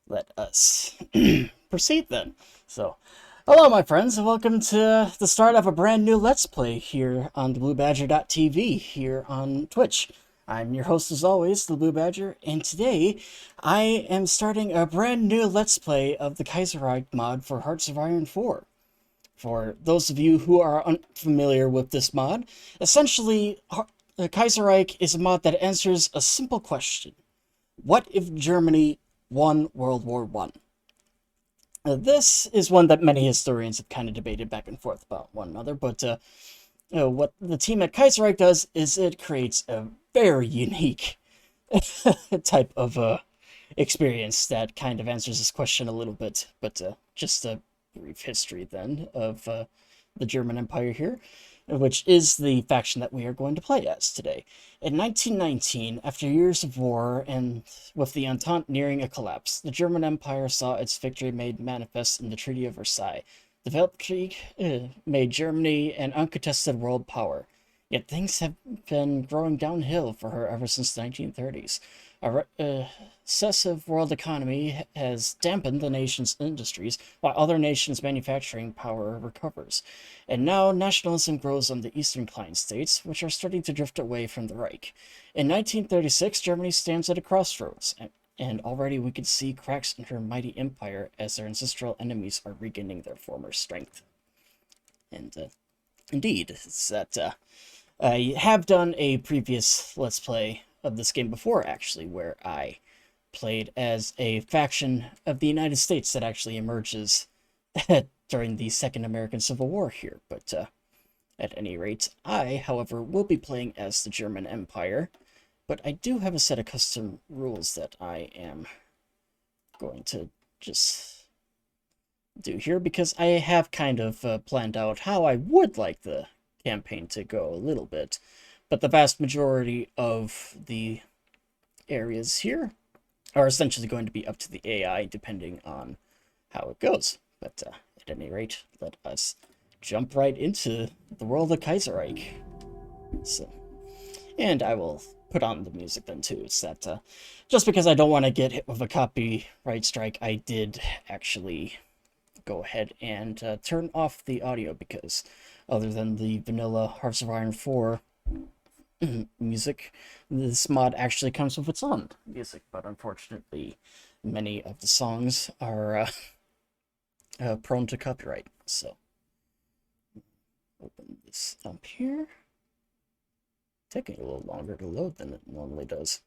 let us proceed then. So, hello, my friends, and welcome to the start of a brand new Let's Play here on the BlueBadger.tv here on Twitch. I'm your host, as always, the Blue Badger, and today I am starting a brand new Let's Play of the Kaiserreich mod for Hearts of Iron 4. For those of you who are unfamiliar with this mod, essentially, Kaiserreich is a mod that answers a simple question. What if Germany won World War One? This is one that many historians have kind of debated back and forth about one another, but what the team at Kaiserreich does is it creates a very unique type of experience that kind of answers this question a little bit. But just a brief history then of the German Empire here, which is the faction that we are going to play as today. In 1919, after years of war and with the Entente nearing a collapse, the German Empire saw its victory made manifest in the Treaty of Versailles. The Weltkrieg made Germany an uncontested world power. Yet things have been growing downhill for her ever since the 1930s. A recessive world economy has dampened the nation's industries, while other nations' manufacturing power recovers. And now nationalism grows on the eastern Client states, which are starting to drift away from the Reich. In 1936, Germany stands at a crossroads, and already we can see cracks in her mighty empire as their ancestral enemies are regaining their former strength. And indeed, it's that I have done a previous Let's Play of this game before, actually, where I played as a faction of the United States that actually emerges during the Second American Civil War here. But at any rate, I, however, will be playing as the German Empire, but I do have a set of custom rules that I am going to just do here, because I have kind of planned out how I would like the campaign to go a little bit, but the vast majority of the areas here are essentially going to be up to the AI depending on how it goes. But at any rate, let us jump right into the world of Kaiserreich. So, and I will put on the music then too. It's that just because I don't want to get hit with a copyright strike, I did actually go ahead and turn off the audio, because other than the vanilla Hearts of Iron 4 music, this mod actually comes with its own music, but unfortunately many of the songs are prone to copyright. So open this up here. Taking a little longer to load than it normally does.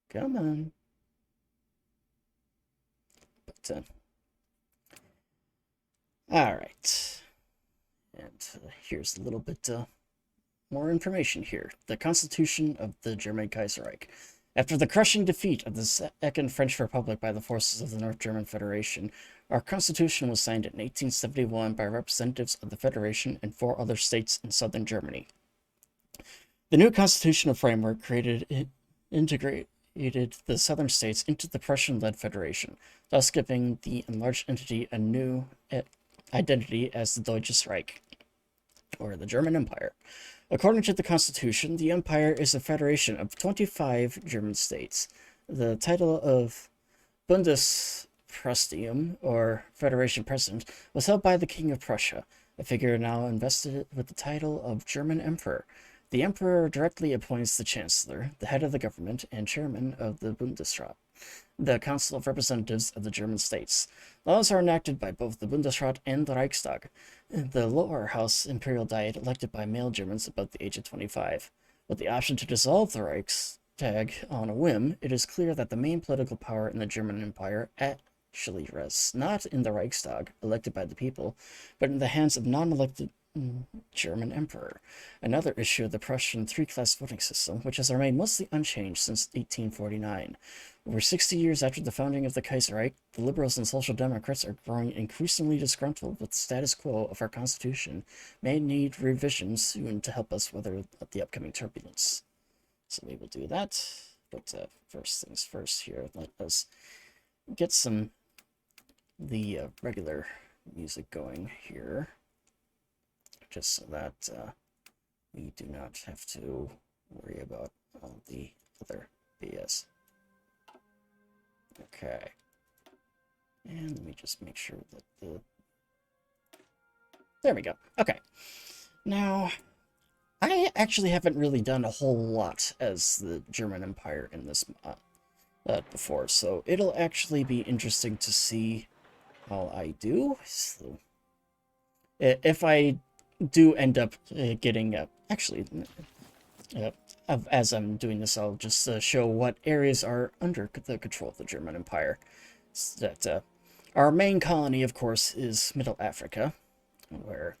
Come on. But all right, and here's a little bit more information here. The Constitution of the German Kaiserreich. After the crushing defeat of the Second French Republic by the forces of the North German Federation, our constitution was signed in 1871 by representatives of the Federation and 4 other states in southern Germany. The new constitutional framework integrated the southern states into the Prussian-led Federation, thus giving the enlarged entity a new identity as the Deutsches Reich, or the German Empire. According to the Constitution, the Empire is a federation of 25 German states. The title of Bundespräsidium, or Federation President, was held by the King of Prussia, a figure now invested with the title of German Emperor. The Emperor directly appoints the Chancellor, the head of the government, and chairman of the Bundesrat, the Council of Representatives of the German states. Laws are enacted by both the Bundesrat and the Reichstag, the lower house imperial diet elected by male Germans above the age of 25. With the option to dissolve the Reichstag on a whim, it is clear that the main political power in the German Empire actually rests not in the Reichstag, elected by the people, but in the hands of non-elected German emperor. Another issue of the Prussian three-class voting system, which has remained mostly unchanged since 1849. Over 60 years after the founding of the Kaiserreich, the liberals and social democrats are growing increasingly disgruntled with the status quo of our constitution, may need revisions soon to help us weather the upcoming turbulence. So we will do that, but first things first here, let us get the regular music going here, just so that we do not have to worry about all the other BS. Okay. And let me just make sure that the... There we go. Okay. Now, I actually haven't really done a whole lot as the German Empire in this before, so it'll actually be interesting to see how I do. So, if I do end up getting... actually, as I'm doing this, I'll just show what areas are under the control of the German Empire. So that our main colony, of course, is Middle Africa, where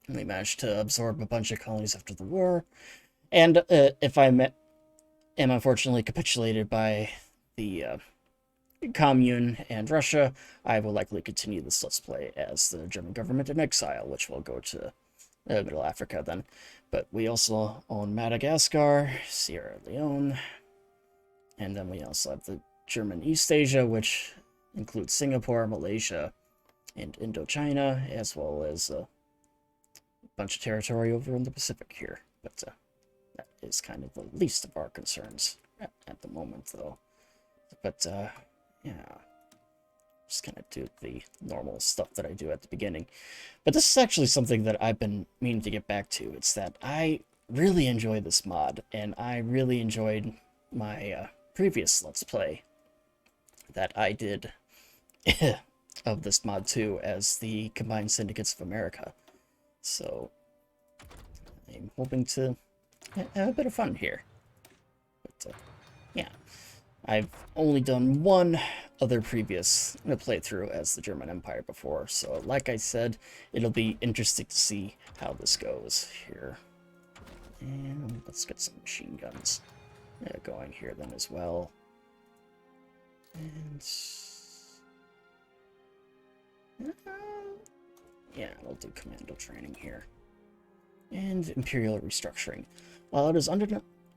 we managed to absorb a bunch of colonies after the war. And if I am unfortunately capitulated by the Commune and Russia, I will likely continue this Let's Play as the German government in exile, which will go to Middle Africa then. But we also own Madagascar, Sierra Leone, and then we also have the German East Asia, which includes Singapore, Malaysia, and Indochina, as well as a bunch of territory over in the Pacific here. But that is kind of the least of our concerns at the moment, though. But, yeah. Just kind of do the normal stuff that I do at the beginning. But this is actually something that I've been meaning to get back to. It's that I really enjoy this mod, and I really enjoyed my previous Let's Play that I did of this mod too, as the Combined Syndicates of America. So, I'm hoping to have a bit of fun here. But, yeah. I've only done one other previous playthrough as the German Empire before, so like I said, it'll be interesting to see how this goes here. And let's get some machine guns going here then as well. And... yeah, we'll do commando training here. And Imperial restructuring. While it is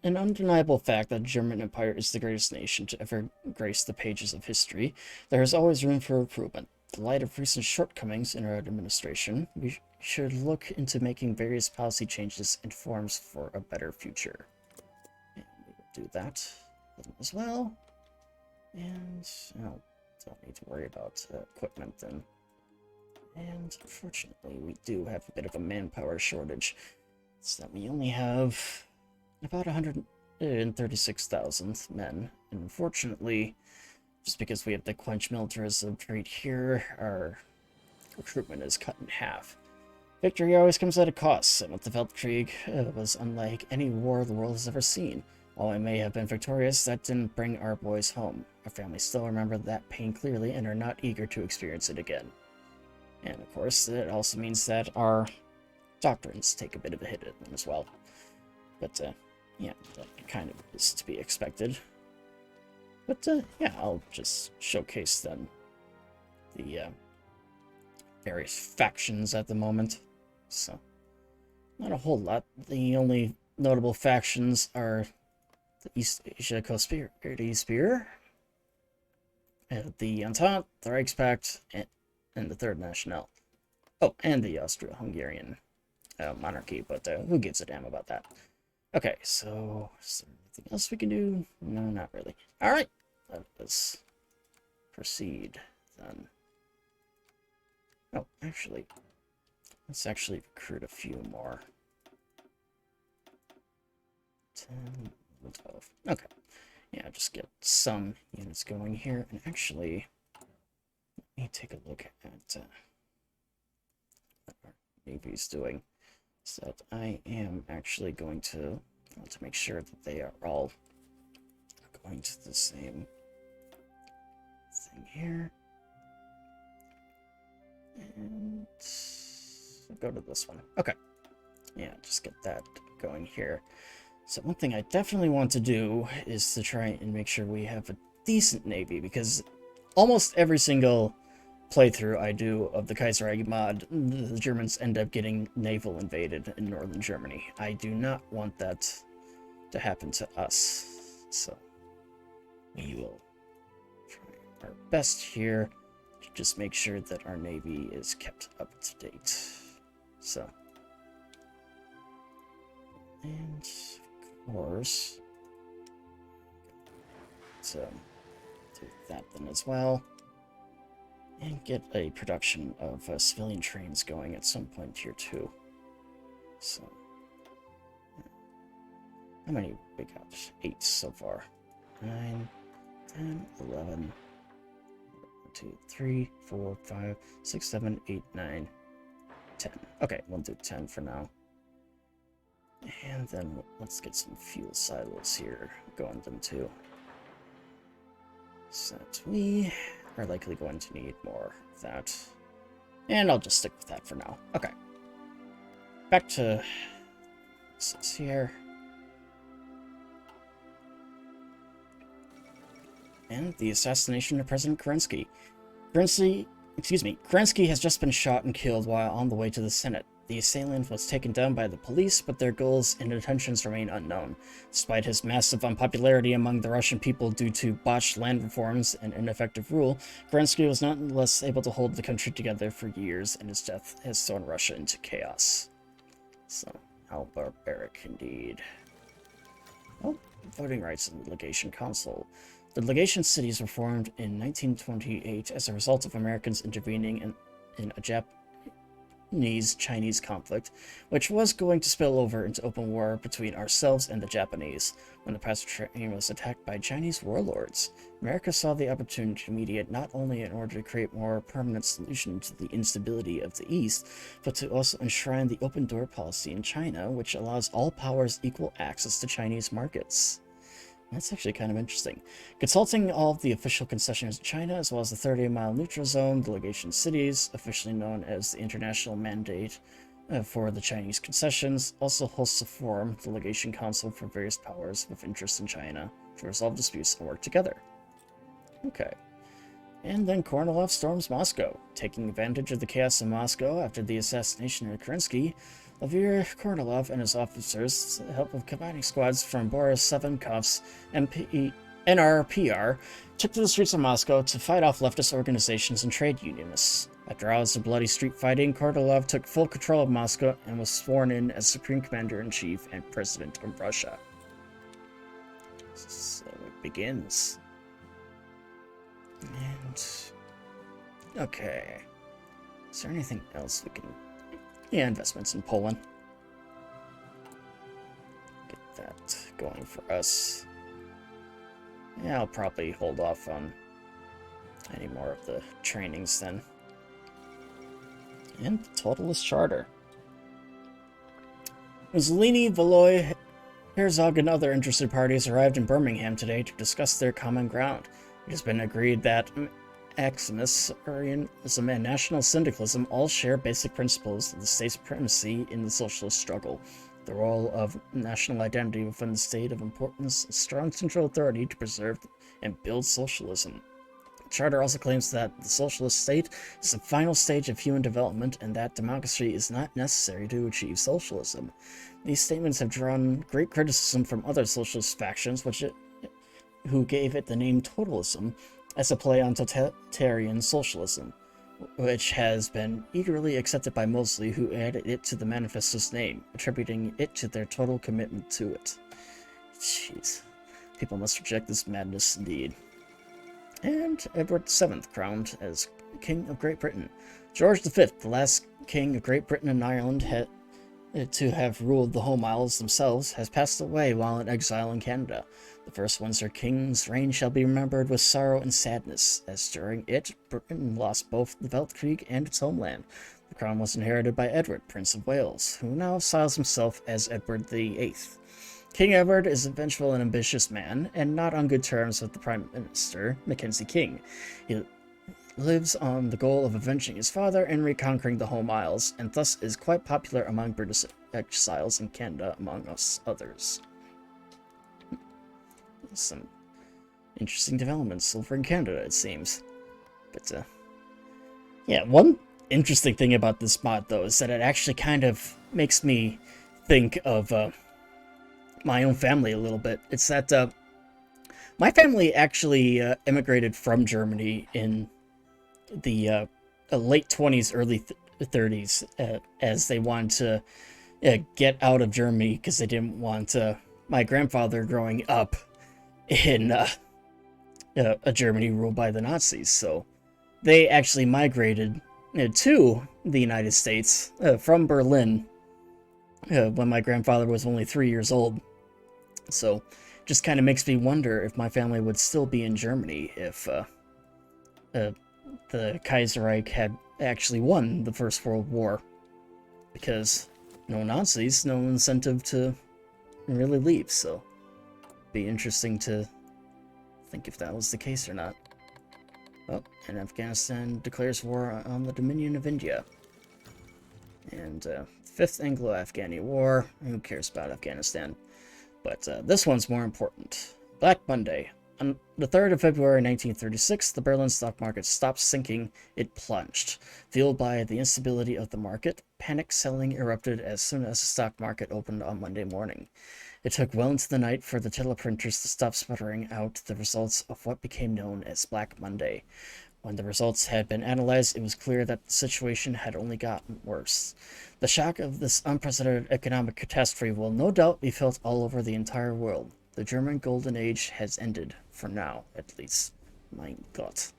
an undeniable fact that the German Empire is the greatest nation to ever grace the pages of history, there is always room for improvement. In the light of recent shortcomings in our administration, we should look into making various policy changes and forms for a better future. And we will do that as well. And oh, don't need to worry about equipment then. And unfortunately, we do have a bit of a manpower shortage. So that we only have about 136,000 men. And unfortunately, just because we have the quench militarism trait here, our recruitment is cut in half. Victory always comes at a cost, and the Weltkrieg was unlike any war the world has ever seen. While we may have been victorious, that didn't bring our boys home. Our families still remember that pain clearly and are not eager to experience it again. And of course, it also means that our doctrines take a bit of a hit at them as well. But, yeah, that kind of is to be expected. But, yeah, I'll just showcase then the various factions at the moment. So, not a whole lot. The only notable factions are the East Asia Conspiracy Spear, the Entente, the Reichspakt, and the Third National. Oh, and the Austro-Hungarian monarchy, but who gives a damn about that? Okay, so is there anything else we can do? No, not really. Alright, let us proceed then. Oh, actually, let's actually recruit a few more. 10, 12. Okay. Yeah, just get some units going here. And actually, let me take a look at what our Navy's doing. So that I am actually going to want to make sure that they are all going to the same thing here. And go to this one. Okay. Yeah, just get that going here. So one thing I definitely want to do is to try and make sure we have a decent navy, because almost every single playthrough I do of the Kaiserreich mod, the Germans end up getting naval invaded in northern Germany. I do not want that to happen to us. So we will try our best here to just make sure that our navy is kept up to date. So, and of course, so do that then as well. And get a production of civilian trains going at some point here too. So, how many we got? 8 so far. 9, 10, 11, 1, 2, 3, 4, 5, 6, 7, 8, 9, 10. Okay, we'll do 10 for now. And then let's get some fuel silos here going them too. So that we are likely going to need more of that. And I'll just stick with that for now. Okay. Back to this here. And the assassination of President Kerensky. Kerensky has just been shot and killed while on the way to the Senate. The assailant was taken down by the police, but their goals and intentions remain unknown. Despite his massive unpopularity among the Russian people due to botched land reforms and ineffective rule, Kerensky was nonetheless able to hold the country together for years, and his death has thrown Russia into chaos. So, how barbaric indeed. Oh, voting rights in the Legation Council. The legation cities were formed in 1928 as a result of Americans intervening in a Japanese-Chinese conflict, which was going to spill over into open war between ourselves and the Japanese. When the passenger train was attacked by Chinese warlords, America saw the opportunity to mediate not only in order to create more permanent solution to the instability of the East, but to also enshrine the open door policy in China, which allows all powers equal access to Chinese markets. That's actually kind of interesting. Consulting all of the official concessions in China, as well as the 30-mile neutral zone, the legation cities, officially known as the International Mandate for the Chinese concessions, also hosts a forum, the Legation Council for various powers with interest in China, to resolve disputes and work together. Okay. And then Kornilov storms Moscow. Taking advantage of the chaos in Moscow after the assassination of Kerensky, Vladimir Kornilov and his officers, with the help of combating squads from Boris Savinkov's NRPR, took to the streets of Moscow to fight off leftist organizations and trade unionists. After hours of bloody street fighting, Kornilov took full control of Moscow and was sworn in as Supreme Commander-in-Chief and President of Russia. So it begins. And... okay. Is there anything else we can... yeah, investments in Poland. Get that going for us. Yeah, I'll probably hold off on any more of the trainings then. And the Totalist Charter. Mussolini, Valois, Herzog, and other interested parties arrived in Birmingham today to discuss their common ground. It has been agreed that Maximus, Arianism, and National Syndicalism all share basic principles of the state's supremacy in the socialist struggle. The role of national identity within the state of importance, a strong central authority to preserve and build socialism. The Charter also claims that the socialist state is the final stage of human development and that democracy is not necessary to achieve socialism. These statements have drawn great criticism from other socialist factions, who gave it the name totalism, as a play on totalitarian socialism, which has been eagerly accepted by Mosley, who added it to the manifesto's name, attributing it to their total commitment to it. Jeez. People must reject this madness indeed. And Edward VII crowned as King of Great Britain. George V, the last King of Great Britain and Ireland to have ruled the home isles themselves, has passed away while in exile in Canada. The first Windsor King's reign shall be remembered with sorrow and sadness, as during it, Britain lost both the Weltkrieg and its homeland. The crown was inherited by Edward, Prince of Wales, who now styles himself as Edward VIII. King Edward is a vengeful and ambitious man, and not on good terms with the Prime Minister, Mackenzie King. He lives on the goal of avenging his father and reconquering the home isles, and thus is quite popular among British exiles in Canada, among us others. Some interesting developments over in Canada, it seems. But, yeah, one interesting thing about this mod, though, is that it actually kind of makes me think of my own family a little bit. It's that my family actually immigrated from Germany in the late 20s, early 30s, as they wanted to get out of Germany because they didn't want my grandfather growing up in a Germany ruled by the Nazis. So they actually migrated to the United States from Berlin when my grandfather was only 3 years old. So just kind of makes me wonder if my family would still be in Germany if the Kaiserreich had actually won the First World War. Because no Nazis, no incentive to really leave, so be interesting to think if that was the case or not. Oh, and Afghanistan declares war on the Dominion of India. And Fifth Anglo-Afghani War, who cares about Afghanistan? But this one's more important. Black Monday. On the 3rd of February 1936, the Berlin stock market stopped sinking, it plunged. Fueled by the instability of the market, panic selling erupted as soon as the stock market opened on Monday morning. It took well into the night for the teleprinters to stop sputtering out the results of what became known as Black Monday. When the results had been analyzed, it was clear that the situation had only gotten worse. The shock of this unprecedented economic catastrophe will no doubt be felt all over the entire world. The German Golden Age has ended, for now, at least. Mein Gott.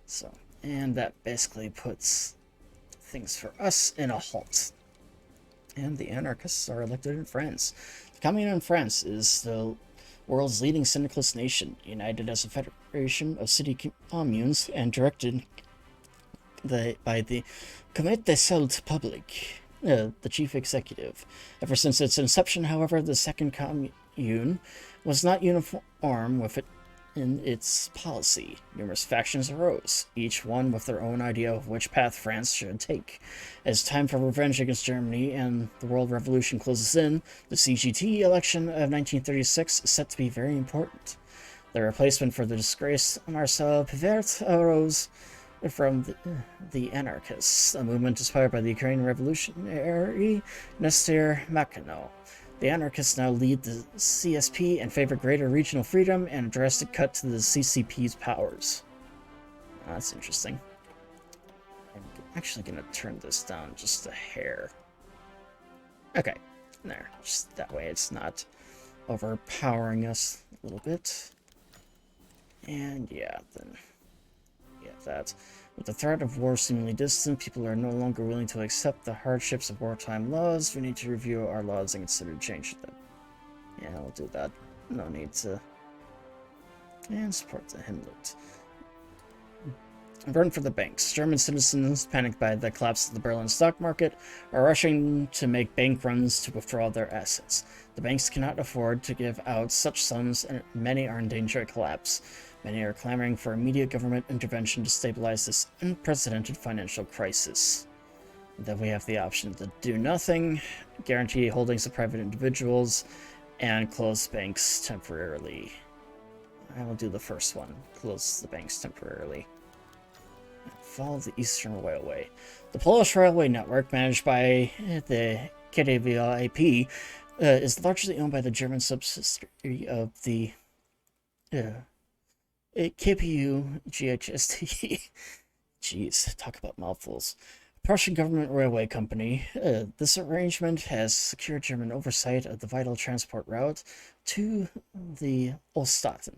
So, and that basically puts things for us in a halt. And the anarchists are elected in France. The Commune in France is the world's leading syndicalist nation, united as a federation of city communes and directed by the Comité des Salles Publiques, the chief executive. Ever since its inception, however, the Second Commune was not uniform with it in its policy. Numerous factions arose, each one with their own idea of which path France should take. As time for revenge against Germany and the world revolution closes in, the CGT election of 1936 is set to be very important. The replacement for the disgraced Marcel Pivert arose from the anarchists, a movement inspired by the Ukrainian revolutionary Nestor Makhno. The anarchists now lead the CSP and favor greater regional freedom and a drastic cut to the CCP's powers. Oh, that's interesting. I'm actually going to turn this down just a hair. Okay, there. Just that way it's not overpowering us a little bit. And yeah, then that. With the threat of war seemingly distant, people are no longer willing to accept the hardships of wartime laws. We need to review our laws and consider changing them. Yeah, we'll do that. No need to. And support the Himmler. Burn for the banks. German citizens, panicked by the collapse of the Berlin stock market, are rushing to make bank runs to withdraw their assets. The banks cannot afford to give out such sums, and many are in danger of collapse. Many are clamoring for immediate government intervention to stabilize this unprecedented financial crisis. Then we have the option to do nothing, guarantee holdings of private individuals, and close banks temporarily. I will do the first one, close the banks temporarily. Follow the Eastern Railway. The Polish railway network, managed by the KDVIP, is largely owned by the German subsidiary of the KPU GHST. Jeez, talk about mouthfuls. Prussian government railway company. This arrangement has secured German oversight of the vital transport route to the Oststaaten,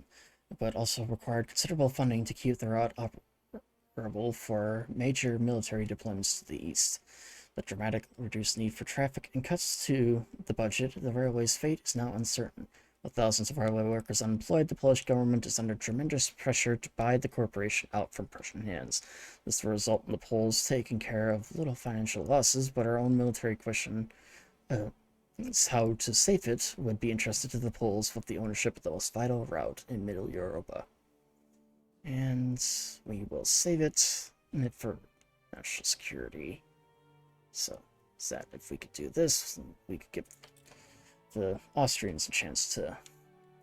but also required considerable funding to keep the route operable for major military deployments to the east. The dramatically reduced need for traffic and cuts to the budget, the railway's fate is now uncertain. With thousands of railway workers unemployed, the Polish government is under tremendous pressure to buy the corporation out from Prussian hands. This will result in the Poles taking care of little financial losses, but our own military question is how to save it would be entrusted to the Poles with the ownership of the most vital route in Middle Europa. And we will save it for national security. So, if we could do this, we could give the Austrians a chance to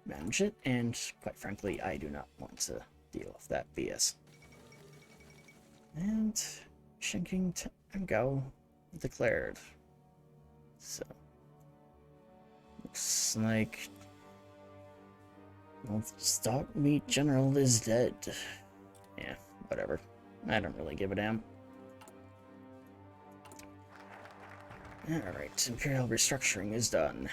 manage it, and quite frankly, I do not want to deal with that BS. And Shinking Tango declared. So, looks like well, stock meat general is dead. Yeah, whatever. I don't really give a damn. Alright, Imperial restructuring is done.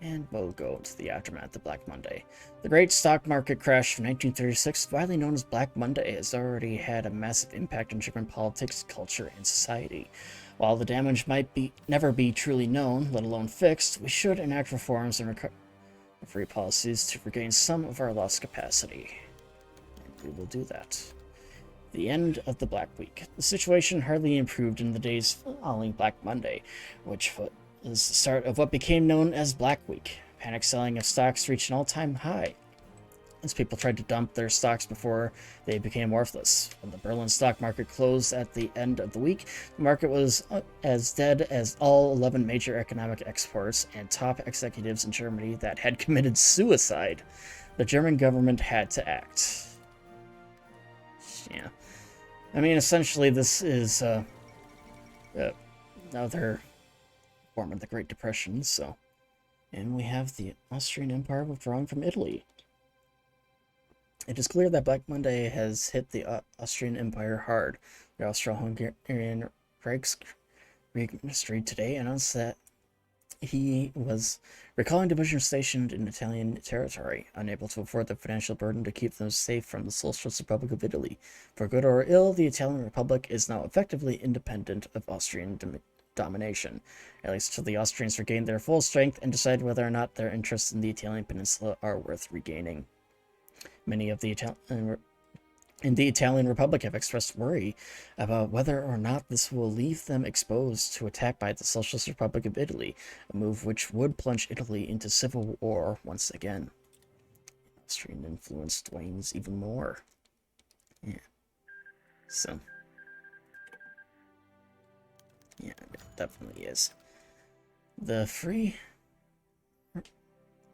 And we'll go to the aftermath of Black Monday. The great stock market crash of 1936, widely known as Black Monday, has already had a massive impact on German politics, culture, and society. While the damage might never be truly known, let alone fixed, we should enact reforms and recovery policies to regain some of our lost capacity. And we will do that. The end of the Black Week. The situation hardly improved in the days following Black Monday, which was the start of what became known as Black Week. Panic selling of stocks reached an all-time high, as people tried to dump their stocks before they became worthless. When the Berlin stock market closed at the end of the week, the market was as dead as all 11 major economic exports and top executives in Germany that had committed suicide. The German government had to act. Yeah. I mean, essentially, this is another form of the Great Depression, so. And we have the Austrian Empire withdrawing from Italy. It is clear that Black Monday has hit the Austrian Empire hard. The Austro-Hungarian Reichspakt ministry today announced that he was recalling divisions stationed in Italian territory, unable to afford the financial burden to keep them safe from the Socialist Republic of Italy. For good or ill, the Italian Republic is now effectively independent of Austrian domination, at least until the Austrians regain their full strength and decide whether or not their interests in the Italian peninsula are worth regaining. Many of the Italian Republic have expressed worry about whether or not this will leave them exposed to attack by the Socialist Republic of Italy, a move which would plunge Italy into civil war once again. Austrian influence wanes even more. Yeah. So. Yeah, it definitely is. The free...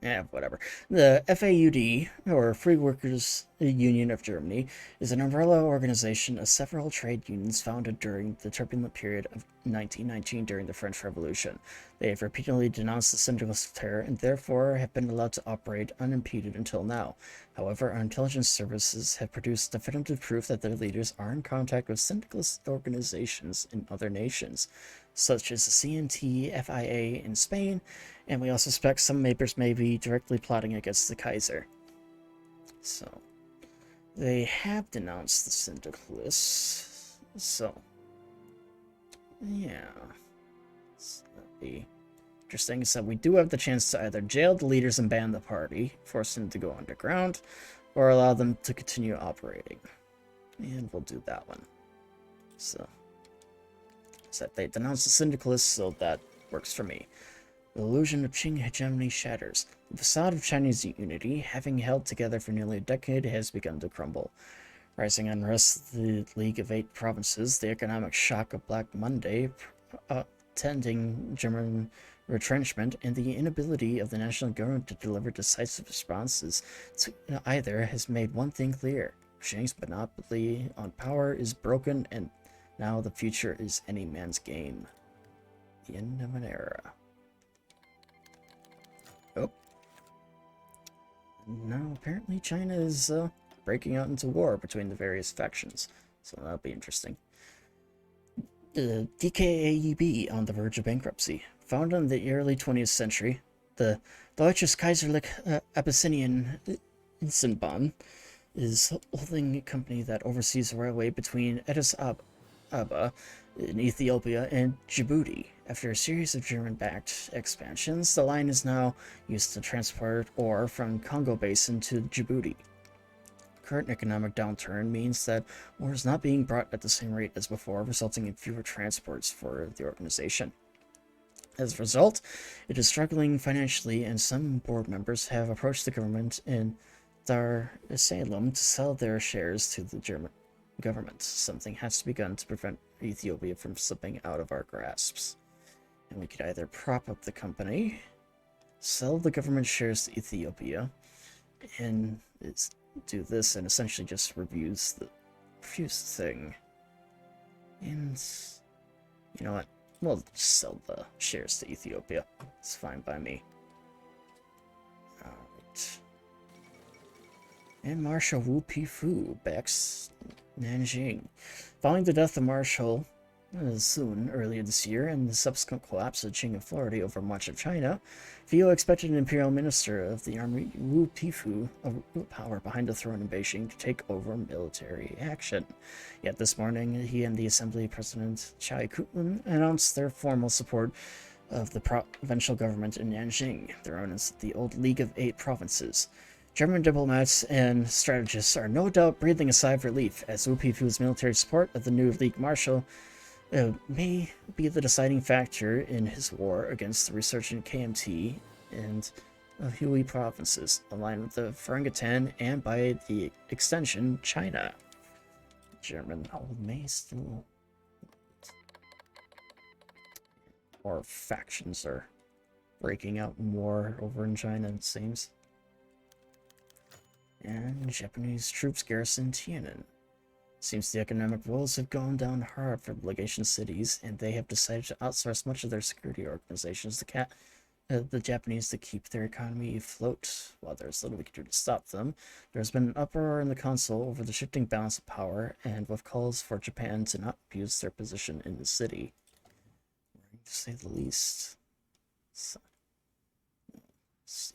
Yeah, whatever. The FAUD, or Free Workers Union of Germany, is an umbrella organization of several trade unions founded during the turbulent period of 1919 during the French Revolution. They have repeatedly denounced the syndicalist terror and therefore have been allowed to operate unimpeded until now. However, our intelligence services have produced definitive proof that their leaders are in contact with syndicalist organizations in other nations, such as the CNT-FIA in Spain, and we also suspect some neighbors may be directly plotting against the Kaiser. So, they have denounced the syndicalists, so, yeah. So that'd be interesting. So we do have the chance to either jail the leaders and ban the party, force them to go underground, or allow them to continue operating. And we'll do that one. So they denounce the syndicalists, so that works for me. The illusion of Qing hegemony shatters. The facade of Chinese unity, having held together for nearly a decade, has begun to crumble. Rising unrest, the League of Eight Provinces, the economic shock of Black Monday, tending German retrenchment, and the inability of the national government to deliver decisive responses to either has made one thing clear. Xing's monopoly on power is broken, and now the future is any man's game. The end of an era. Oh. Now apparently China is breaking out into war between the various factions, so that'll be interesting. The DKAUB on the verge of bankruptcy. Founded in the early 20th century, the Deutsches Kaiserreich Abyssinian Eisenbahn is holding a company that oversees a railway between Addis Ababa in Ethiopia and Djibouti. After a series of German-backed expansions, the line is now used to transport ore from Congo Basin to Djibouti. Current economic downturn means that ore is not being brought at the same rate as before, resulting in fewer transports for the organization. As a result, it is struggling financially, and some board members have approached the government in Dar es Salaam to sell their shares to the German government. Something has to be done to prevent Ethiopia from slipping out of our grasps. And we could either prop up the company, sell the government shares to Ethiopia, and do this and essentially just refuse the thing. And you know what? We'll just sell the shares to Ethiopia. It's fine by me. Alright. And Marshal Wu Pifu backs Nanjing. Following the death of Marshal Earlier this year, and the subsequent collapse of Qing authority over much of China, Fu expected an imperial minister of the army, Wu Pifu, of power behind the throne in Beijing, to take over military action. Yet this morning, he and the Assembly President Chai Kuan announced their formal support of the provincial government in Nanjing, known as the Old League of Eight Provinces. German diplomats and strategists are no doubt breathing a sigh of relief, as Wu Pifu's military support of the new League Marshal may be the deciding factor in his war against the resurgent KMT and HoI provinces, aligned with the Ferengatan and, by the extension, China. German hold may still... More factions are breaking out more over in China, it seems. And Japanese troops garrison Tiananmen. Seems the economic woes have gone down hard for the legation cities, and they have decided to outsource much of their security organizations to the Japanese to keep their economy afloat. While there's little we can do to stop them, there's been an uproar in the council over the shifting balance of power, and with calls for Japan to not abuse their position in the city. To say the least. So, let's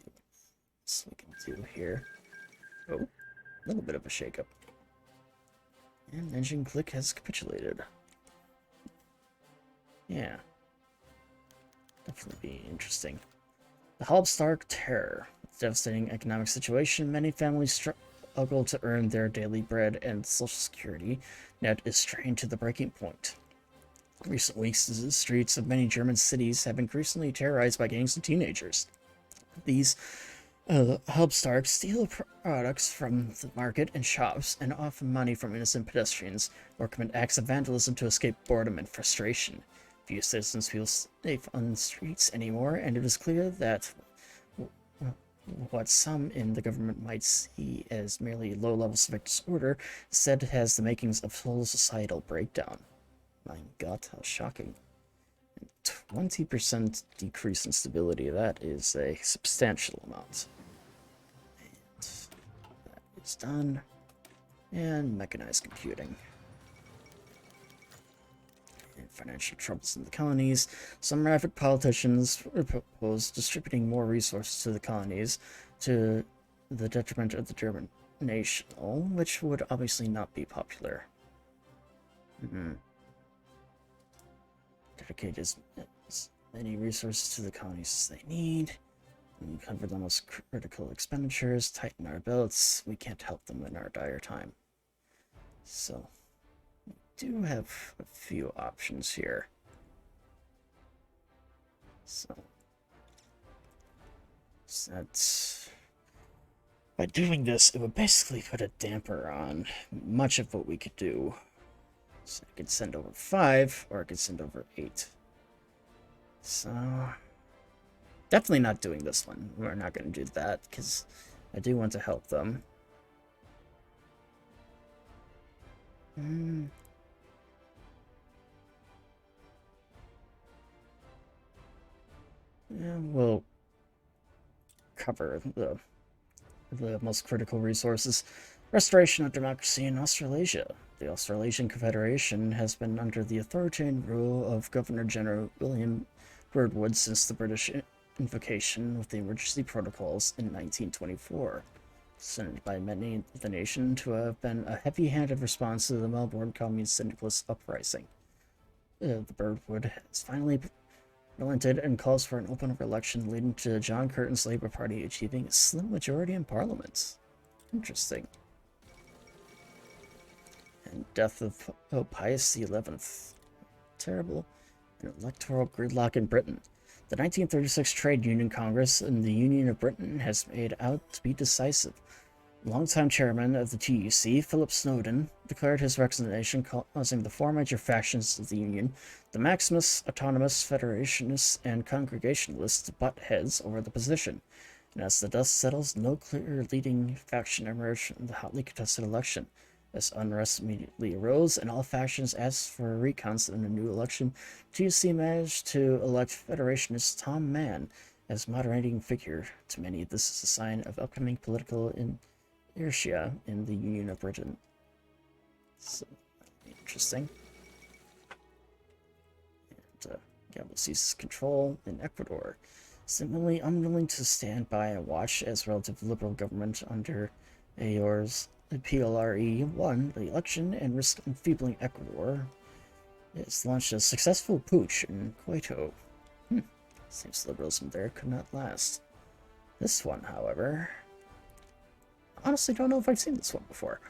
see what we can do here. Oh, a little bit of a shakeup. And Engine Click has capitulated. Yeah. Definitely be interesting. The Halbstark Terror. Devastating economic situation. Many families struggle to earn their daily bread, and Social Security net is strained to the breaking point. In recent weeks, the streets of many German cities have been increasingly terrorized by gangs of teenagers. These Halbstarks steal products from the market and shops, and often money from innocent pedestrians, or commit acts of vandalism to escape boredom and frustration. Few citizens feel safe on the streets anymore, and it is clear that what some in the government might see as merely low-level civic disorder instead has the makings of full societal breakdown. My God, how shocking. 20% decrease in stability, that is a substantial amount. And that is done. And mechanized computing. And financial troubles in the colonies. Some radical politicians propose distributing more resources to the colonies to the detriment of the German nation, which would obviously not be popular. Dedicate as many resources to the colonies as they need, and cover the most critical expenditures, tighten our belts. We can't help them in our dire time. So, we do have a few options here. So that's... By doing this, it would basically put a damper on much of what we could do. So I could send over 5, or I could send over 8. So, definitely not doing this one. We're not going to do that, because I do want to help them. Yeah, we'll cover the most critical resources. Restoration of democracy in Australasia. The Australasian Confederation has been under the authoritarian rule of Governor-General William Birdwood since the British invocation of the emergency protocols in 1924. Considered by many of the nation to have been a heavy-handed response to the Melbourne Communist Syndicalist uprising. The Birdwood has finally relented and calls for an open election, leading to John Curtin's Labour Party achieving a slim majority in Parliament. Interesting. And death of Pope Pius XI. Terrible. An electoral gridlock in Britain. The 1936 Trade Union Congress in the Union of Britain has made out to be decisive. Longtime chairman of the TUC, Philip Snowden, declared his resignation, causing the 4 major factions of the Union, the Maximus, Autonomous, Federationists, and Congregationalists, to butt heads over the position. And as the dust settles, no clear leading faction emerged from the hotly contested election. As unrest immediately arose and all factions asked for a recount in a new election, TUC managed to elect Federationist Tom Mann as moderating figure. To many, this is a sign of upcoming political inertia in the Union of Britain. So, that'll be interesting. Gamble seizes control in Ecuador, seemingly unwilling to stand by and watch as relative liberal government under Ayor's PLRE won the election and risked enfeebling Ecuador. It's launched a successful putsch in Quito. Seems liberalism there could not last. This one, however... honestly don't know if I've seen this one before.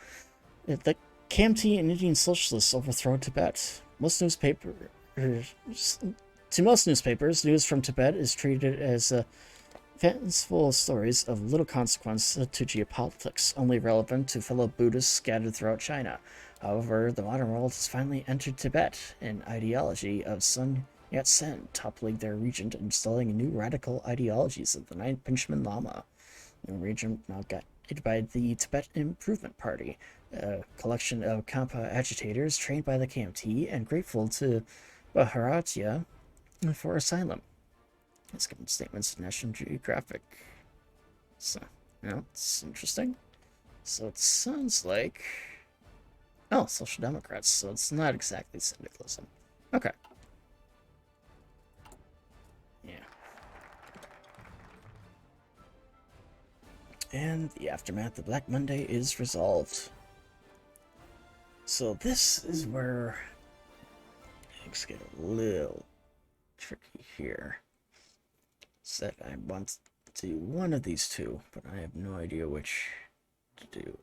The KMT and Indian socialists overthrow Tibet. To most newspapers, news from Tibet is treated as fanciful stories of little consequence to geopolitics, only relevant to fellow Buddhists scattered throughout China. However, the modern world has finally entered Tibet, an ideology of Sun Yat-sen toppling their regent and installing new radical ideologies of the Ninth Pinchman Lama. The region now guided by the Tibet Improvement Party, a collection of Kampa agitators trained by the KMT and grateful to Bharatiya for asylum. It's given statements to National Geographic. So, it's interesting. So it sounds like... oh, Social Democrats, so it's not exactly syndicalism. Okay. Yeah. And the aftermath of Black Monday is resolved. So this is where things get a little tricky here. Said I want to do one of these two, but I have no idea which to do.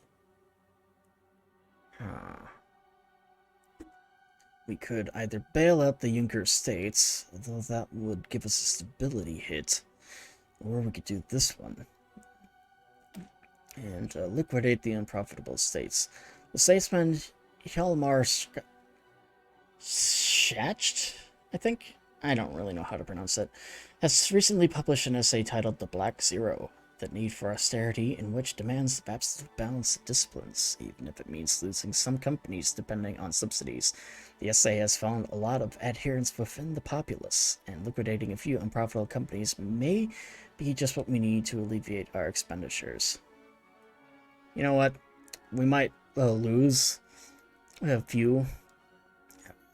We could either bail out the Junker states, although that would give us a stability hit, or we could do this one and liquidate the unprofitable states. The statesman Hjalmar Schacht, I think? I don't really know how to pronounce it, has recently published an essay titled The Black Zero, the need for austerity in which demands the absolute balance of disciplines, even if it means losing some companies depending on subsidies. The essay has found a lot of adherence within the populace, and liquidating a few unprofitable companies may be just what we need to alleviate our expenditures. You know what? We might lose a few.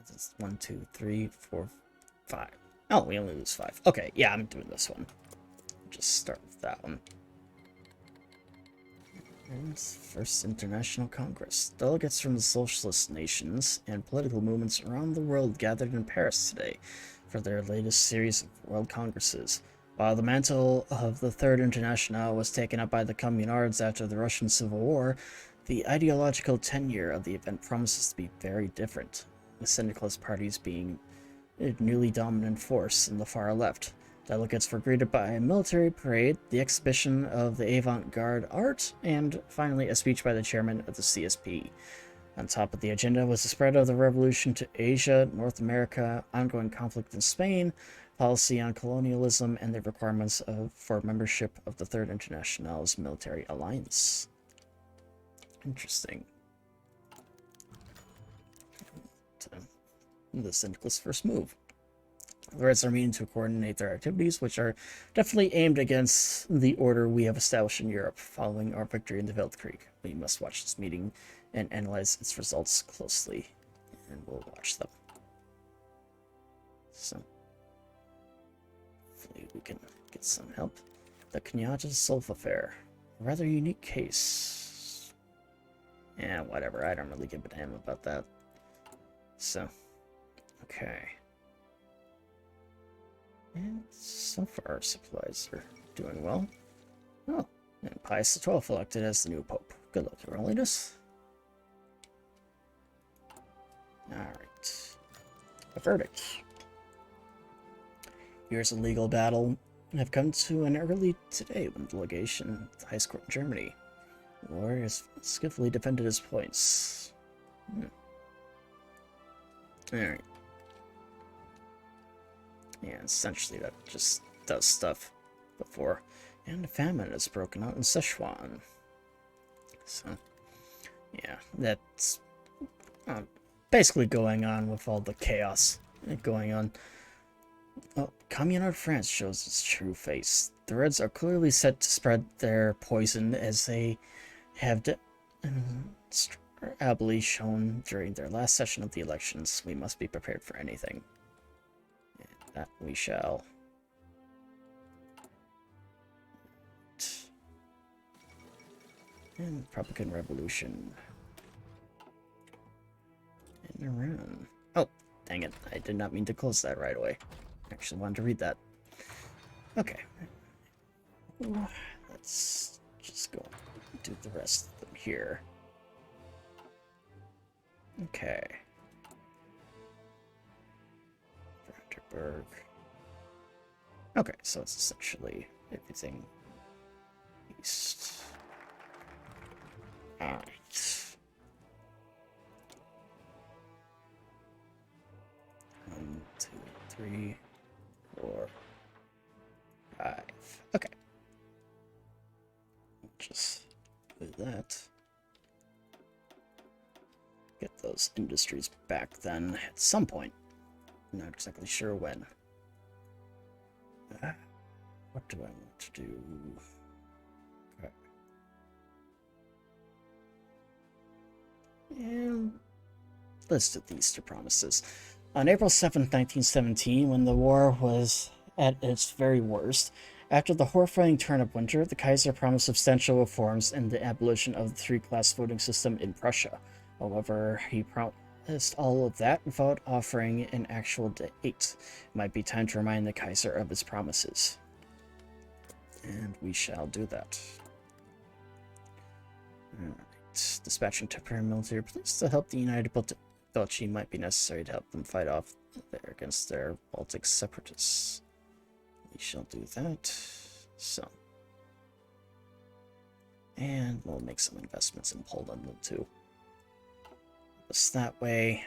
That's 1, 2, 3, 4, 5. Oh, we only lose 5. Okay, yeah, I'm doing this one. Just start with that one. And First International Congress. Delegates from the socialist nations and political movements around the world gathered in Paris today for their latest series of World Congresses. While the mantle of the Third International was taken up by the Communards after the Russian Civil War, the ideological tenure of the event promises to be very different, with syndicalist parties being a newly dominant force in the far left. Delegates were greeted by a military parade, the exhibition of the avant-garde art, and finally a speech by the chairman of the CSP. On top of the agenda was the spread of the revolution to Asia, North America, ongoing conflict in Spain, policy on colonialism, and the requirements for membership of the Third International's military alliance. Interesting. The syndicalists' first move. The Reds are meeting to coordinate their activities, which are definitely aimed against the order we have established in Europe following our victory in the Weltkrieg. We must watch this meeting and analyze its results closely, and we'll watch them. So, hopefully we can get some help. The Kenyatta Sulf affair. A rather unique case. Yeah, whatever. I don't really give a damn about that. So, okay. And so far, supplies are doing well. Oh, and Pius XII elected as the new Pope. Good luck, Your Holiness. Alright. A verdict. Years of legal battle have come to an early today when the delegation at the highest court in Germany. The lawyer has skillfully defended his points. Alright. Yeah, essentially that just does stuff before. And a famine has broken out in Sichuan. So, yeah, that's basically going on with all the chaos going on. Well, Communard France shows its true face. The Reds are clearly set to spread their poison as they have ably shown during their last session of the elections. We must be prepared for anything. That we shall. And Republican Revolution. And Iran. Oh, dang it. I did not mean to close that right away. I actually wanted to read that. Okay. Let's just go do the rest of them here. Okay. Brandenburg. Okay, so it's essentially everything east. Alright. 1, 2, 3, 4, 5. Okay. Just do that. Get those industries back then at some point. I'm not exactly sure when. What do I want to do? Okay. And let's do these two promises. On April 7th, 1917, when the war was at its very worst, after the horrifying turn of winter, the Kaiser promised substantial reforms and the abolition of the three-class voting system in Prussia. However, he promised all of that without offering an actual date. It might be time to remind the Kaiser of his promises. And we shall do that. Alright. Dispatching temporary military police to help the United Duchy might be necessary to help them fight off there against their Baltic separatists. We shall do that. So. And we'll make some investments in Poland too. Just that way.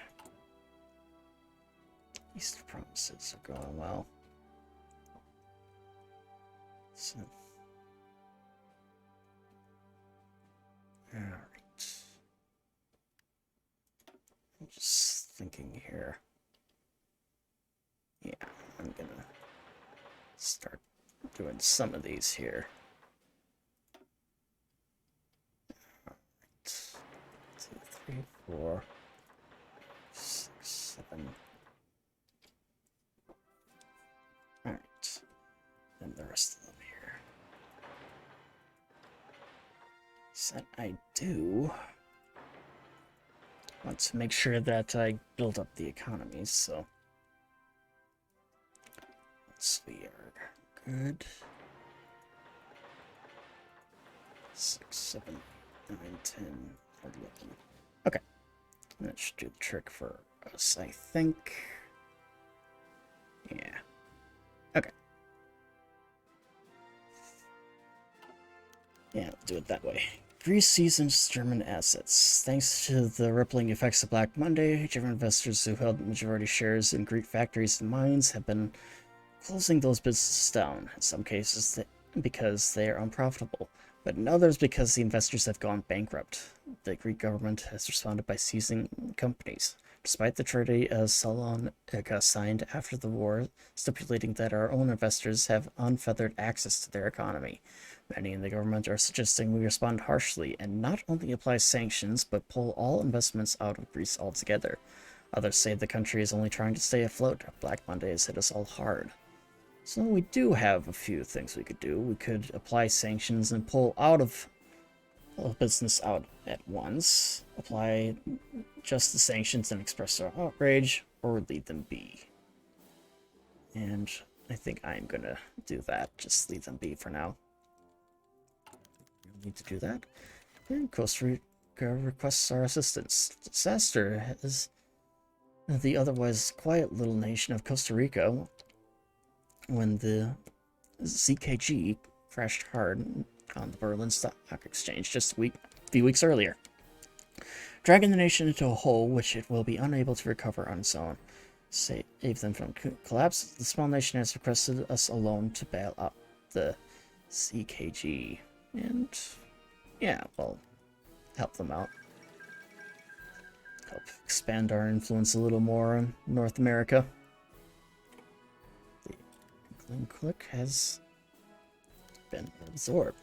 Easter promises are going well. So. Alright. I'm just thinking here. Yeah, I'm gonna start doing some of these here. Alright. 2, 3, 4, 6, 7. Alright. And the rest of them here. So I do want to make sure that I build up the economies, so we are good. 6, 7, 9, 10, 11. Okay. That should do the trick for us, I think. Yeah. Okay. Yeah, we'll do it that way. Greece seizes German assets. Thanks to the rippling effects of Black Monday, German investors who held majority shares in Greek factories and mines have been closing those businesses down, in some cases because they are unprofitable, but in others because the investors have gone bankrupt. The Greek government has responded by seizing companies, despite the treaty Salonika signed after the war, stipulating that our own investors have unfettered access to their economy. Many in the government are suggesting we respond harshly and not only apply sanctions, but pull all investments out of Greece altogether. Others say the country is only trying to stay afloat. Black Monday has hit us all hard. So we do have a few things we could do. We could apply sanctions and pull out of business out at once. Apply just the sanctions and express our outrage, or leave them be. And I think I'm gonna do that. Just leave them be for now. We need to do that. And Costa Rica requests our assistance. Disaster has the otherwise quiet little nation of Costa Rica when the ZKG crashed hard on the Berlin Stock Exchange just a few weeks earlier, dragging the nation into a hole which it will be unable to recover on its own. Save them from collapse. The small nation has requested us alone to bail out the ZKG, and yeah, we'll help them out. Help expand our influence a little more in North America. The click has been absorbed.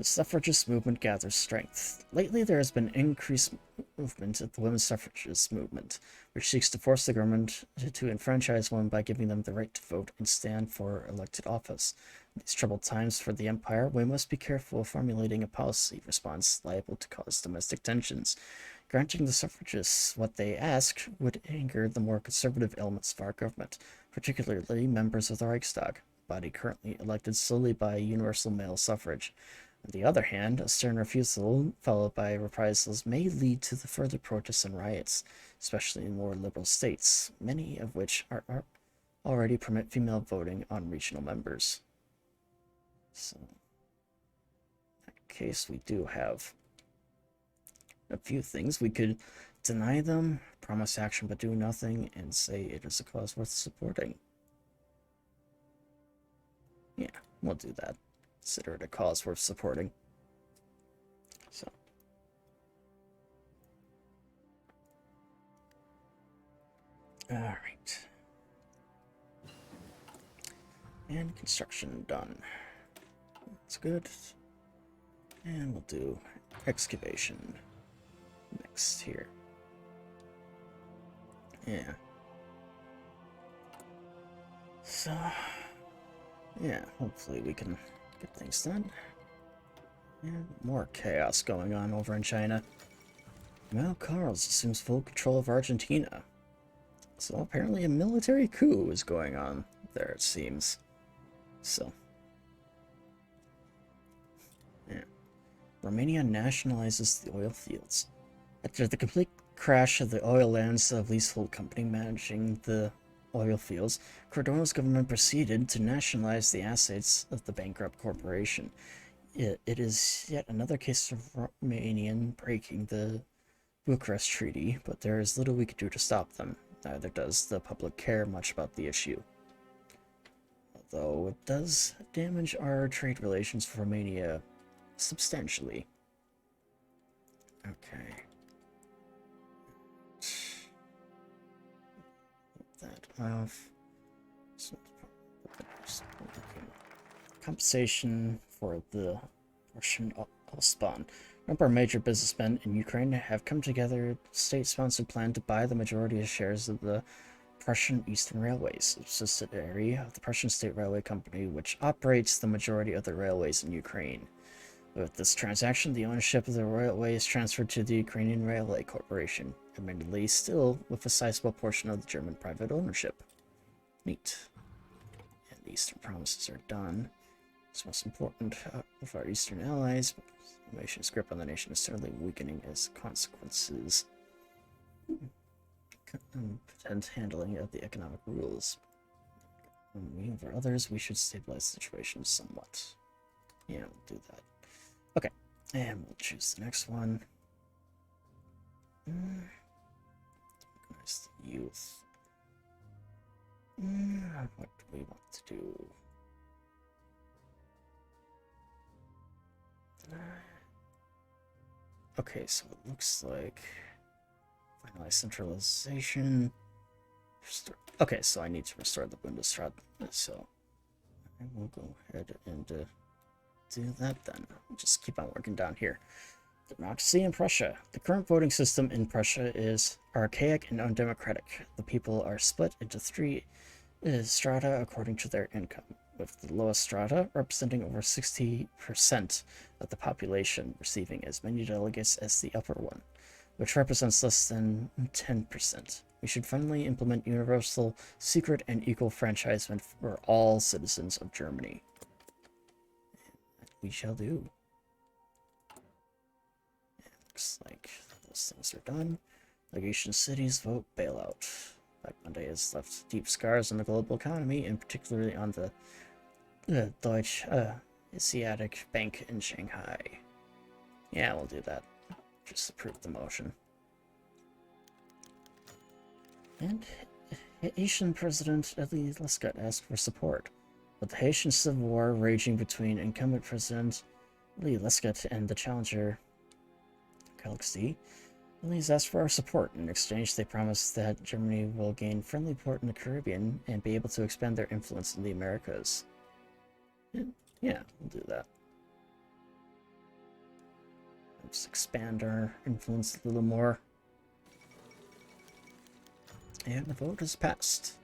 The suffragist movement gathers strength. Lately, there has been increased movement of the women's suffragist movement, which seeks to force the government to enfranchise women by giving them the right to vote and stand for elected office. In these troubled times for the empire, we must be careful of formulating a policy response liable to cause domestic tensions. Granting the suffragists what they ask would anger the more conservative elements of our government, particularly members of the Reichspakt, body currently elected solely by universal male suffrage. On the other hand, a stern refusal, followed by reprisals, may lead to the further protests and riots, especially in more liberal states, many of which are already permit female voting on regional members. So, in that case, we do have a few things. We could deny them, promise action but do nothing, and say it is a cause worth supporting. Yeah, we'll do that. Consider it a cause worth supporting. So. Alright. And construction done. That's good. And we'll do excavation next here. Yeah. So, yeah, hopefully we can get things done. And more chaos going on over in China. Now Carlos assumes full control of Argentina. So apparently a military coup is going on there, it seems. So. Yeah. Romania nationalizes the oil fields. After the complete crash of the oil lands of leasehold company managing the oil fields, Cordona's government proceeded to nationalize the assets of the bankrupt corporation. It is yet another case of Romanian breaking the Bucharest Treaty, but there is little we could do to stop them. Neither does the public care much about the issue. Although it does damage our trade relations with Romania substantially. Okay. That off. Compensation for the Russian Ostbahn. A number of major businessmen in Ukraine have come together a state-sponsored plan to buy the majority of shares of the Prussian Eastern Railways, a subsidiary of the Prussian State Railway Company, which operates the majority of the railways in Ukraine. With this transaction, the ownership of the railway is transferred to the Ukrainian Railway Corporation, admittedly still with a sizable portion of the German private ownership. Neat. And the Eastern promises are done. It's most important of our Eastern allies, but the nation's grip on the nation is certainly weakening as consequences. Potent handling of the economic rules. When for others, we should stabilize the situation somewhat. Yeah, we'll do that. Okay, and we'll choose the next one. Organize the youth. What do we want to do? Okay, so it looks like finalize centralization. Okay, so I need to restore the Bundesrat, so I will go ahead and do that then. I'll just keep on working down here. Democracy in Prussia. The current voting system in Prussia is archaic and undemocratic. The people are split into three strata according to their income, with the lowest strata representing over 60% of the population receiving as many delegates as the upper one, which represents less than 10%. We should finally implement universal, secret, and equal franchisement for all citizens of Germany. We shall do. It looks like those things are done. Legation cities vote bailout. Black Monday has left deep scars on the global economy, and particularly on the Deutsche Asiatic Bank in Shanghai. Yeah, we'll do that. Just approve the motion. And Haitian President Elie Lescott asked for support. With the Haitian Civil War raging between incumbent President Elie Lescott and the challenger Galaxy, Elie's asked for our support. In exchange, they promised that Germany will gain friendly port in the Caribbean and be able to expand their influence in the Americas. Yeah, we'll do that. Let's expand our influence a little more. And the vote is passed.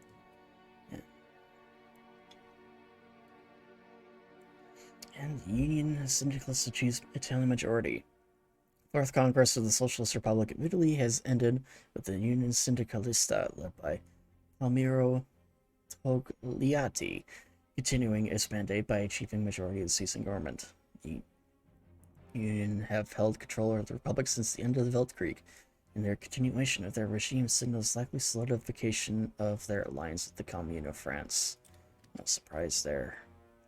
Yeah. And the Union Syndicalists achieves Italian majority. Fourth Congress of the Socialist Republic of Italy has ended with the Union Syndicalista, led by Palmiro Togliatti, continuing its mandate by achieving majority of the seats in government. The Union have held control of the Republic since the end of the Weltkrieg, and their continuation of their regime signals likely solidification of their alliance with the Commune of France. No surprise there.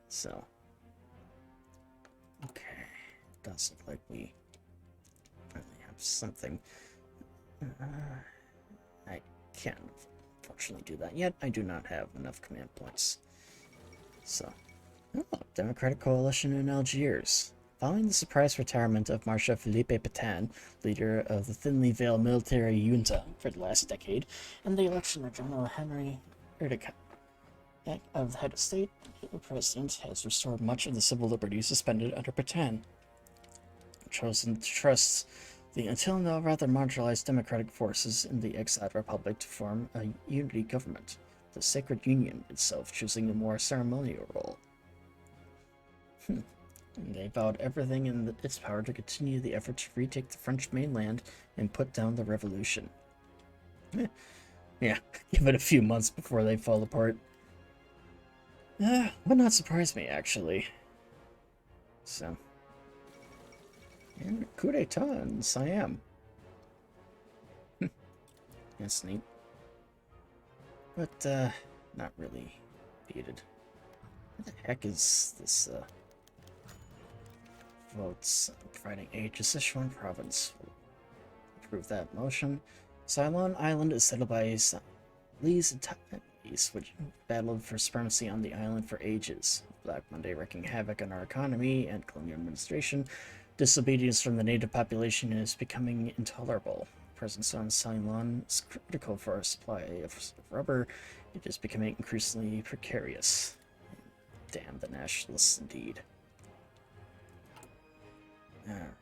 So, okay, does look like we finally have something. I can't unfortunately do that yet. I do not have enough command points. So, Democratic Coalition in Algiers. Following the surprise retirement of Marshal Philippe Pétain, leader of the thinly veiled military junta for the last decade, and the election of General Henry Erdogan of the head of state, the president has restored much of the civil liberties suspended under Pétain, chosen to trust the until now rather marginalized democratic forces in the exiled republic to form a unity government, the Sacred Union itself choosing a more ceremonial role. And they vowed everything in its power to continue the effort to retake the French mainland and put down the revolution. Yeah, give it a few months before they fall apart. Would not surprise me, actually. So. And coup d'etat in Siam. That's neat. But, not really needed. What the heck is this, votes providing aid to Sichuan province? We'll approve that motion. Ceylon Island is settled by Lee's Taiwanese, which battled for supremacy on the island for ages. Black Monday wreaking havoc on our economy and colonial administration. Disobedience from the native population is becoming intolerable. Presence on Ceylon is critical for our supply of rubber. It is becoming increasingly precarious. Damn the nationalists indeed. Alright.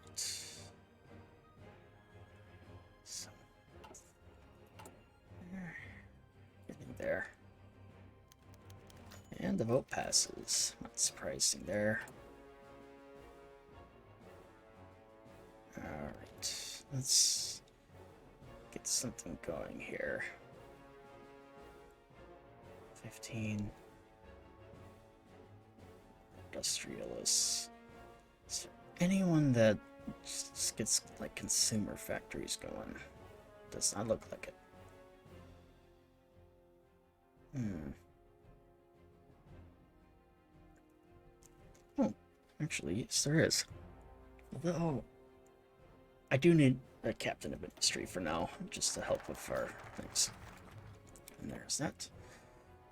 So. Getting there. And the vote passes. Not surprising there. Alright. Let's get something going here. 15. Industrialists. So anyone that just gets like consumer factories going does not look like it. Oh, actually, yes, there is. Although I do need a captain of industry for now, just to help with our things. And there's that.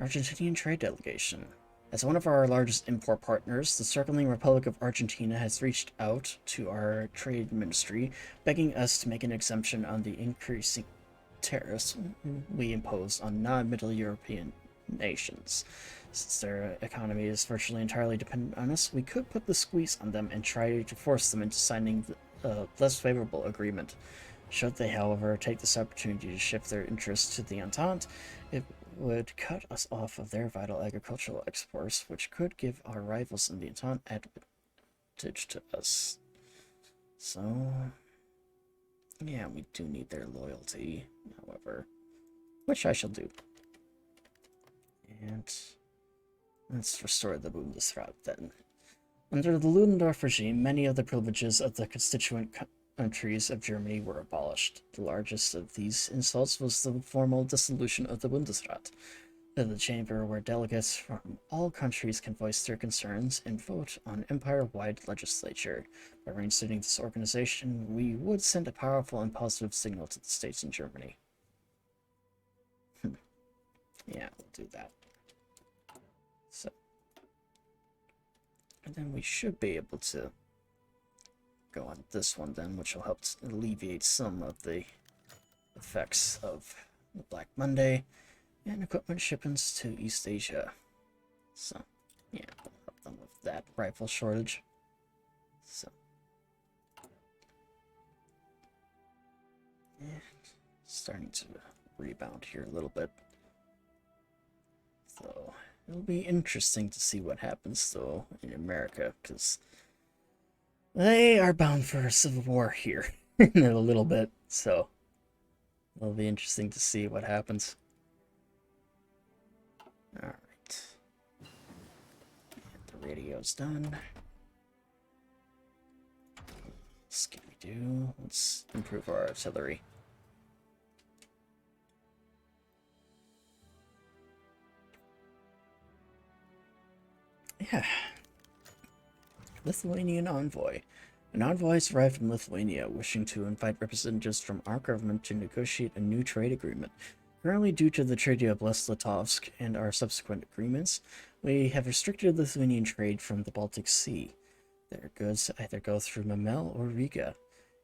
Argentinian trade delegation. As one of our largest import partners, the circling Republic of Argentina has reached out to our trade ministry, begging us to make an exemption on the increasing tariffs we impose on non-Middle European nations. Since their economy is virtually entirely dependent on us, we could put the squeeze on them and try to force them into signing a less favorable agreement. Should they, however, take this opportunity to shift their interests to the Entente, it would cut us off of their vital agricultural exports, which could give our rivals in the Entente advantage to us. So, yeah, we do need their loyalty, however, which I shall do. And let's restore the Bundesrat then. Under the Ludendorff regime, many of the privileges of the constituent countries of Germany were abolished. The largest of these insults was the formal dissolution of the Bundesrat, the chamber where delegates from all countries can voice their concerns and vote on empire-wide legislature. By reinstating this organization, we would send a powerful and positive signal to the states in Germany. Yeah, we'll do that. So, and then we should be able to go on this one then, which will help alleviate some of the effects of the Black Monday and equipment shipments to East Asia. So, yeah, we'll help them with that rifle shortage. So, starting to rebound here a little bit. So it'll be interesting to see what happens, though, in America, because they are bound for a civil war here in a little bit. So it'll be interesting to see what happens. Alright. The radio's done. What can we do? Let's improve our artillery. Yeah. Lithuanian envoy. An envoy has arrived from Lithuania, wishing to invite representatives from our government to negotiate a new trade agreement. Currently, due to the Treaty of Brest-Litovsk and our subsequent agreements, we have restricted Lithuanian trade from the Baltic Sea. Their goods either go through Memel or Riga.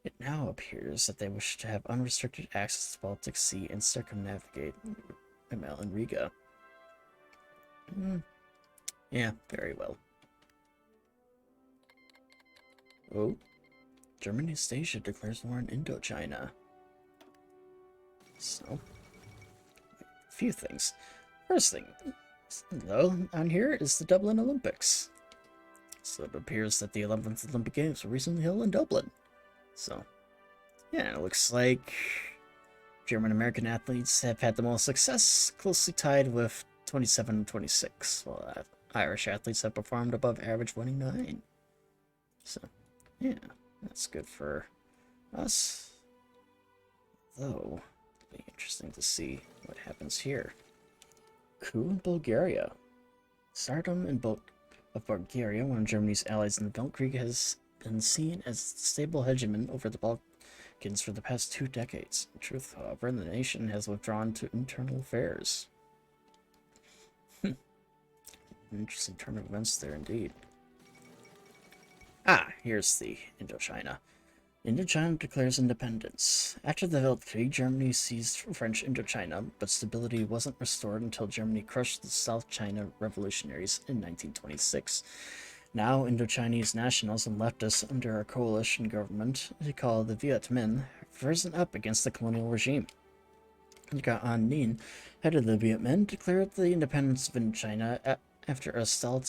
It now appears that they wish to have unrestricted access to the Baltic Sea and circumnavigate Memel and Riga. Yeah, very well. Oh, German East Asia declares war on Indochina. So, a few things. First thing, though, on here is the Dublin Olympics. So it appears that the 11th Olympic Games were recently held in Dublin. So, yeah, it looks like German-American athletes have had the most success, closely tied with 27 and 26, while Irish athletes have performed above average, winning 9. So, yeah, that's good for us. Though, it'll be interesting to see what happens here. Coup in Bulgaria. Stardom of Bulgaria, one of Germany's allies in the Weltkrieg, has been seen as stable hegemon over the Balkans for the past 2 decades. In truth, however, the nation has withdrawn to internal affairs. An interesting turn of events there, indeed. Ah, here's the Indochina. Indochina declares independence. After the Weltkrieg, Germany seized French Indochina, but stability wasn't restored until Germany crushed the South China revolutionaries in 1926. Now, Indochinese nationals and leftists under a coalition government, called the Viet Minh, have risen up against the colonial regime. Nga An Ninh, head of the Viet Minh, declared the independence of Indochina after a salute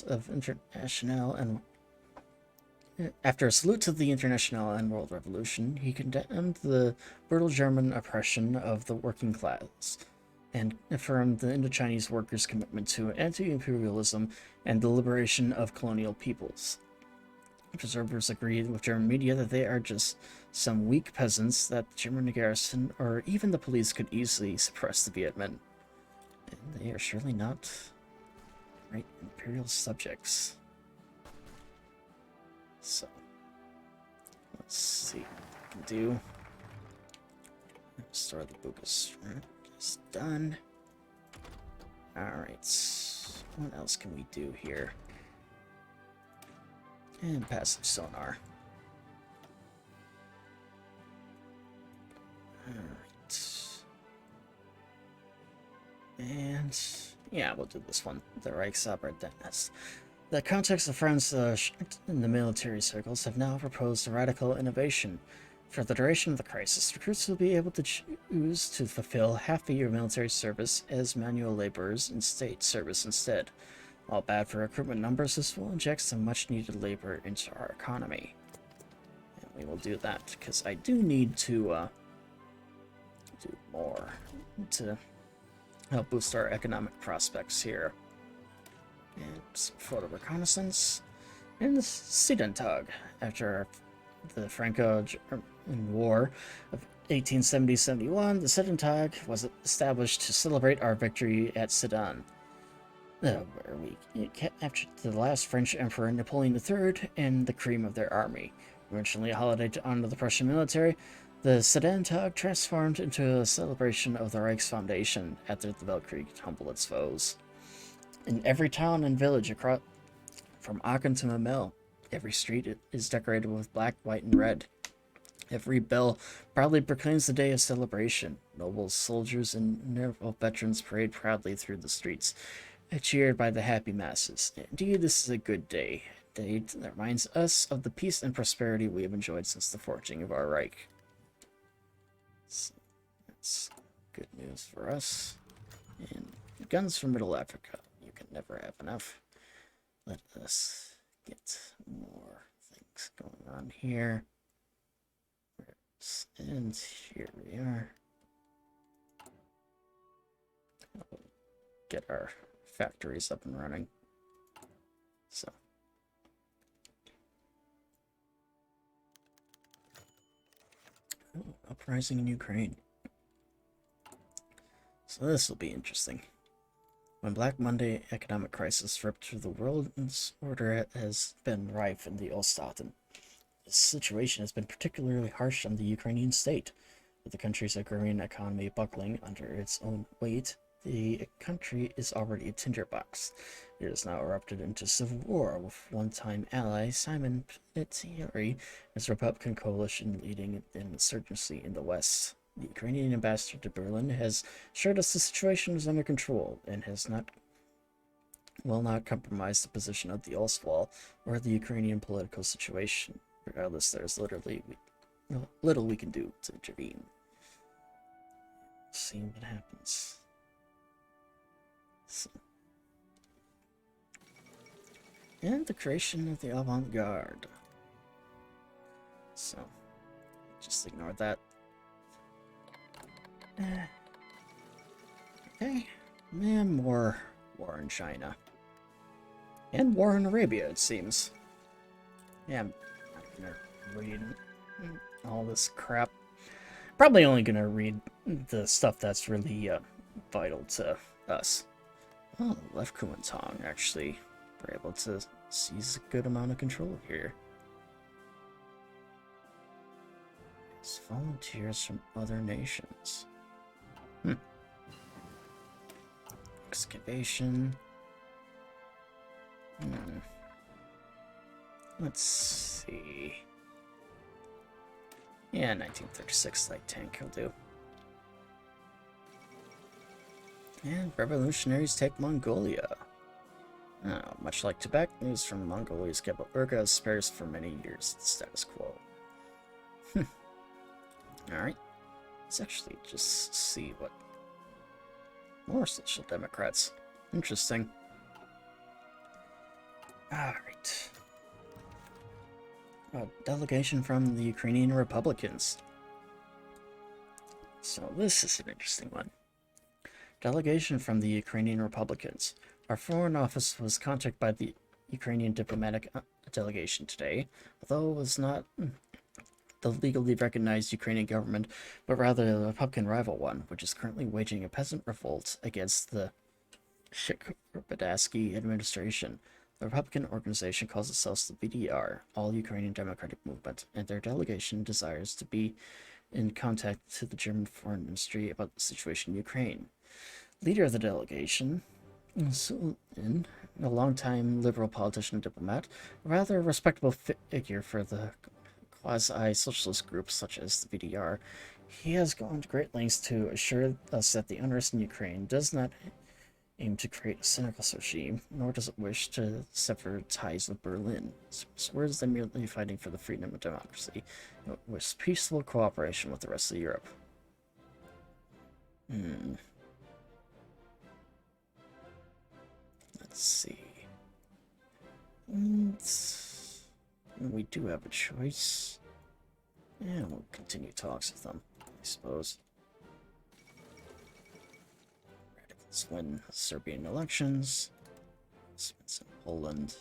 to the International and World Revolution. He condemned the brutal German oppression of the working class and affirmed the Indochinese workers' commitment to anti-imperialism and the liberation of colonial peoples. Observers agreed with German media that they are just some weak peasants that the German garrison or even the police could easily suppress the Viet Minh. And they are surely not great imperial subjects. So, let's see what we can do. Restore the Bucas. It's done. Alright, what else can we do here? And passive sonar. Alright. And, yeah, we'll do this one. The Reichspakt. The context of France in the military circles have now proposed a radical innovation. For the duration of the crisis, recruits will be able to choose to fulfill half a year of military service as manual laborers in state service instead. While bad for recruitment numbers, this will inject some much-needed labor into our economy. And we will do that, because I do need to do more to help boost our economic prospects here. And some photo reconnaissance. And the Sidentag, after the Franco-German War of 1870-71, the Sidentag was established to celebrate our victory at Sedan, where we captured the last French Emperor Napoleon III and the cream of their army. Originally a holiday to honor the Prussian military, the Sidentag transformed into a celebration of the Reich's foundation after the Weltkrieg to humble its foes. In every town and village across from Aachen to Memel, every street is decorated with black, white, and red. Every bell proudly proclaims the day of celebration. Nobles, soldiers, and naval veterans parade proudly through the streets, cheered by the happy masses. Indeed, this is a good day. A day that reminds us of the peace and prosperity we have enjoyed since the forging of our Reich. So, let's news for us. And guns from Middle Africa. You can never have enough. Let us get more things going on here. And here we are. Get our factories up and running. So. Oh, uprising in Ukraine. So this will be interesting. When Black Monday economic crisis ripped through the world, disorder has been rife in the Oststaaten. This situation has been particularly harsh on the Ukrainian state. With the country's agrarian economy buckling under its own weight, the country is already a tinderbox. It has now erupted into civil war, with one-time ally Simon Pietieri and his Republican coalition leading an insurgency in the West. The Ukrainian ambassador to Berlin has assured us the situation is under control and will not compromise the position of the Ostwall or the Ukrainian political situation. Regardless, there's literally little we can do to intervene. See what happens. So. And the creation of the avant-garde. So, just ignore that. Okay, and more war in China. And war in Arabia, it seems. Yeah, I'm not gonna read all this crap. Probably only gonna read the stuff that's really vital to us. Oh, left Kuomintang actually were able to seize a good amount of control here. It's volunteers from other nations. Excavation. Let's see. Yeah, 1936 light tank will do. And revolutionaries take Mongolia. Much like Tibet, news from Mongolia's capital Urga spares for many years the status quo. Alright. Let's actually just see what more Social Democrats. Interesting. Alright. A delegation from the Ukrainian Republicans. So this is an interesting one. Delegation from the Ukrainian Republicans. Our Foreign Office was contacted by the Ukrainian diplomatic delegation today, although it was not the legally recognized Ukrainian government, but rather the Republican rival one, which is currently waging a peasant revolt against the Shikharbadsky administration. The Republican organization calls itself the VDR, All Ukrainian Democratic Movement, and their delegation desires to be in contact to the German Foreign Ministry about the situation in Ukraine. Leader of the delegation, Sulin, a longtime liberal politician and diplomat, a rather respectable figure for the quasi-socialist groups such as the VDR, he has gone to great lengths to assure us that the unrest in Ukraine does not aim to create a cynical regime, nor does it wish to sever ties with Berlin. Its words than merely fighting for the freedom and democracy. It was peaceful cooperation with the rest of Europe. Let's see. We do have a choice. Yeah, we'll continue talks with them, I suppose. Radicals win Serbian elections. Let's in Poland.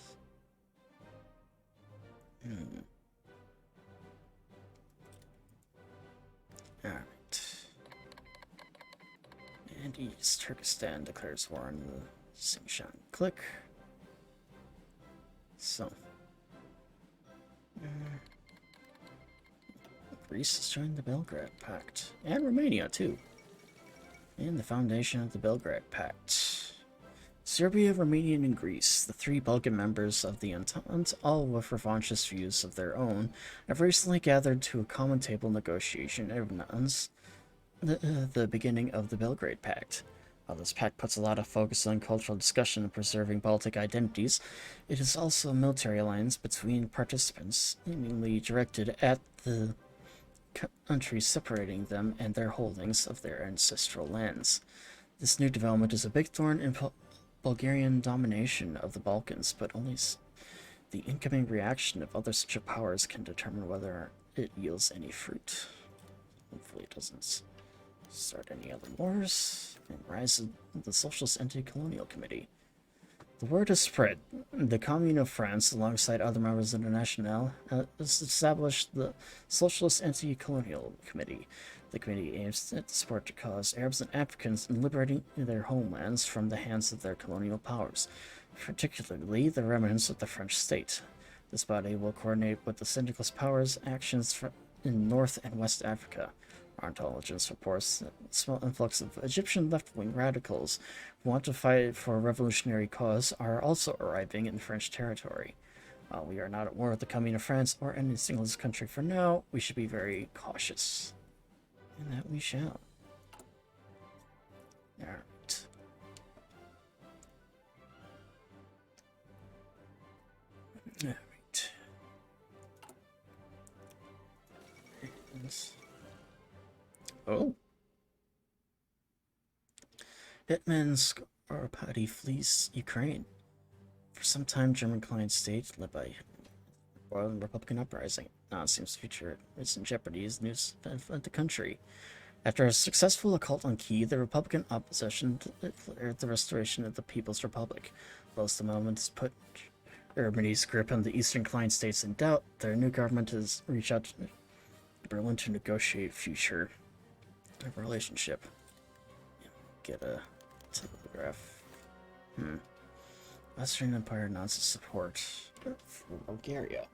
Alright. And East Turkestan declares war on the Singshan clique. So. Greece has joined the Belgrade Pact. And Romania, too. And the foundation of the Belgrade Pact. Serbia, Romania, and Greece, the three Balkan members of the Entente, all with revanchist views of their own, have recently gathered to a common table negotiation and announced the beginning of the Belgrade Pact. While this pact puts a lot of focus on cultural discussion and preserving Baltic identities, it is also a military alliance between participants, seemingly directed at the countries separating them and their holdings of their ancestral lands. This new development is a big thorn in Bulgarian domination of the Balkans, but only the incoming reaction of other such powers can determine whether it yields any fruit. Hopefully it doesn't start any other wars, and rise of the Socialist Anti-Colonial Committee. The word has spread. The Commune of France, alongside other members of the Nationale, has established the Socialist Anti-Colonial Committee. The committee aims to support the cause Arabs and Africans in liberating their homelands from the hands of their colonial powers, particularly the remnants of the French state. This body will coordinate with the syndicalist powers' actions in North and West Africa. Our intelligence reports that a small influx of Egyptian left-wing radicals who want to fight for a revolutionary cause are also arriving in French territory. While we are not at war with the Commune of France or any single country for now, we should be very cautious. And that we shall. Alright. Alright. Oh. Hetman Skoropaty flees Ukraine. For some time, German client state, led by Royal and Republican uprising. Now it seems the future is in jeopardy as news fled the country. After a successful assault on Kiev, the Republican opposition declared the restoration of the People's Republic. Whilst the moment has put Germany's grip on the eastern client states in doubt, their new government has reached out to Berlin to negotiate future relationship. Get a telegraph. Western Empire announces support for Bulgaria.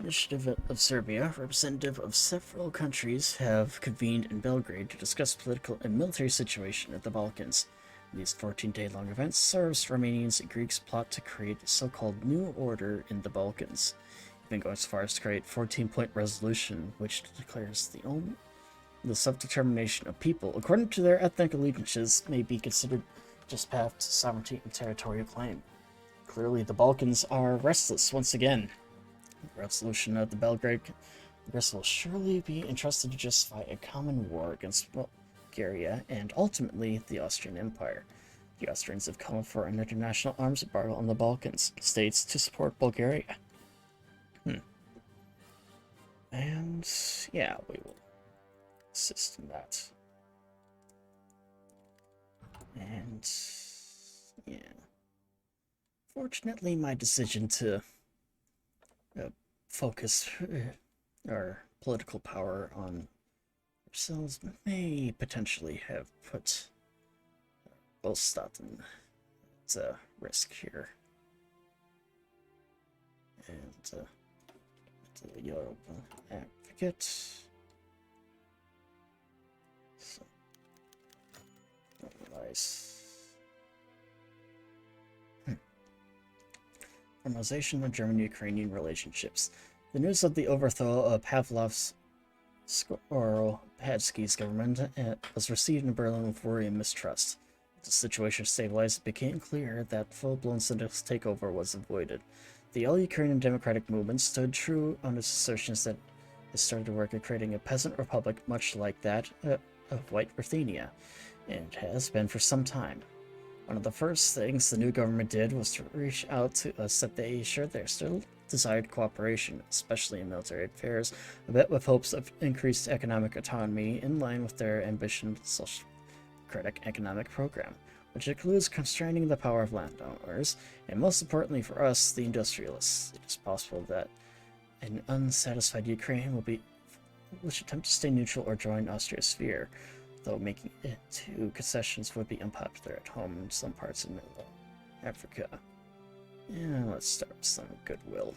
Initiative of Serbia, representative of several countries have convened in Belgrade to discuss political and military situation in the Balkans. These 14-day-long events serves Romanians and Greeks plot to create a so-called new order in the Balkans, even going so far as to create a 14-point resolution which declares the self-determination of people, according to their ethnic allegiances, may be considered just path to sovereignty and territorial claim. Clearly, the Balkans are restless once again. The resolution of the Belgrade Congress will surely be entrusted to justify a common war against Bulgaria and ultimately the Austrian Empire. The Austrians have called for an international arms embargo on the Balkans states to support Bulgaria. And yeah, we will assist in that. And yeah, fortunately, my decision to focus our political power on ourselves may potentially have put Volstaten at risk here. And the Yoruba advocate. So, otherwise. Normalization of German-Ukrainian relationships. The news of the overthrow of Pavlov's Skoropadsky's government was received in Berlin with worry and mistrust. As the situation stabilized, it became clear that full-blown syndicalist takeover was avoided. The all-Ukrainian democratic movement stood true on its assertions that it started to work at creating a peasant republic much like that of White Ruthenia, and has been for some time. One of the first things the new government did was to reach out to us that they assured their still desired cooperation, especially in military affairs, a bit with hopes of increased economic autonomy in line with their ambitious social democratic economic program, which includes constraining the power of landowners, and most importantly for us, the industrialists. It is possible that an unsatisfied Ukraine will attempt to stay neutral or join Austria's sphere, though making it to concessions would be unpopular at home in some parts of Middle Africa. Yeah, let's start with some goodwill.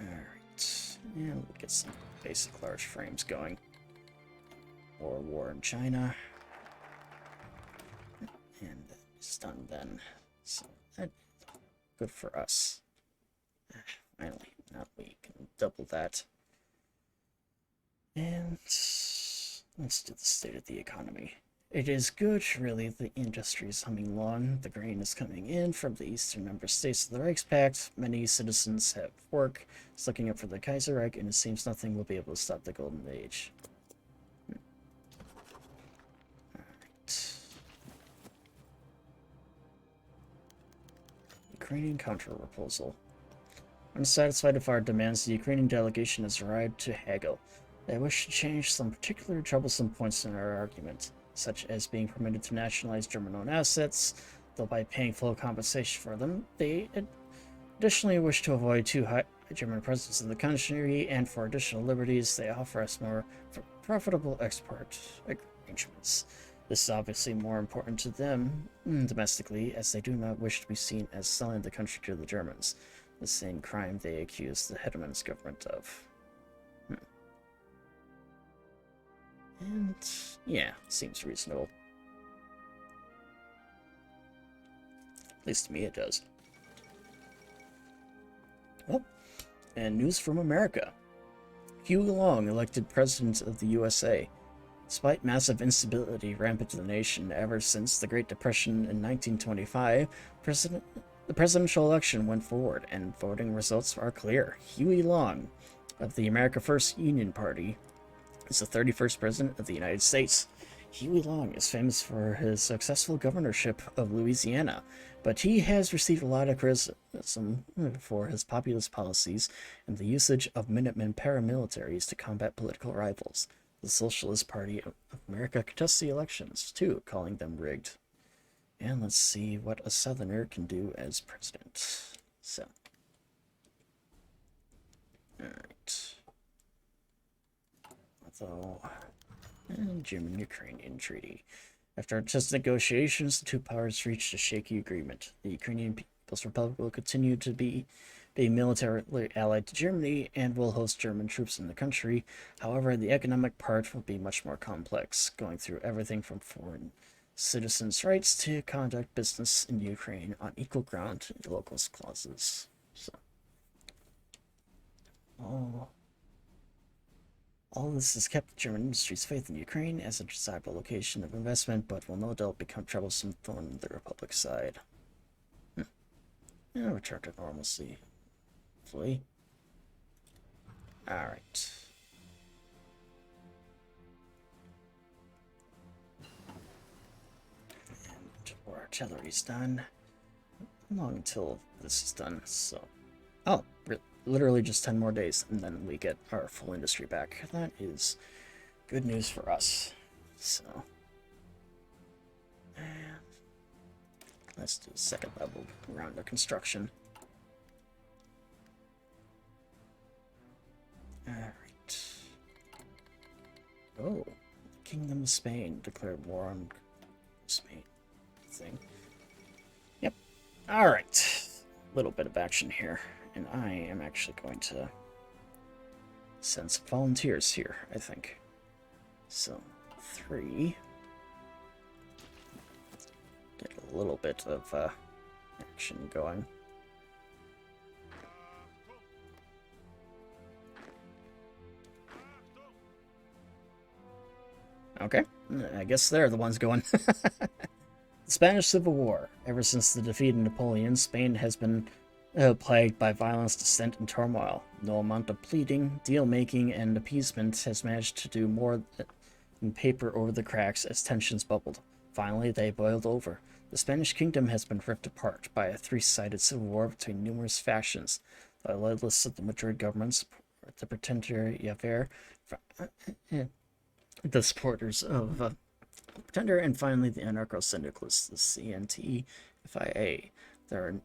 Alright, yeah, we'll get some basic large frames going. War in China. And it's done then. So, that's good for us. Finally, now we can double that. And let's do the state of the economy. It is good, really. The industry is humming along. The grain is coming in from the eastern member states of the Reichspakt. Many citizens have work. It's looking up for the Kaiserreich, and it seems nothing will be able to stop the Golden Age. Alright. Ukrainian counter-proposal. Unsatisfied with our demands, the Ukrainian delegation has arrived to haggle. They wish to change some particularly troublesome points in our argument, such as being permitted to nationalize German-owned assets, though by paying full compensation for them. They additionally wish to avoid too high German presence in the country, and for additional liberties, they offer us more profitable export arrangements. This is obviously more important to them domestically, as they do not wish to be seen as selling the country to the Germans, the same crime they accuse the Hetman's government of. And, yeah, seems reasonable. At least to me it does. Oh, and news from America. Huey Long elected president of the USA. Despite massive instability rampant in the nation ever since the Great Depression in 1925, the presidential election went forward, and voting results are clear. Huey Long, of the America First Union Party, is the 31st president of the United States. Huey Long is famous for his successful governorship of Louisiana, but he has received a lot of criticism for his populist policies and the usage of Minutemen paramilitaries to combat political rivals. The Socialist Party of America contests the elections, too, calling them rigged. And let's see what a Southerner can do as president. So. Alright. Although, German-Ukrainian treaty. After intense negotiations, the two powers reached a shaky agreement. The Ukrainian People's Republic will continue to be militarily allied to Germany and will host German troops in the country. However, the economic part will be much more complex, going through everything from foreign citizens' rights to conduct business in Ukraine on equal ground and locals clauses. So, all this has kept German industry's faith in Ukraine as a desirable location of investment, but will no doubt become troublesome on the Republic's side. Return to normalcy. Hopefully. Alright. And our artillery's done. How long until this is done? So, oh, literally just 10 more days, and then we get our full industry back. That is good news for us. So, and let's do second level round of construction. Alright. Oh, Kingdom of Spain declared war on Spain. Thing. Yep. Alright. Little bit of action here. And I am actually going to send some volunteers here, I think. So, 3. Get a little bit of action going. Okay, I guess they're the ones going. The Spanish Civil War. Ever since the defeat of Napoleon, Spain has been plagued by violence, dissent, and turmoil. No amount of pleading, deal-making, and appeasement has managed to do more than paper over the cracks as tensions bubbled. Finally, they boiled over. The Spanish kingdom has been ripped apart by a three-sided civil war between numerous factions. The loyalists of the Madrid government, the Pretender Javert, the supporters of Pretender, and finally the anarcho-syndicalists, the CNT-FIA. There are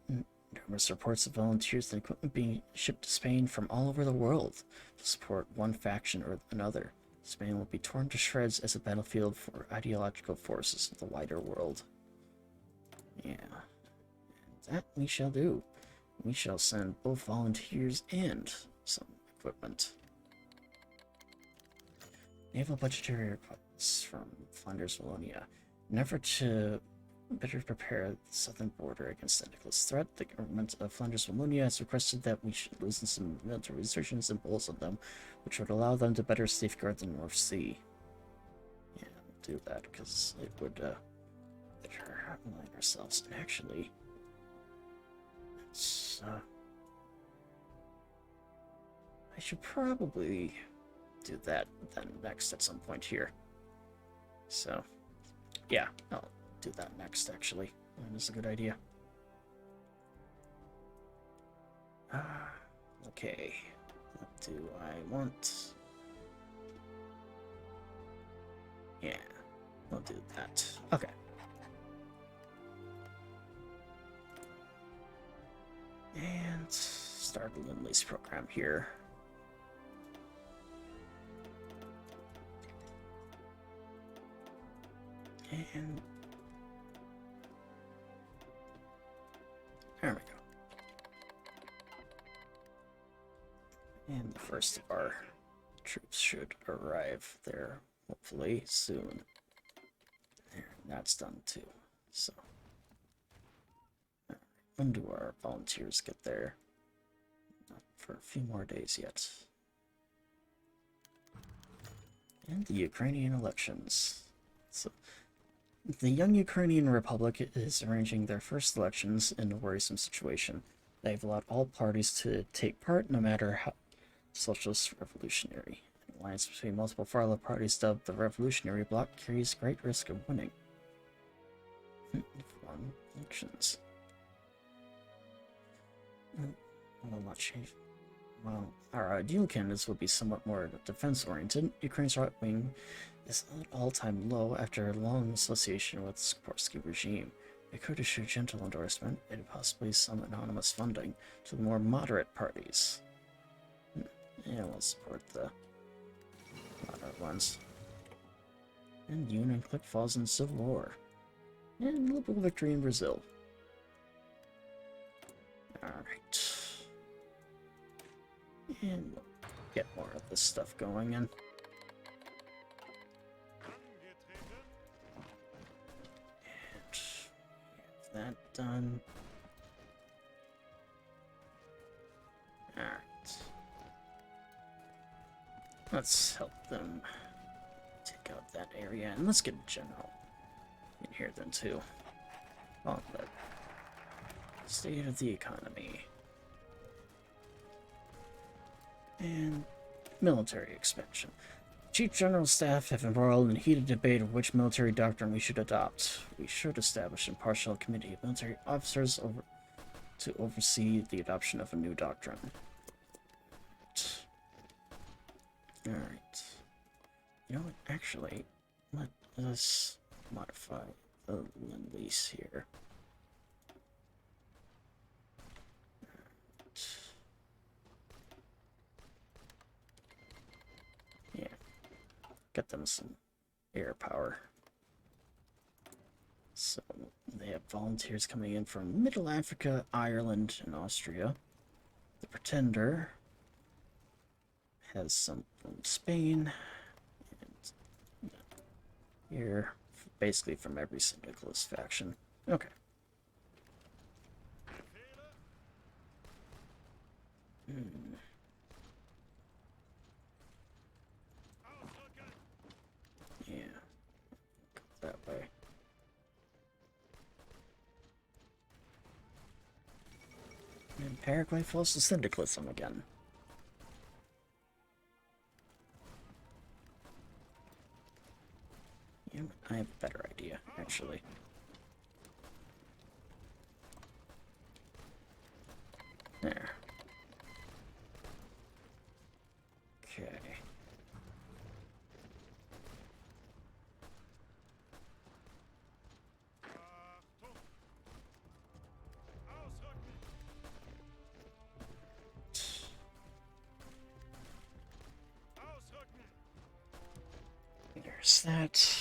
numerous reports of volunteers and equipment being shipped to Spain from all over the world to support one faction or another. Spain will be torn to shreds as a battlefield for ideological forces of the wider world. Yeah, and that we shall do. We shall send both volunteers and some equipment. Naval budgetary requests from Flanders, Wallonia. In an effort to better prepare the southern border against the Nicholas threat, the government of Flanders, Wallonia has requested that we should loosen some military restrictions imposed on them, which would allow them to better safeguard the North Sea. Yeah, do that because it would align ourselves. Actually, it's I should probably do that then next at some point here. So, yeah, I'll do that next. Actually, that is a good idea. Okay, what do I want? Yeah, we'll do that. Okay. And start a Lend Lease program here. And there we go. And the first of our troops should arrive there hopefully soon. There, that's done too. So, when do our volunteers get there? Not for a few more days yet. And the Ukrainian elections. So, the young Ukrainian Republic is arranging their first elections in a worrisome situation. They've allowed all parties to take part, no matter how socialist revolutionary. An alliance between multiple far-left parties dubbed the Revolutionary Bloc carries great risk of winning. Foreign elections. Will not change. Well, our ideal candidates will be somewhat more defense-oriented. Ukraine's right wing is at an all-time low after a long association with the Skorsky regime. It could issue a gentle endorsement and possibly some anonymous funding to the more moderate parties. Yeah, we'll support the moderate ones. And Union Click falls in civil war. And liberal victory in Brazil. Alright. And we'll get more of this stuff going in. And have that done. Alright. Let's help them take out that area, and let's get a general in here then too. On the state of the economy. And military expansion. Chief General Staff have embroiled in a heated debate of which military doctrine we should adopt. We should establish an impartial committee of military officers to oversee the adoption of a new doctrine. Alright. You know what? Actually, let us modify the Lend Lease here. Yeah. Get them some air power. So, they have volunteers coming in from Middle Africa, Ireland, and Austria. The Pretender has some from Spain, and here, basically from every syndicalist faction. Okay. Yeah, go that way. And Paraguay falls to syndicalism again. Yeah, I have a better idea, actually. There. Okay. There's that.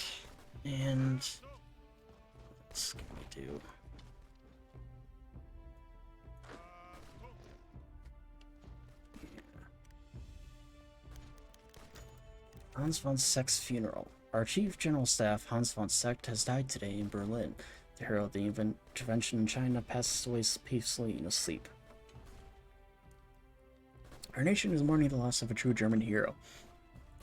And what can we do? Hans von Seck's funeral. Our Chief General Staff, Hans von Seck, has died today in Berlin. The hero of the intervention in China passes away peacefully in his sleep. Our nation is mourning the loss of a true German hero.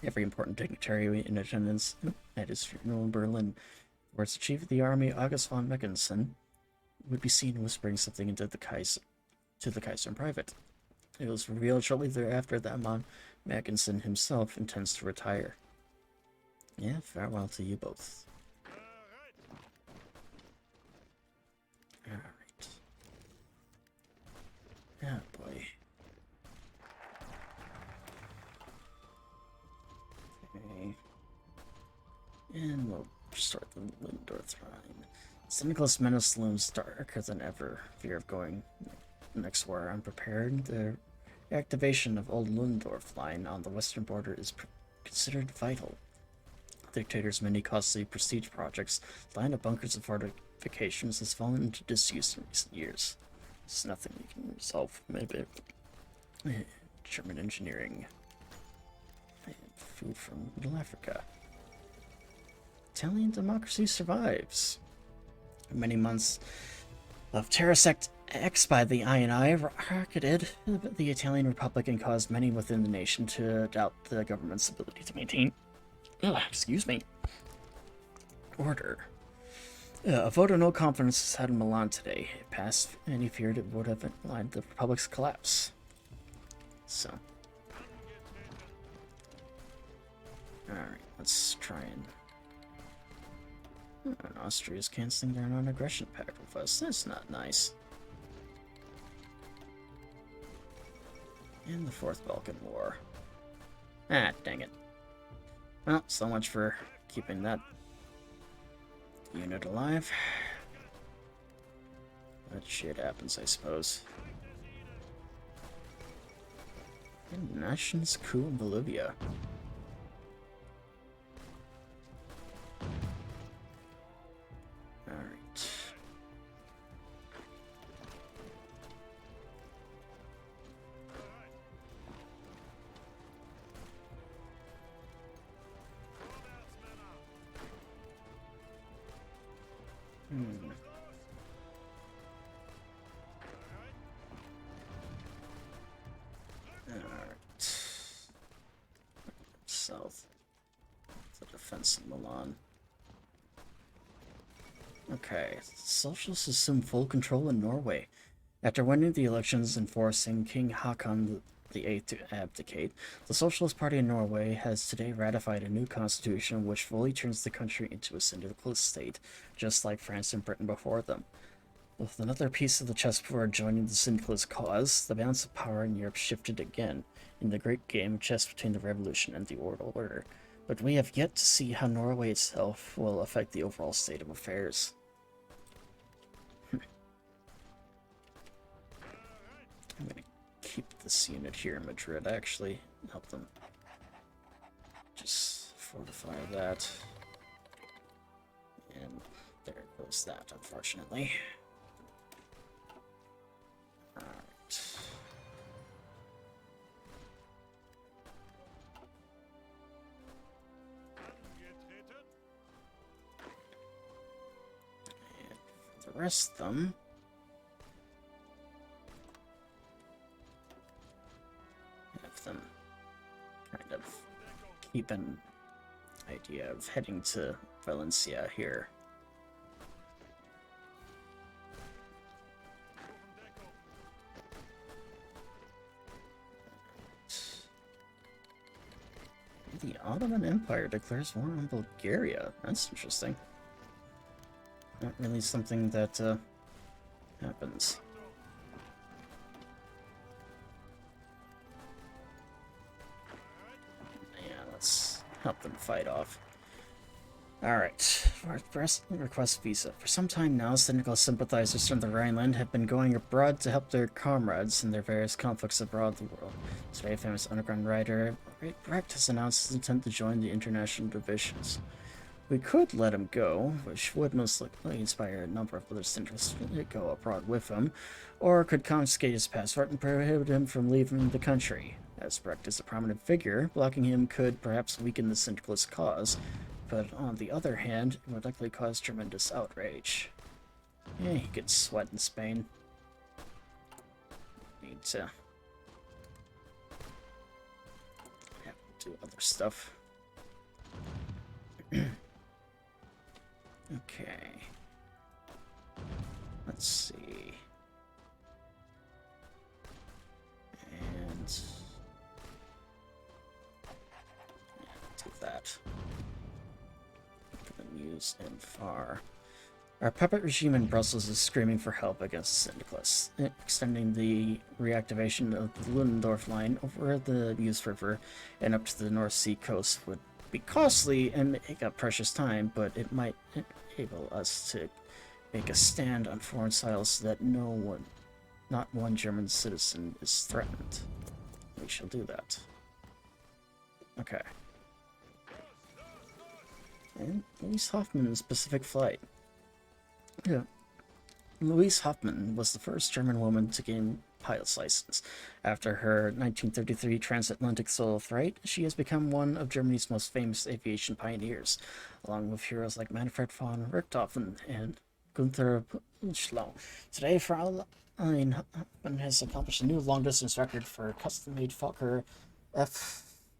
Every important dignitary in attendance at his funeral in Berlin, whereas the chief of the army, August von Mackensen, would be seen whispering something into the Kaiser in private. It was revealed shortly thereafter that von Mackensen himself intends to retire. Yeah, farewell to you both. Alright. Oh boy. Okay. And we'll start the Lindorth line. Cynical's menace looms darker than ever. Fear of going next war unprepared. The activation of Old Lundorf line on the western border is considered vital. The dictator's many costly prestige projects, line of bunkers and fortifications, has fallen into disuse in recent years. It's nothing we can resolve from German engineering. And food from Middle Africa. Italian democracy survives. Many months of Terrasect X by the INI rocketed the Italian Republic and caused many within the nation to doubt the government's ability to maintain order. A vote of no confidence was had in Milan today. It passed, and he feared it would have underlined the Republic's collapse. So. Alright, let's try and... Austria's canceling their non-aggression pact with us. That's not nice. And the Fourth Balkan War. Ah, dang it. Well, so much for keeping that unit alive. That shit happens, I suppose. And nationalist coup in Bolivia. Alright. Alright. South. The defense of Milan. Okay. Socialists assume full control in Norway. After winning the elections and forcing King Haakon VIII to abdicate, the Socialist Party in Norway has today ratified a new constitution which fully turns the country into a syndicalist state, just like France and Britain before them. With another piece of the chessboard joining the syndicalist cause, the balance of power in Europe shifted again, in the great game of chess between the revolution and the world order. But we have yet to see how Norway itself will affect the overall state of affairs. I'm gonna keep this unit here in Madrid, actually. Help them just fortify that. And there goes that, unfortunately. Alright. And for the rest of them, them kind of keep an idea of heading to Valencia here. The Ottoman Empire declares war on Bulgaria. That's interesting. Not really something that happens. Help them fight off. Alright, request visa. For some time now, cynical sympathizers from the Rhineland have been going abroad to help their comrades in their various conflicts abroad the world. Today, famous underground writer Brecht has announced his intent to join the international divisions. We could let him go, which would most likely inspire a number of other syndicalists to go abroad with him, or could confiscate his passport and prohibit him from leaving the country. As Brecht is a prominent figure, blocking him could perhaps weaken the syndicalist cause, but on the other hand, it would likely cause tremendous outrage. Yeah, he could sweat in Spain. Need to have do other stuff. Okay. Let's see. And do that. Use and far. Our puppet regime in Brussels is screaming for help against Syndicalists. Extending the reactivation of the Ludendorff line over the Meuse River and up to the North Sea coast would be costly and take up precious time, but it might enable us to make a stand on foreign soil so that not one German citizen is threatened. We shall do that. Okay. And Louise Hoffman's Pacific Flight. Yeah. Louise Hoffman was the first German woman to gain pilot's license. After her 1933 transatlantic solo flight, she has become one of Germany's most famous aviation pioneers, along with heroes like Manfred von Richthofen and Gunther Schlau. Today, Fraulein Hoffman has accomplished a new long-distance record for custom-made Fokker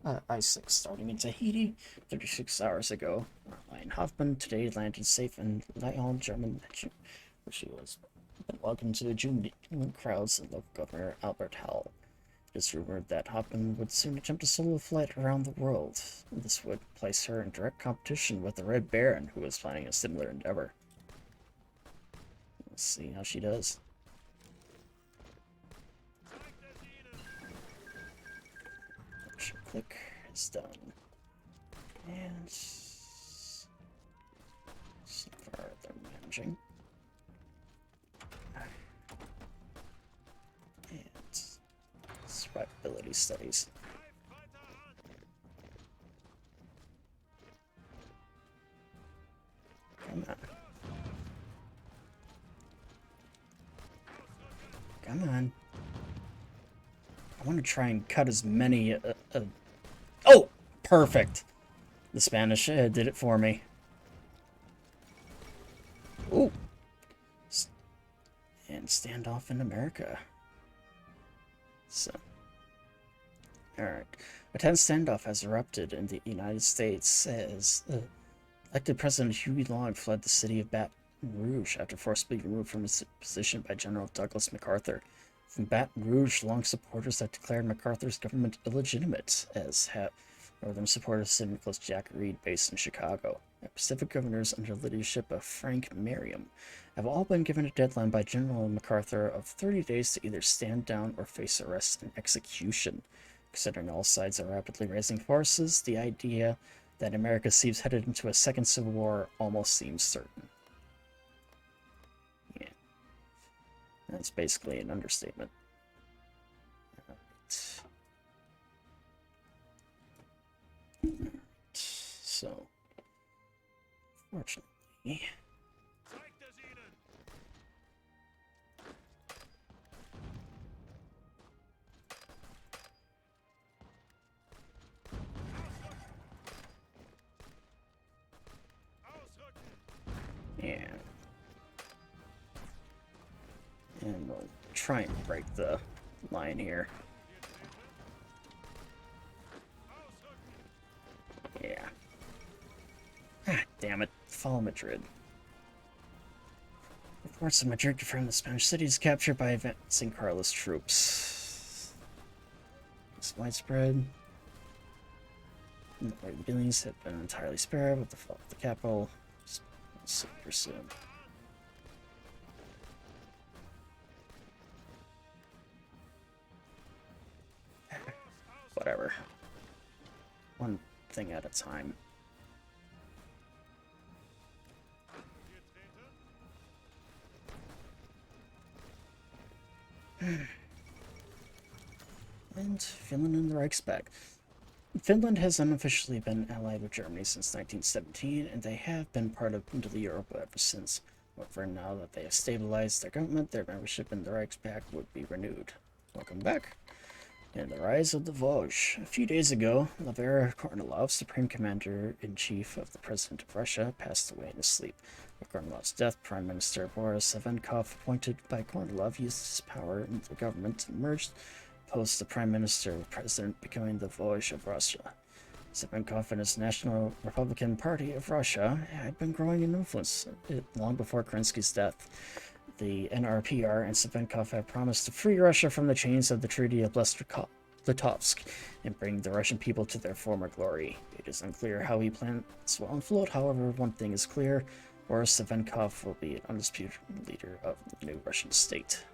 I-6 starting in Tahiti 36 hours ago. Fraulein Hoffman today landed safe in Lyon, Germany, where she was welcomed to the jubilant crowds and local governor Albert Howell. It is rumored that Hoffman would soon attempt a solo flight around the world. This would place her in direct competition with the Red Baron, who is planning a similar endeavor. Let's see how she does. Click is done. And so far they're managing. And survivability studies. Come on. Come on. I want to try and cut as many... Oh! Perfect! The Spanish did it for me. Ooh! And standoff in America. So... Alright. A tense standoff has erupted in the United States as elected President Huey Long fled the city of Baton Rouge after forcibly removed from his position by General Douglas MacArthur. From Baton Rouge, Long supporters have declared MacArthur's government illegitimate, as have Northern supporters Syndicalist Jack Reed, based in Chicago. And Pacific governors under the leadership of Frank Merriam have all been given a deadline by General MacArthur of 30 days to either stand down or face arrest and execution. Considering all sides are rapidly raising forces, the idea that America seems headed into a second civil war almost seems certain. Yeah. That's basically an understatement. Alright. So, fortunately... Yeah. And we'll try and break the line here. Yeah. Ah, damn it. Follow Madrid. Reports of Madrid confirm the Spanish city is captured by advancing Carlist troops. It's widespread. The buildings have been entirely spared with the fall of the capital. Super soon. Whatever. One thing at a time. And Finland and the Reichspakt. Finland has unofficially been allied with Germany since 1917, and they have been part of the Europe ever since. However, now that they have stabilized their government, their membership in the Reichspakt would be renewed. Welcome back. And the rise of the Vosges. A few days ago, Vladimir Kornilov, Supreme Commander-in-Chief of the President of Russia, passed away in his sleep. With Kornilov's death, Prime Minister Boris Savinkov, appointed by Kornilov, used his power in the government and merged post the Prime Minister with President, becoming the Vosges of Russia. Semenkov and his National Republican Party of Russia had been growing in influence long before Kerensky's death. The NRPR and Semenkov had promised to free Russia from the chains of the Treaty of Litovsk and bring the Russian people to their former glory. It is unclear how he plans will unfold, however, one thing is clear: Boris Semenkov will be an undisputed leader of the new Russian state.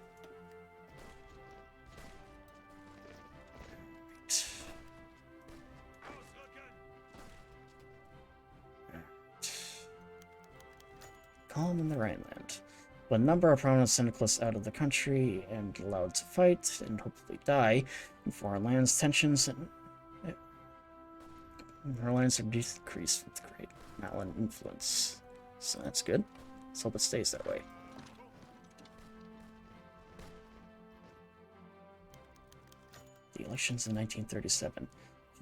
Calm in the Rhineland. When a number of prominent syndicalists out of the country and allowed to fight and hopefully die in foreign lands, tensions and lands are decreased with great malign influence. So that's good. Let's hope it stays that way. The elections in 1937.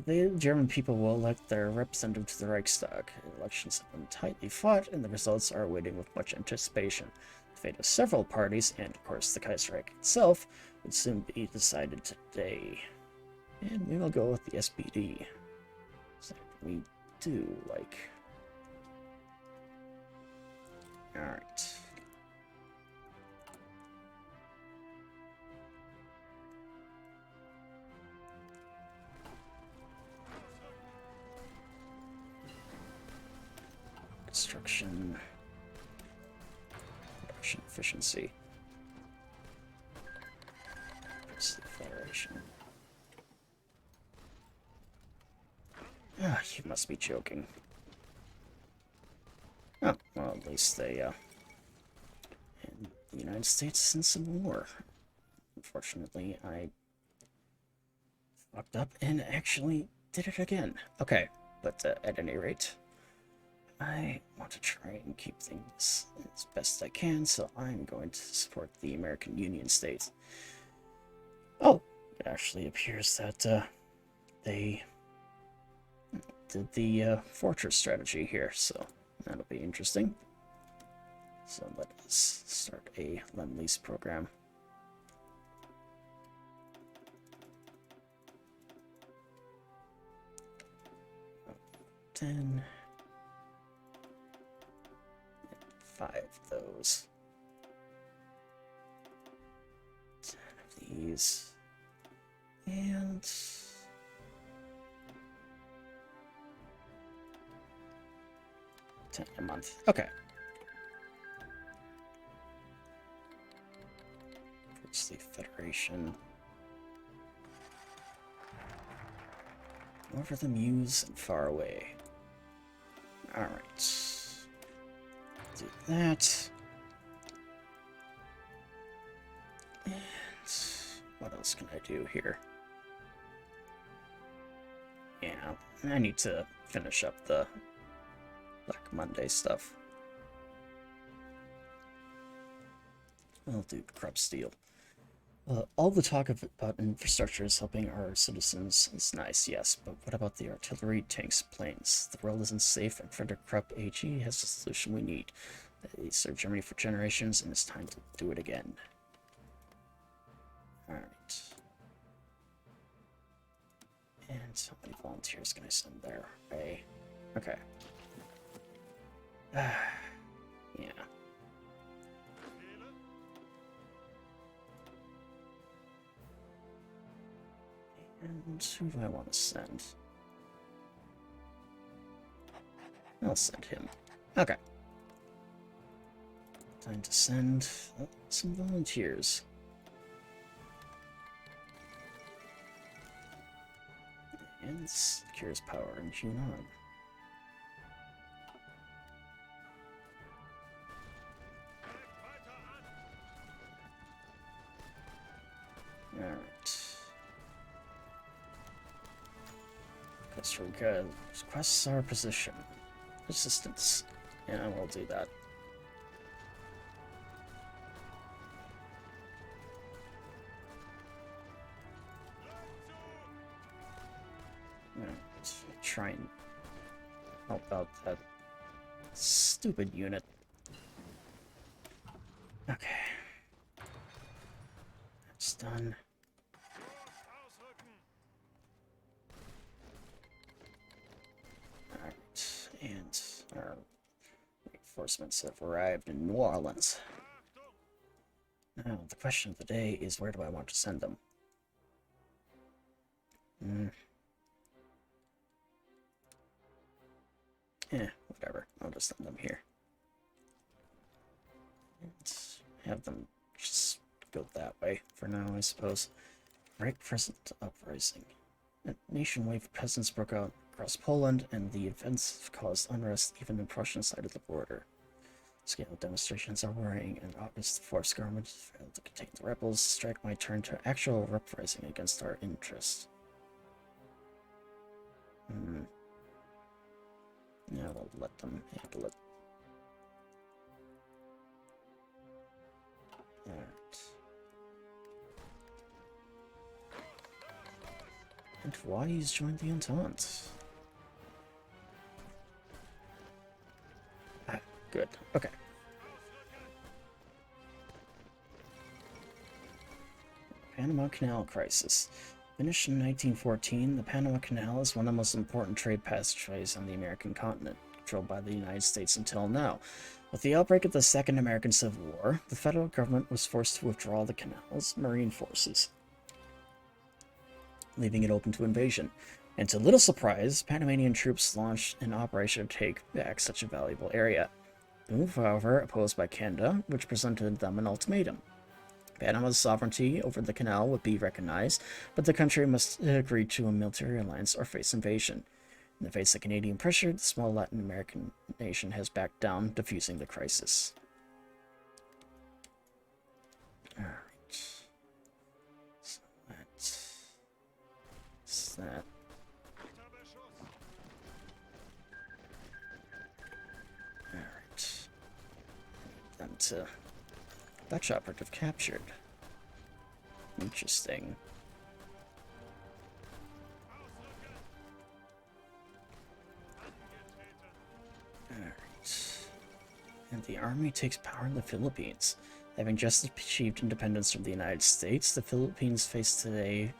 The German people will elect their representative to the Reichspakt. Elections have been tightly fought, and the results are awaiting with much anticipation. The fate of several parties, and of course the Kaiserreich itself, would soon be decided today. And we will go with the SPD. So we do like. Alright. Construction. Production efficiency. Press the Federation. Ah, you must be joking. Oh, well, at least they, and the United States is in civil war. Unfortunately, I fucked up and actually did it again. Okay, but at any rate, I want to try and keep things as best I can, so I'm going to support the American Union State. Oh, it actually appears that they did the fortress strategy here, so that'll be interesting. So let us start a Lend-Lease program. $10. 5 of those. 10 of these. And 10 a month. Okay. Towards the Federation. Over the Meuse and far away. Alright. Do that. And what else can I do here? Yeah, I need to finish up the Black Monday stuff. I'll do Krupp Steel. All the talk about infrastructure is helping our citizens is nice, yes, but what about the artillery, tanks, planes? The world isn't safe, and Frederick Krupp AG has the solution we need. He served Germany for generations, and it's time to do it again. Alright. And how many volunteers can I send there? Okay. Yeah. And who do I want to send? I'll send him. Okay. Time to send some volunteers. And secures power in Hunan. Alright. Requests our position. Resistance. Yeah, we'll do that. Alright, try and help out that stupid unit. Okay. That's done. reinforcements have arrived in New Orleans. Now, the question of the day is, where do I want to send them? Whatever. I'll just send them here. Let's have them just go that way for now, I suppose. Right present uprising. A nation-wide peasants broke out across Poland, and the events caused unrest even in Prussian side of the border. Scale demonstrations are worrying, and August the 4th government failed to contain the rebels. Strike might turn to actual uprising against our interests. Yeah, we'll let them handle it. Alright. And why he's joined the Entente? Ah, good. Okay. Panama Canal crisis. Finished in 1914, the Panama Canal is one of the most important trade passageways on the American continent, controlled by the United States until now. With the outbreak of the Second American Civil War, the federal government was forced to withdraw the canal's marine forces, leaving it open to invasion. And to little surprise, Panamanian troops launched an operation to take back such a valuable area. The move, however, opposed by Canada, which presented them an ultimatum. Panama's sovereignty over the canal would be recognized, but the country must agree to a military alliance or face invasion. In the face of Canadian pressure, the small Latin American nation has backed down, defusing the crisis. Alright. So that's that. Alright. Them to Dutch operative captured. Interesting. Alright. And the army takes power in the Philippines. Having just achieved independence from the United States, the Philippines face today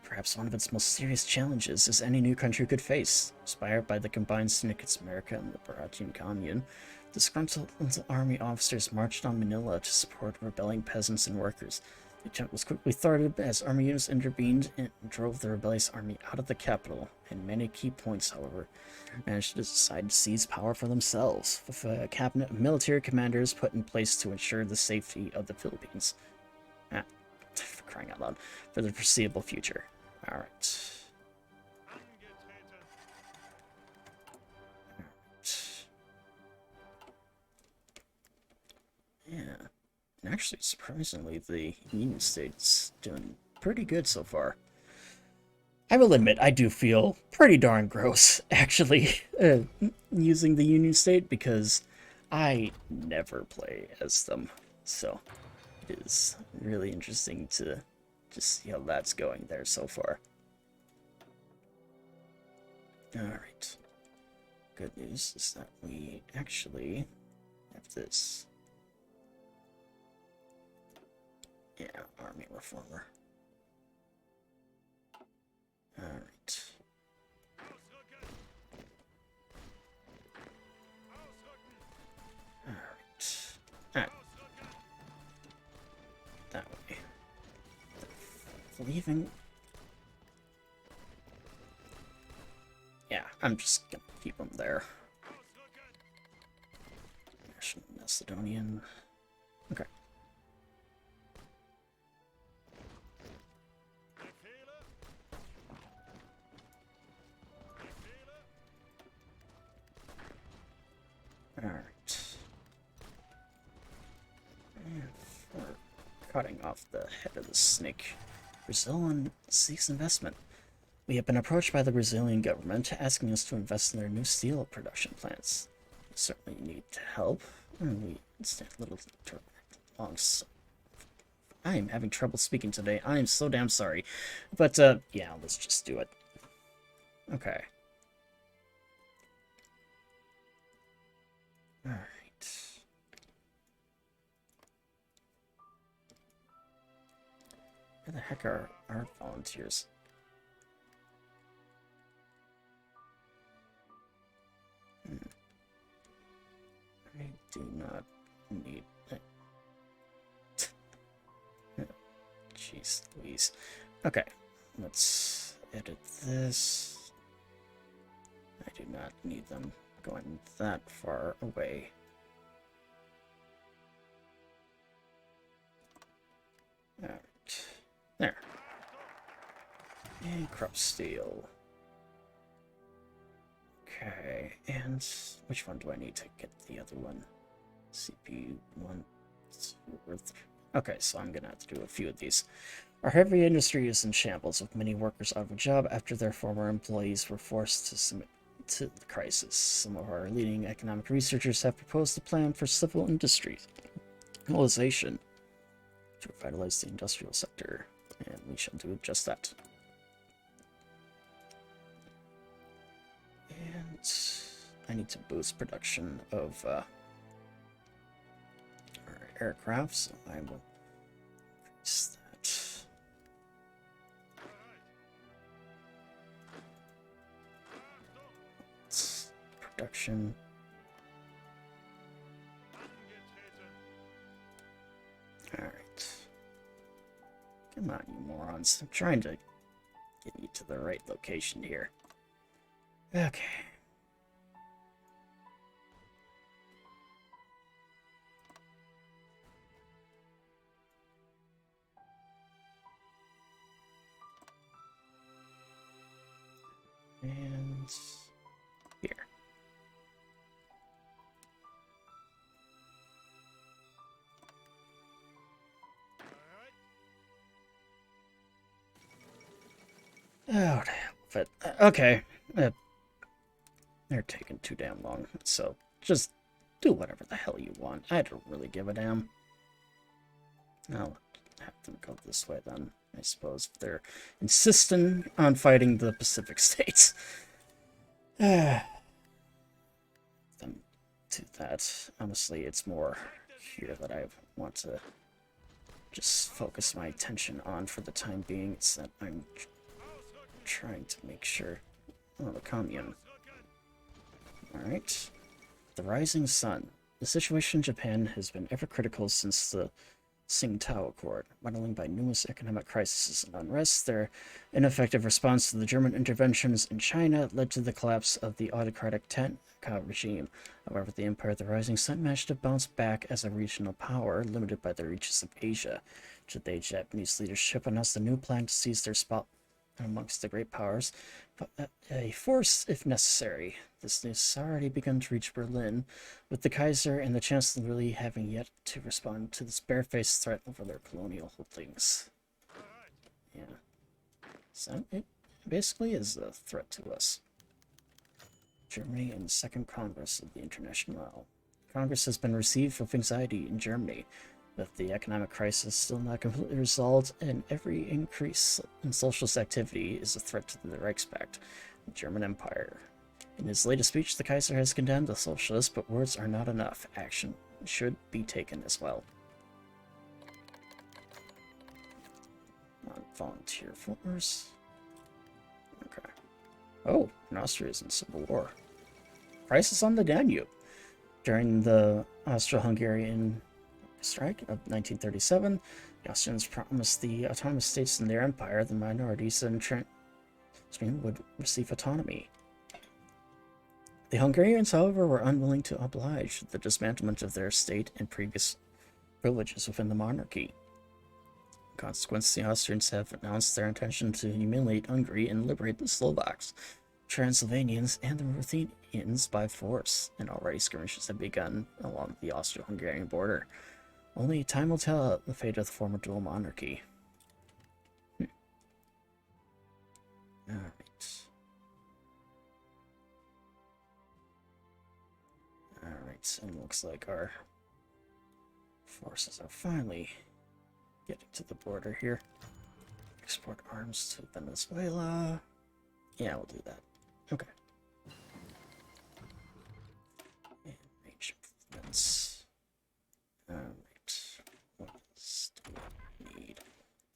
perhaps one of its most serious challenges as any new country could face. Inspired by the combined syndicates America and the Baratian Commune, disgruntled army officers marched on Manila to support rebelling peasants and workers. The attempt was quickly thwarted as army units intervened and drove the rebellious army out of the capital, and many key points, however, managed to decide to seize power for themselves, with a cabinet of military commanders put in place to ensure the safety of the Philippines. For crying out loud, for the foreseeable future. Alright. Yeah. And actually, surprisingly, the Union State's doing pretty good so far. I will admit, I do feel pretty darn gross, actually, using the Union State, because I never play as them. So, it is really interesting to just see how that's going there so far. Alright. Good news is that we actually have this. Yeah, army reformer. Alright. Alright. That way. Leaving. Yeah, I'm just gonna keep them there. National Macedonian. Okay. Alright. And for cutting off the head of the snake, Brazil seeks investment. We have been approached by the Brazilian government asking us to invest in their new steel production plants. We certainly need help, and we stand a little long. I am having trouble speaking today. I am so damn sorry. But, yeah, let's just do it. Okay. Alright. Where the heck are our volunteers? Right do not need... Jeez Louise. Okay, let's edit this. I do not need them going that far away. Alright. There. And corrupt steel. Okay, and which one do I need to get the other one? CPU 1, 2, or 3. Okay, so I'm gonna have to do a few of these. Our heavy industry is in shambles, with many workers out of a job after their former employees were forced to submit to the crisis. Some of our leading economic researchers have proposed a plan for civil industry mobilization to revitalize the industrial sector, and we shall do just that. And I need to boost production of our aircraft, so I will increase that. Production. Alright. Come on, you morons. I'm trying to get you to the right location here. Okay. And here. Oh, the hell with it. Okay. They're taking too damn long, so just do whatever the hell you want. I don't really give a damn. I'll have them go this way then, I suppose. They're insisting on fighting the Pacific States. Them do that. Honestly, it's more here that I want to just focus my attention on for the time being. It's that I'm trying to make sure... Oh, the commune. Alright. The rising sun. The situation in Japan has been ever critical since the Tsingtao Accord. Muddling by numerous economic crises and unrest, their ineffective response to the German interventions in China led to the collapse of the autocratic Tenka regime. However, the Empire of the Rising Sun managed to bounce back as a regional power, limited by the reaches of Asia. Today, Japanese leadership announced a new plan to seize their spot amongst the great powers, but a force if necessary. This news has already begun to reach Berlin, with the Kaiser and the Chancellor really having yet to respond to this barefaced threat over their colonial holdings. Yeah. So it basically is a threat to us. Germany and the Second Congress of the International. Congress has been received with anxiety in Germany, with the economic crisis still not completely resolved, and every increase in socialist activity is a threat to the Reichspakt, the German Empire. In his latest speech, the Kaiser has condemned the socialists, but words are not enough. Action should be taken as well. Volunteer force. Okay. Oh, and Austria is in civil war. Crisis on the Danube. During the Austro-Hungarian strike of 1937, the Austrians promised the autonomous states in their empire, the minorities in Spain, would receive autonomy. The Hungarians, however, were unwilling to oblige the dismantlement of their state and previous privileges within the monarchy. In consequence, the Austrians have announced their intention to humiliate Hungary and liberate the Slovaks, Transylvanians, and the Ruthenians by force, and already skirmishes have begun along the Austro-Hungarian border. Only time will tell the fate of the former dual monarchy. Alright. Alright, and looks like our forces are finally getting to the border here. Export arms to Venezuela. Yeah, we'll do that. Okay. And range improvements. Alright. What else do we need?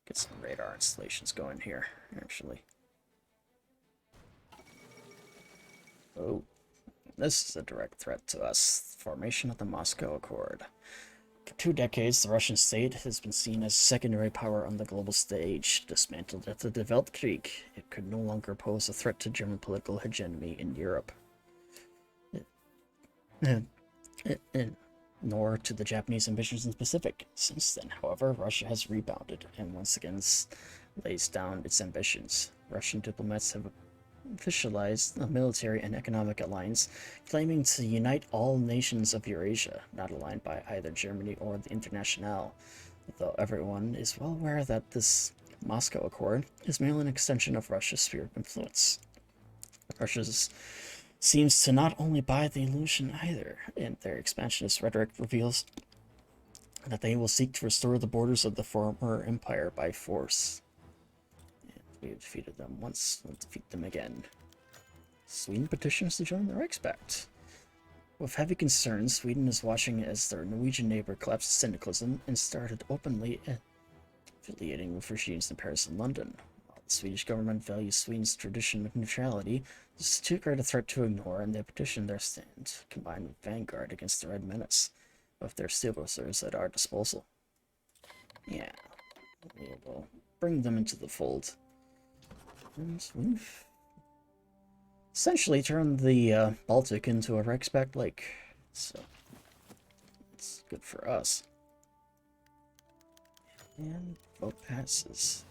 Get some radar installations going here, actually. Oh. This is a direct threat to us. The formation of the Moscow Accord. For 2 decades, the Russian state has been seen as a secondary power on the global stage. Dismantled after the Weltkrieg, it could no longer pose a threat to German political hegemony in Europe. Nor to the Japanese ambitions in the Pacific. Since then, however, Russia has rebounded and once again lays down its ambitions. Russian diplomats have officialized a military and economic alliance, claiming to unite all nations of Eurasia, not aligned by either Germany or the Internationale, though everyone is well aware that this Moscow Accord is merely an extension of Russia's sphere of influence. Russia seems to not only buy the illusion either, and their expansionist rhetoric reveals that they will seek to restore the borders of the former empire by force. We have defeated them once, we'll defeat them again. Sweden petitions to join the Reichspakt. With heavy concerns, Sweden is watching as their Norwegian neighbor collapsed syndicalism and started openly affiliating with regimes in Paris and London. While the Swedish government values Sweden's tradition of neutrality, this is too great a threat to ignore, and they petition their stand, combined with Vanguard against the Red Menace, with their saboteurs at our disposal. Yeah, we will bring them into the fold. And we've essentially turned the Baltic into a Reichspakt lake, so it's good for us. And vote passes.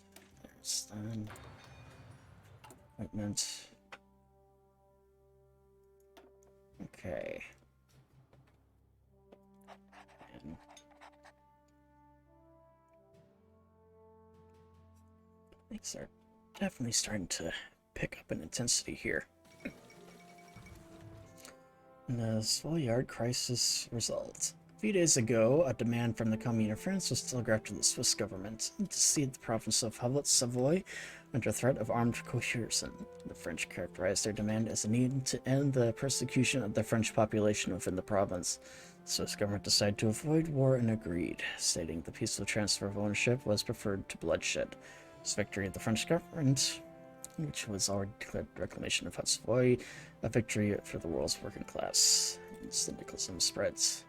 And there's the appointment. Okay. And things are definitely starting to pick up in intensity here. The Savoyard crisis resolved. A few days ago, a demand from the Commune of France was telegraphed to the Swiss government to cede the province of Haute-Savoie under threat of armed coercion. The French characterized their demand as a need to end the persecution of the French population within the province. The Swiss government decided to avoid war and agreed, stating the peaceful transfer of ownership was preferred to bloodshed. This victory of the French government, which was already declared reclamation of Haute-Savoie, a victory for the world's working class. And syndicalism spreads.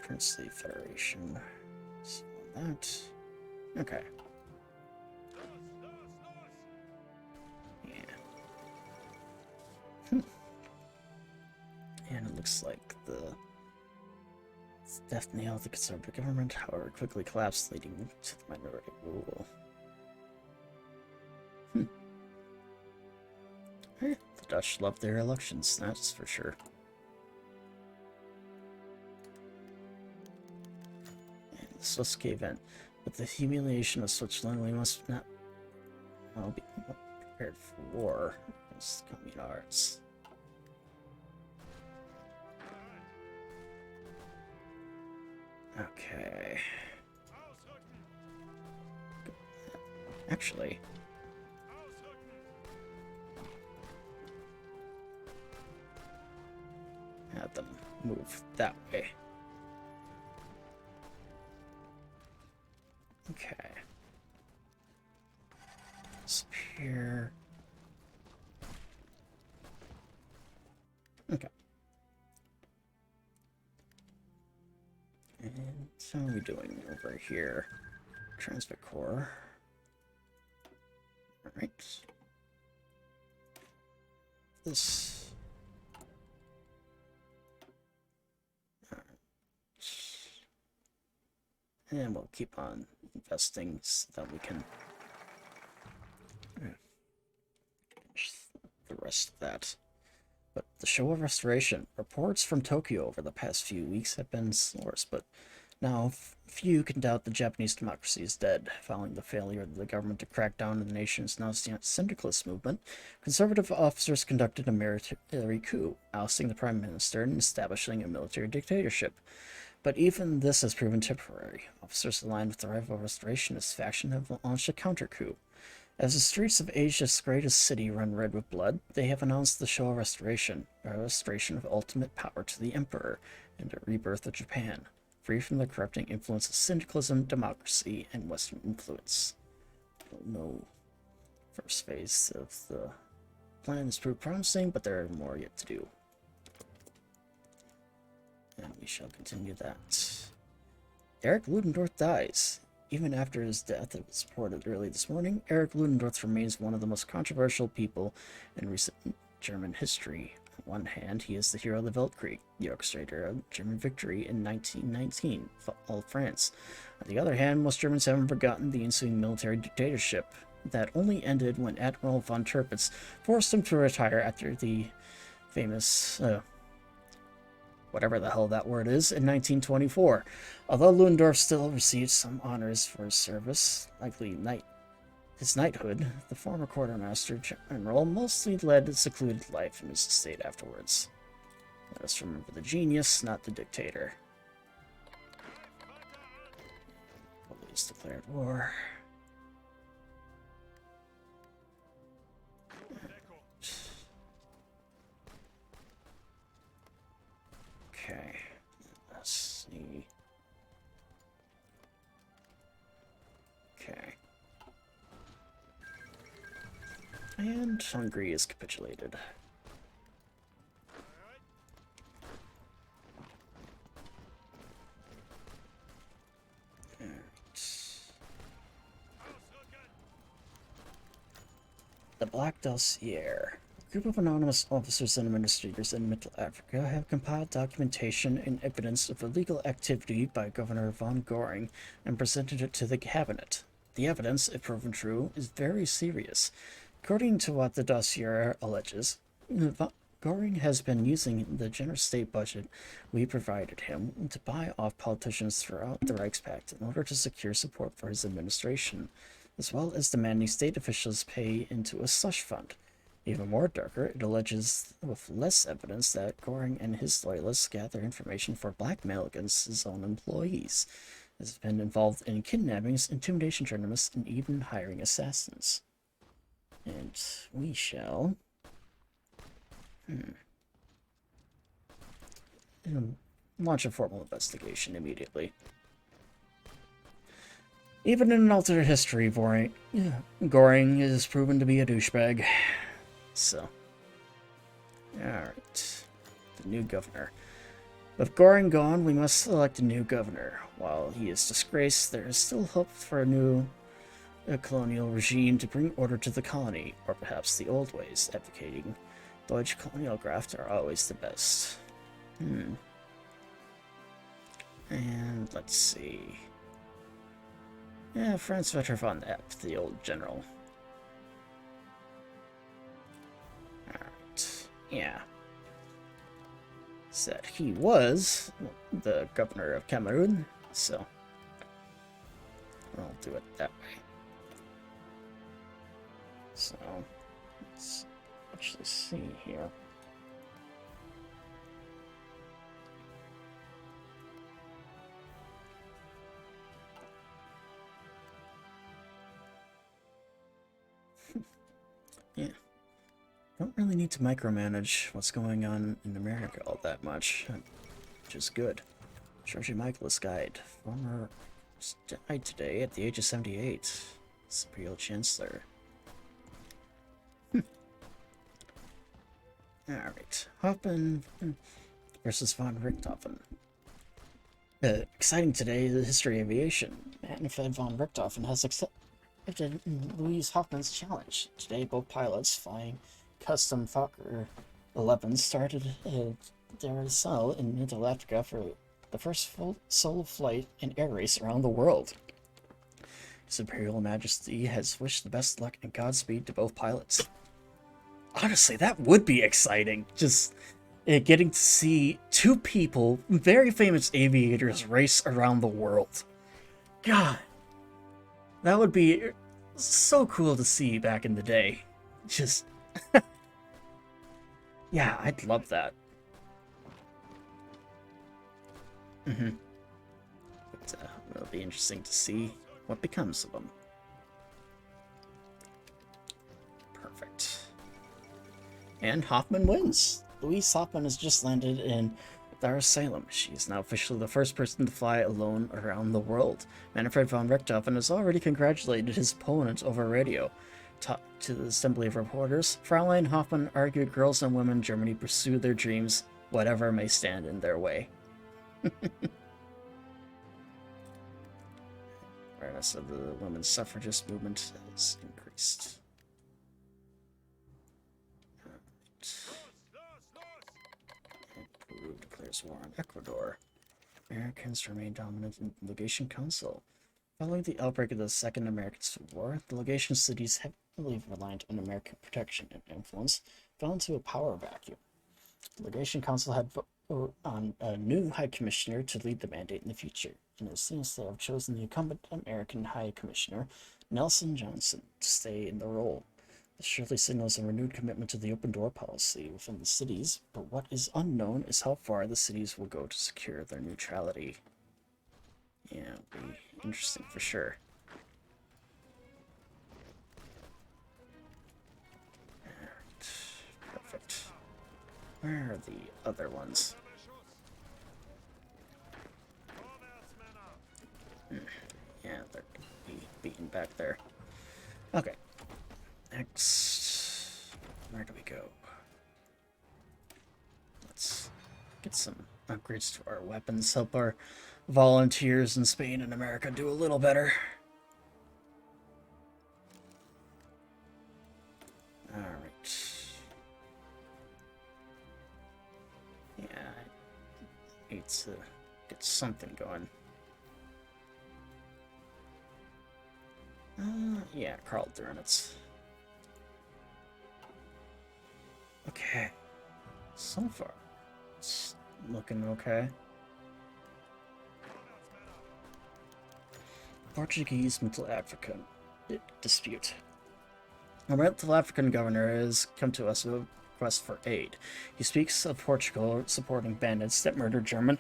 Princely Federation. So that. Okay. Yeah. And it looks like the death knell of the conservative government, however, quickly collapsed, leading to the minority rule. The Dutch love their elections, that's for sure. And the Swiss gave in. With the humiliation of Switzerland, we must not be prepared for war against communards. Okay. Actually, have them move that way. Okay. Disappear. Okay. And so how are we doing over here? Transfer core. Alright. This. And we'll keep on investing so that we can finish the rest of that. But the Showa Restoration. Reports from Tokyo over the past few weeks have been sourced, but now few can doubt the Japanese democracy is dead. Following the failure of the government to crack down on the nation's now syndicalist movement, conservative officers conducted a military coup, ousting the prime minister and establishing a military dictatorship. But even this has proven temporary. Officers aligned with the rival restorationist faction have launched a counter-coup. As the streets of Asia's greatest city run red with blood, they have announced the Showa Restoration, a restoration of ultimate power to the emperor, and a rebirth of Japan. free from the corrupting influence of syndicalism, democracy, and Western influence. No. First phase of the plan is proved promising, but there are more yet to do. And we shall continue that. Eric Ludendorff dies. Even after his death, it was reported early this morning, Eric Ludendorff remains one of the most controversial people in recent German history. On one hand, he is the hero of the Weltkrieg, the orchestrator of German victory in 1919, all of France. On the other hand, most Germans haven't forgotten the ensuing military dictatorship that only ended when Admiral von Tirpitz forced him to retire after the famous, whatever the hell that word is, in 1924. Although Ludendorff still received some honors for his service, likely his knighthood, the former quartermaster general mostly led a secluded life in his estate afterwards. Let us remember the genius, not the dictator. Police declared war. Okay, let's see. Okay. And Hungary is capitulated. The Black Dossier. A group of anonymous officers and administrators in Middle Africa have compiled documentation and evidence of illegal activity by Governor von Göring and presented it to the cabinet. The evidence, if proven true, is very serious. According to what the dossier alleges, Göring has been using the generous state budget we provided him to buy off politicians throughout the Reichspakt in order to secure support for his administration, as well as demanding state officials pay into a slush fund. Even more darker, it alleges with less evidence that Göring and his loyalists gather information for blackmail against his own employees, has been involved in kidnappings, intimidation journalists, and even hiring assassins. And we shall launch a formal investigation immediately. Even in an alternate history, Göring is proven to be a douchebag. So, alright. The new governor. With Göring gone, we must select a new governor. While he is disgraced, there is still hope for a colonial regime to bring order to the colony, or perhaps the old ways, advocating Deutsche Kolonialkraft are always the best. And let's see. Yeah, Franz Wetter von Epp, the old general. Alright, yeah. Said he was the governor of Cameroon, so I'll do it that way. So, let's actually see here. Yeah. Don't really need to micromanage what's going on in America all that much, which is good. Georgie Michaelis died. Former died today at the age of 78. Imperial Chancellor. Alright. Hoffman versus von Richthofen. Exciting today, the history of aviation. Manfred von Richthofen has accepted Louise Hoffman's challenge. Today, both pilots flying custom Fokker 11s started their cell in Middle Africa for the first full solo flight and air race around the world. His Imperial Majesty has wished the best luck and Godspeed to both pilots. Honestly, that would be exciting. Just getting to see two people, very famous aviators, race around the world. God, that would be so cool to see back in the day. Just, yeah, I'd love that. But it'll be interesting to see what becomes of them. Perfect. And Hoffman wins. Louise Hoffman has just landed in Dar es Salaam. She is now officially the first person to fly alone around the world. Manfred von Richthofen has already congratulated his opponent over radio. Talked to the assembly of reporters, Fraulein Hoffmann argued girls and women in Germany pursue their dreams, whatever may stand in their way. Awareness of the women's suffragist movement has increased. Peru declares war on Ecuador. Americans remain dominant in the Legation Council. Following the outbreak of the Second American Civil War, the legation cities heavily reliant on American protection and influence fell into a power vacuum. The Legation Council had voted on a new High Commissioner to lead the mandate in the future, and it seems they have chosen the incumbent American High Commissioner, Nelson Johnson, to stay in the role. This surely signals a renewed commitment to the open door policy within the cities, but what is unknown is how far the cities will go to secure their neutrality. Yeah, it'll be interesting for sure. Alright, perfect. Where are the other ones? Yeah, they're gonna be beaten back there. Okay. Next, where do we go? Let's get some upgrades to our weapons, help our volunteers in Spain and America do a little better. Alright. Yeah, I need to get something going. Yeah, Carl Durnitz. Okay. So far, it's looking okay. Portuguese Middle African dispute. A Middle African governor has come to us with a request for aid. He speaks of Portugal supporting bandits that murder German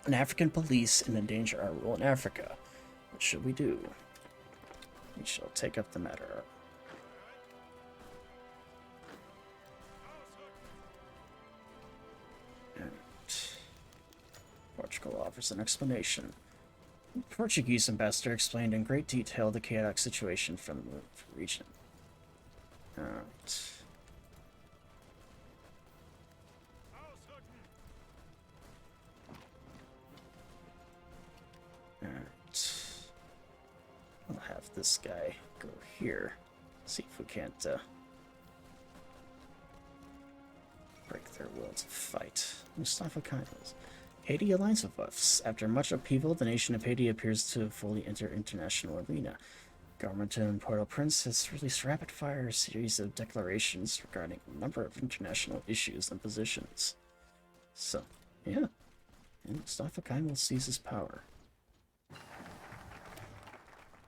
and African police and endanger our rule in Africa. What should we do? We shall take up the matter. And Portugal offers an explanation. The Portuguese ambassador explained in great detail the chaotic situation from the region. Alright. Alright. I'll have this guy go here. See if we can't break their will to fight. Mustafa Kemal's. Haiti aligns with us. After much upheaval, the nation of Haiti appears to fully enter international arena. Government in Port-au-Prince has released rapid-fire series of declarations regarding a number of international issues and positions. So, yeah. And Mustafa Kemal seizes power.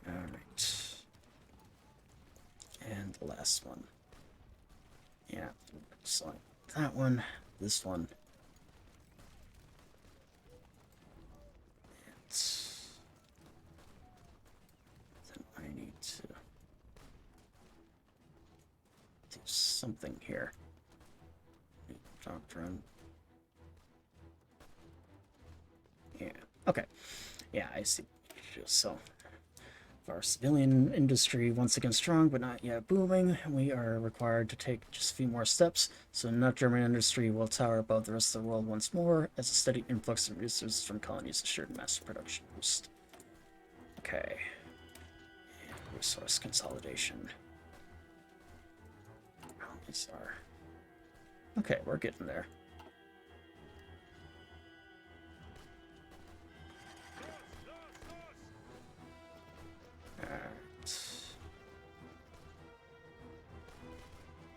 Alright. And the last one. Yeah, so that one, this one. Then I need to do something here. Doctrine. Yeah. Okay. Yeah, I see. So, our civilian industry once again strong, but not yet booming. We are required to take just a few more steps, so not German industry will tower above the rest of the world once more, as a steady influx of resources from colonies assured mass production boost. Okay. And resource consolidation. Colonies are... Okay, we're getting there.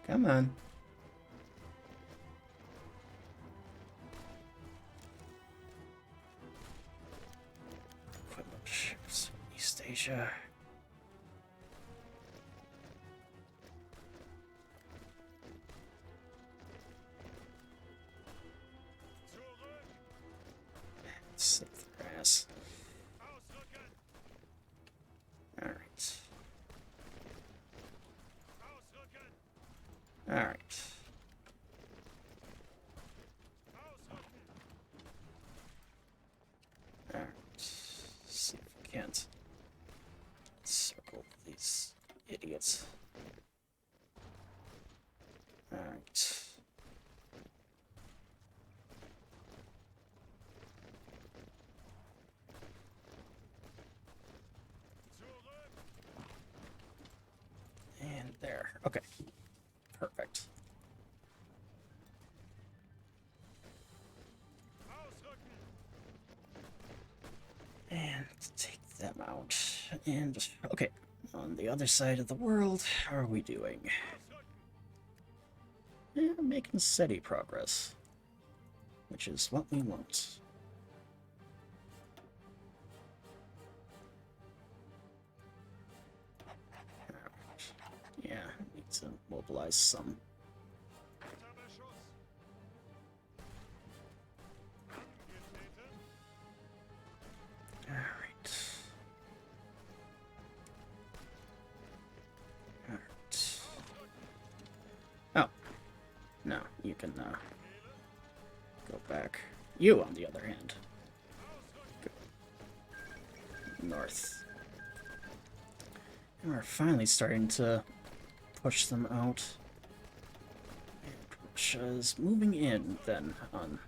Come on. Equipment ships, East Asia. Save their ass. Alright. Alright. can't circle these idiots. Alright. And there. Okay. Perfect. And take them out. And, okay. On the other side of the world, how are we doing? Yeah, making steady progress. Which is what we want. Yeah, need to mobilize some. Alright. Alright. Oh. No, you can, go back. You, on the other hand. Go north. And we're finally starting to push them out. And Russia's moving in, then, on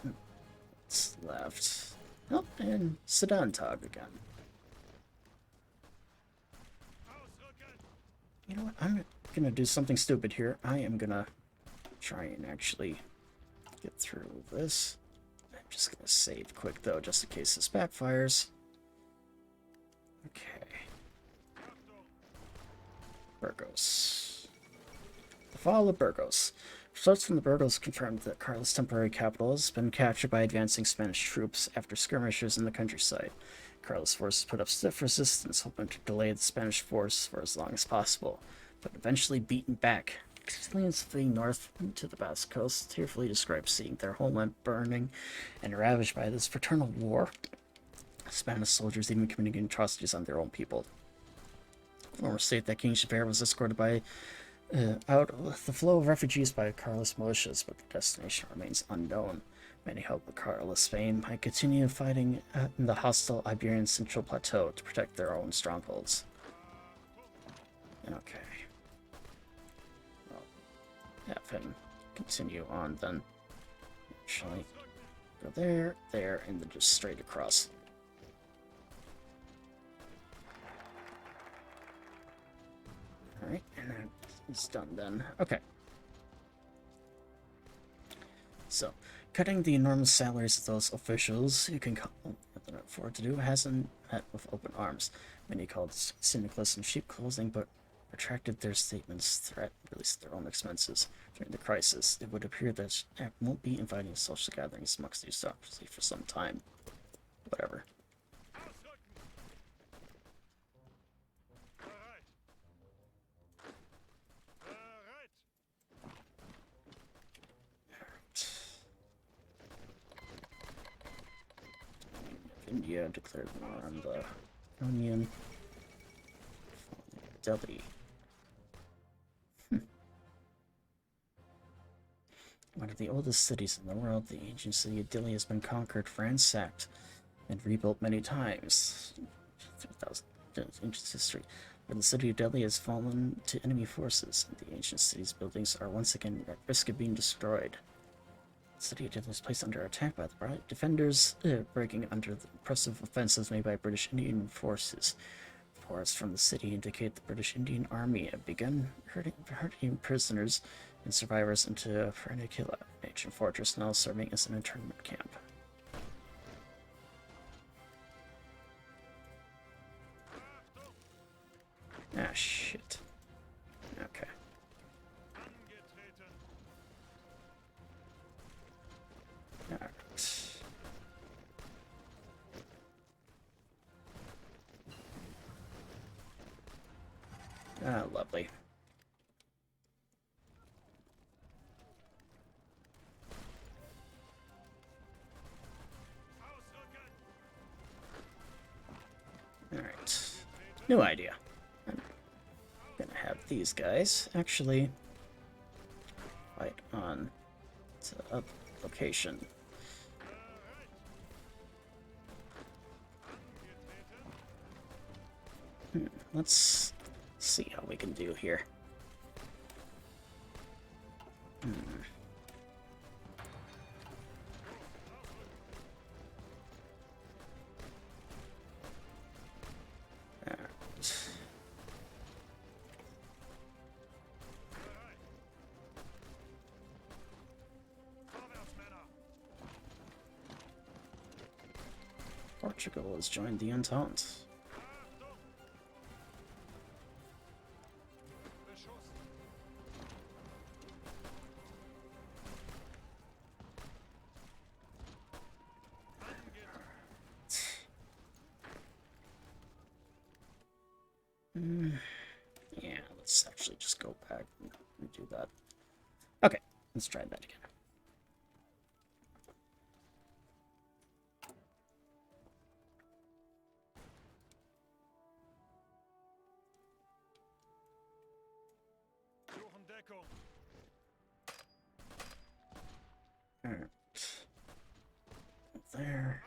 what's left. Oh, and Sedantag again. You know what? I'm gonna do something stupid here. I am gonna try and actually get through this. I'm just gonna save quick, though, just in case this backfires. Okay. Burgos. The fall of Burgos. Reports from the Burgos confirmed that Carlos' temporary capital has been captured by advancing Spanish troops after skirmishes in the countryside. Carlos' forces put up stiff resistance, hoping to delay the Spanish force for as long as possible, but eventually beaten back. Castilians fleeing north to the Basque Coast tearfully describe seeing their homeland burning and ravaged by this fraternal war. Spanish soldiers even committing atrocities on their own people. Former state that King Chabert was escorted by out the flow of refugees by Carlos militias, but the destination remains unknown. Many hope that Carlos Spain might continue fighting in the hostile Iberian Central Plateau to protect their own strongholds. Okay. Well, have him continue on then. Actually, go there, there, and then just straight across. Alright, and then it's done then. Okay. So, cutting the enormous salaries of those officials who can afford to do hasn't met with open arms. Many called syndicalists in sheep clothing, but retracted their statements, threat, released their own expenses. During the crisis, it would appear that ACT won't be inviting social gatherings amongst the aristocracy for some time. Whatever. India declared war on the Union. Delhi. One of the oldest cities in the world, the ancient city of Delhi has been conquered, ransacked, and rebuilt many times. 3,000 ancient history. But the city of Delhi has fallen to enemy forces, and the ancient city's buildings are once again at risk of being destroyed. The city of Delhi was placed under attack by the defenders, breaking under the impressive offensives made by British Indian forces. Reports from the city indicate the British Indian Army have begun herding prisoners and survivors into Fernikilla, an ancient fortress now serving as an internment camp. Ah, shit. Okay. Alright. Ah, lovely. Alright. New idea. I'm gonna have these guys actually fight on to a location. let's see how we can do here. Portugal has joined the Entente. Yeah, let's actually just go back and do that. Okay, let's try that again. Alright. There.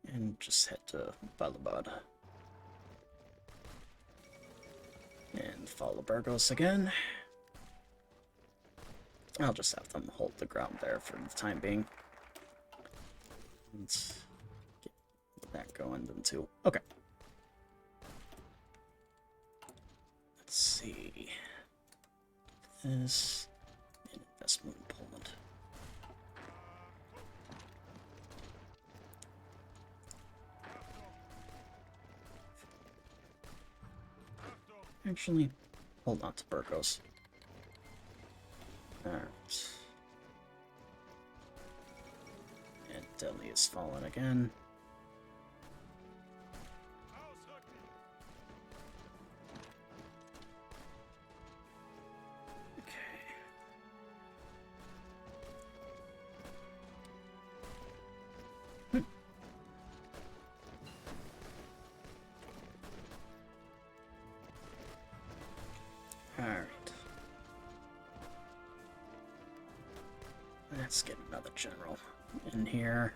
And just head to Balabad. And follow Burgos again. I'll just have them hold the ground there for the time being. Let's get that going then too. Okay. Let's see. This and investment in Poland. Actually, hold on to Burgos. Alright. And Delhi has fallen again. Alright. Let's get another general in here.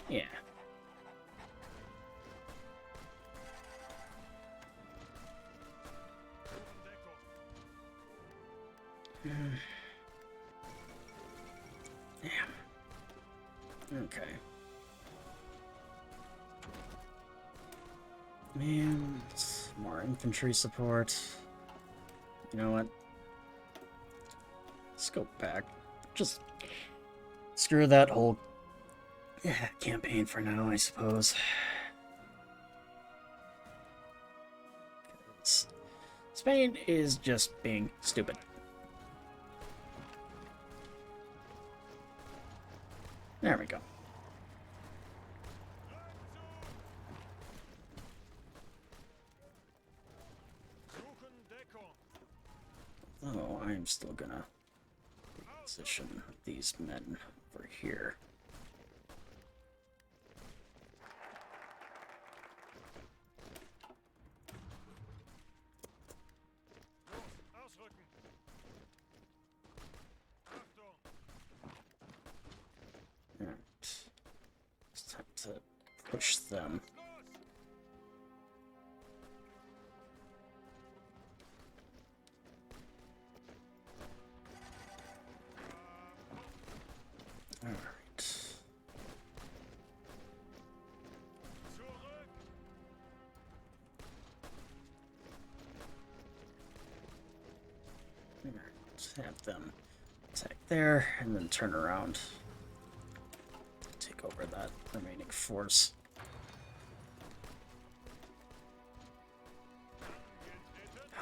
Yeah. Damn. Okay. Man, more infantry support. You know what? Let's go back. Just screw that whole campaign for now, I suppose. Spain is just being stupid. There we go. Oh, I'm still gonna position these men over here. Alright. It's time to push them. Alright. Have them attack there and then turn around. Take over that remaining force.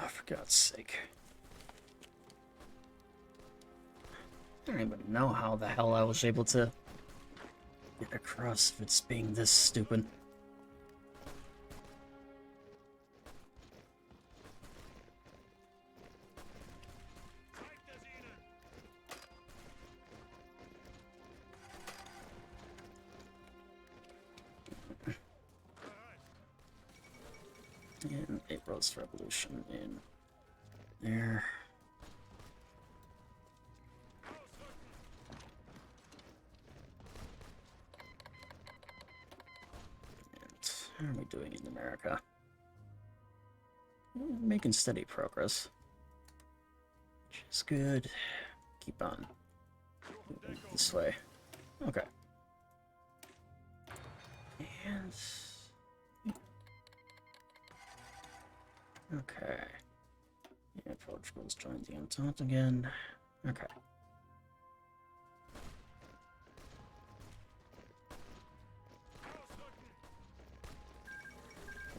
Oh, for God's sake. I don't even know how the hell I was able to get across if it's being this stupid. And a Rose Revolution in there. How are we doing in America? We're making steady progress, which is good. Keep on moving this way. Okay. And... okay. Yeah, Portugal's joined the Entente again. Okay.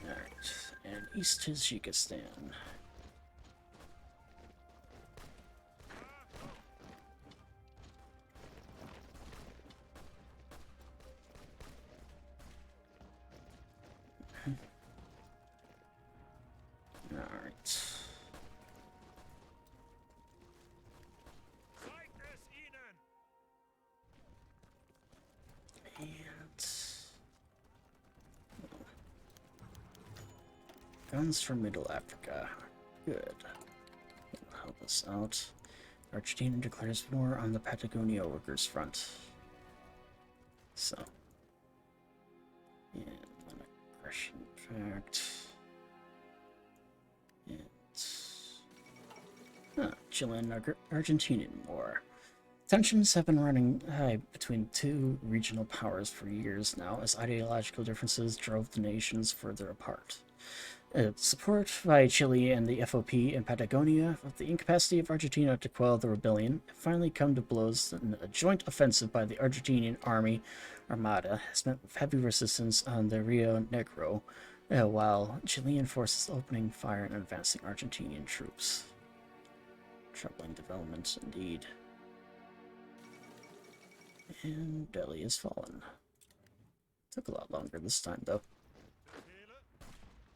Alright, and East Tajikistan. Alright. And... guns from Middle Africa. Good. That'll help us out. Argentina declares war on the Patagonia Workers Front. So. And non-aggression pact. And... Chilean Argentinian war. Tensions have been running high between two regional powers for years now, as ideological differences drove the nations further apart. Support by Chile and the FOP in Patagonia of the incapacity of Argentina to quell the rebellion have finally come to blows, and a joint offensive by the Argentinian Army Armada has met with heavy resistance on the Rio Negro, while Chilean forces opening fire on advancing Argentinian troops. Troubling developments indeed. And Delhi has fallen. Took a lot longer this time, though.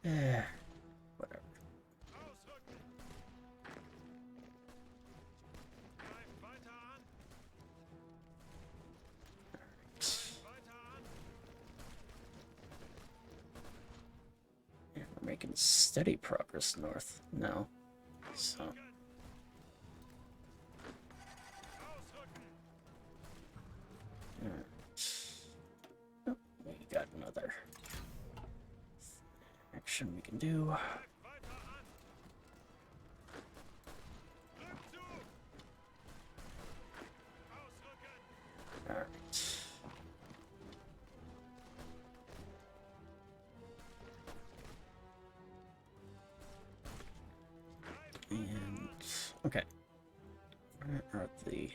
Whatever. Yeah, we're making steady progress north now. So. Oh, we got another action we can do. Alright. And okay. Where are the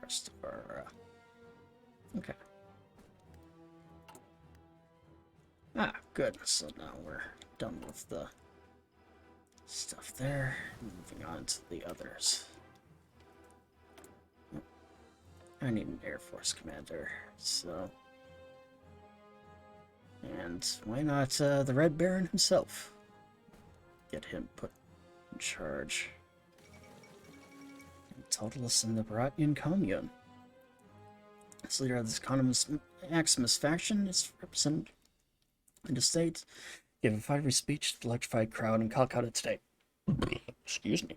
rest of our okay. Ah, good. So now we're done with the stuff there. Moving on to the others. I need an Air Force commander, so... and why not the Red Baron himself? Get him put in charge. And Totalus in the Baratian Commune. As leader of this Maximus faction is represented in the state, gave a fiery speech to the electrified crowd in Calcutta today. Excuse me.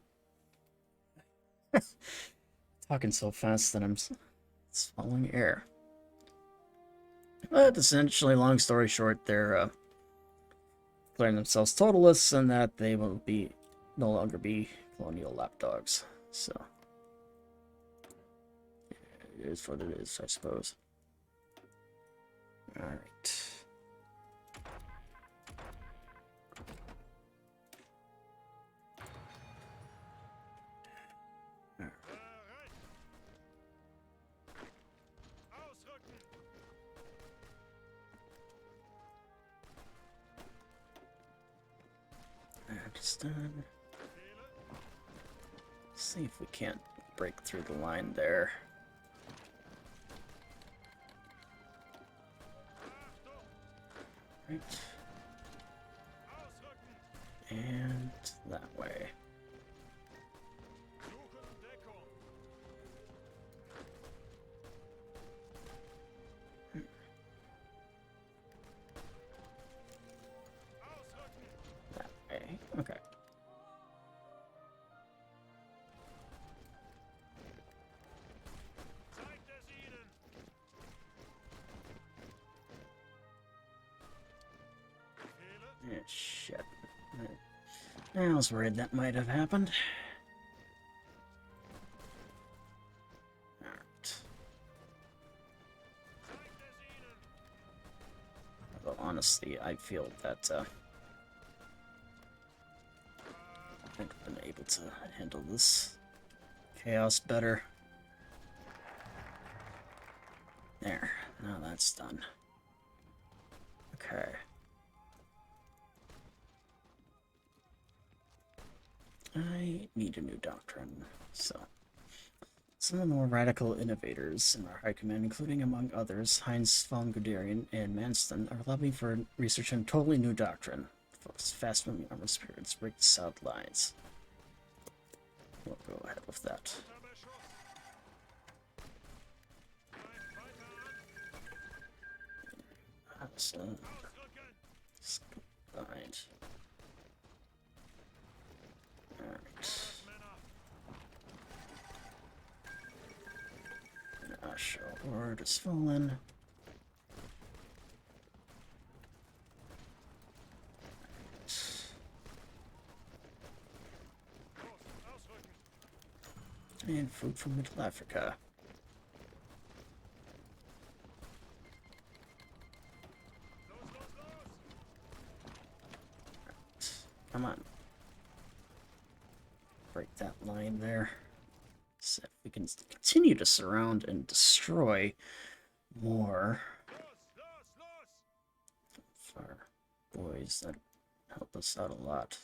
Talking so fast that I'm swallowing air. But essentially, long story short, they're declaring themselves totalists and that they will be no longer be colonial lapdogs. So it is what it is, I suppose. All right. That's done. See if we can't break through the line there. Right. And that way. That way. Okay. Shit. I was worried that might have happened. Alright. Although, honestly, I feel that, I think I've been able to handle this chaos better. There. Now that's done. Okay. I need a new doctrine, so... Some of the more radical innovators in our high command, including, among others, Heinz von Guderian and Manston, are lobbying for research on a totally new doctrine. Fast-moving armor spirits break the south lines. We'll go ahead with that. Awesome. Combined. Alright. Show word is fallen. And food from Middle Africa. Come on. Break that line there. So if we can continue to surround and destroy more of our boys, that help us out a lot.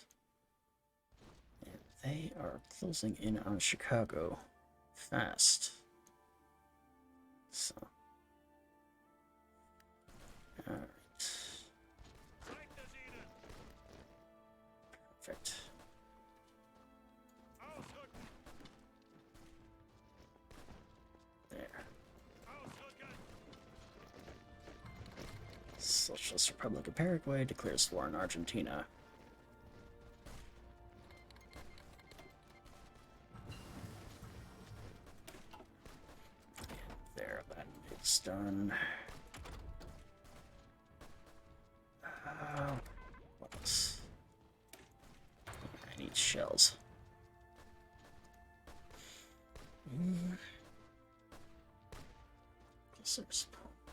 And they are closing in on Chicago fast. So, alright. Perfect. Socialist Republic of Paraguay declares war on Argentina. And there, that is done. What else? I need shells.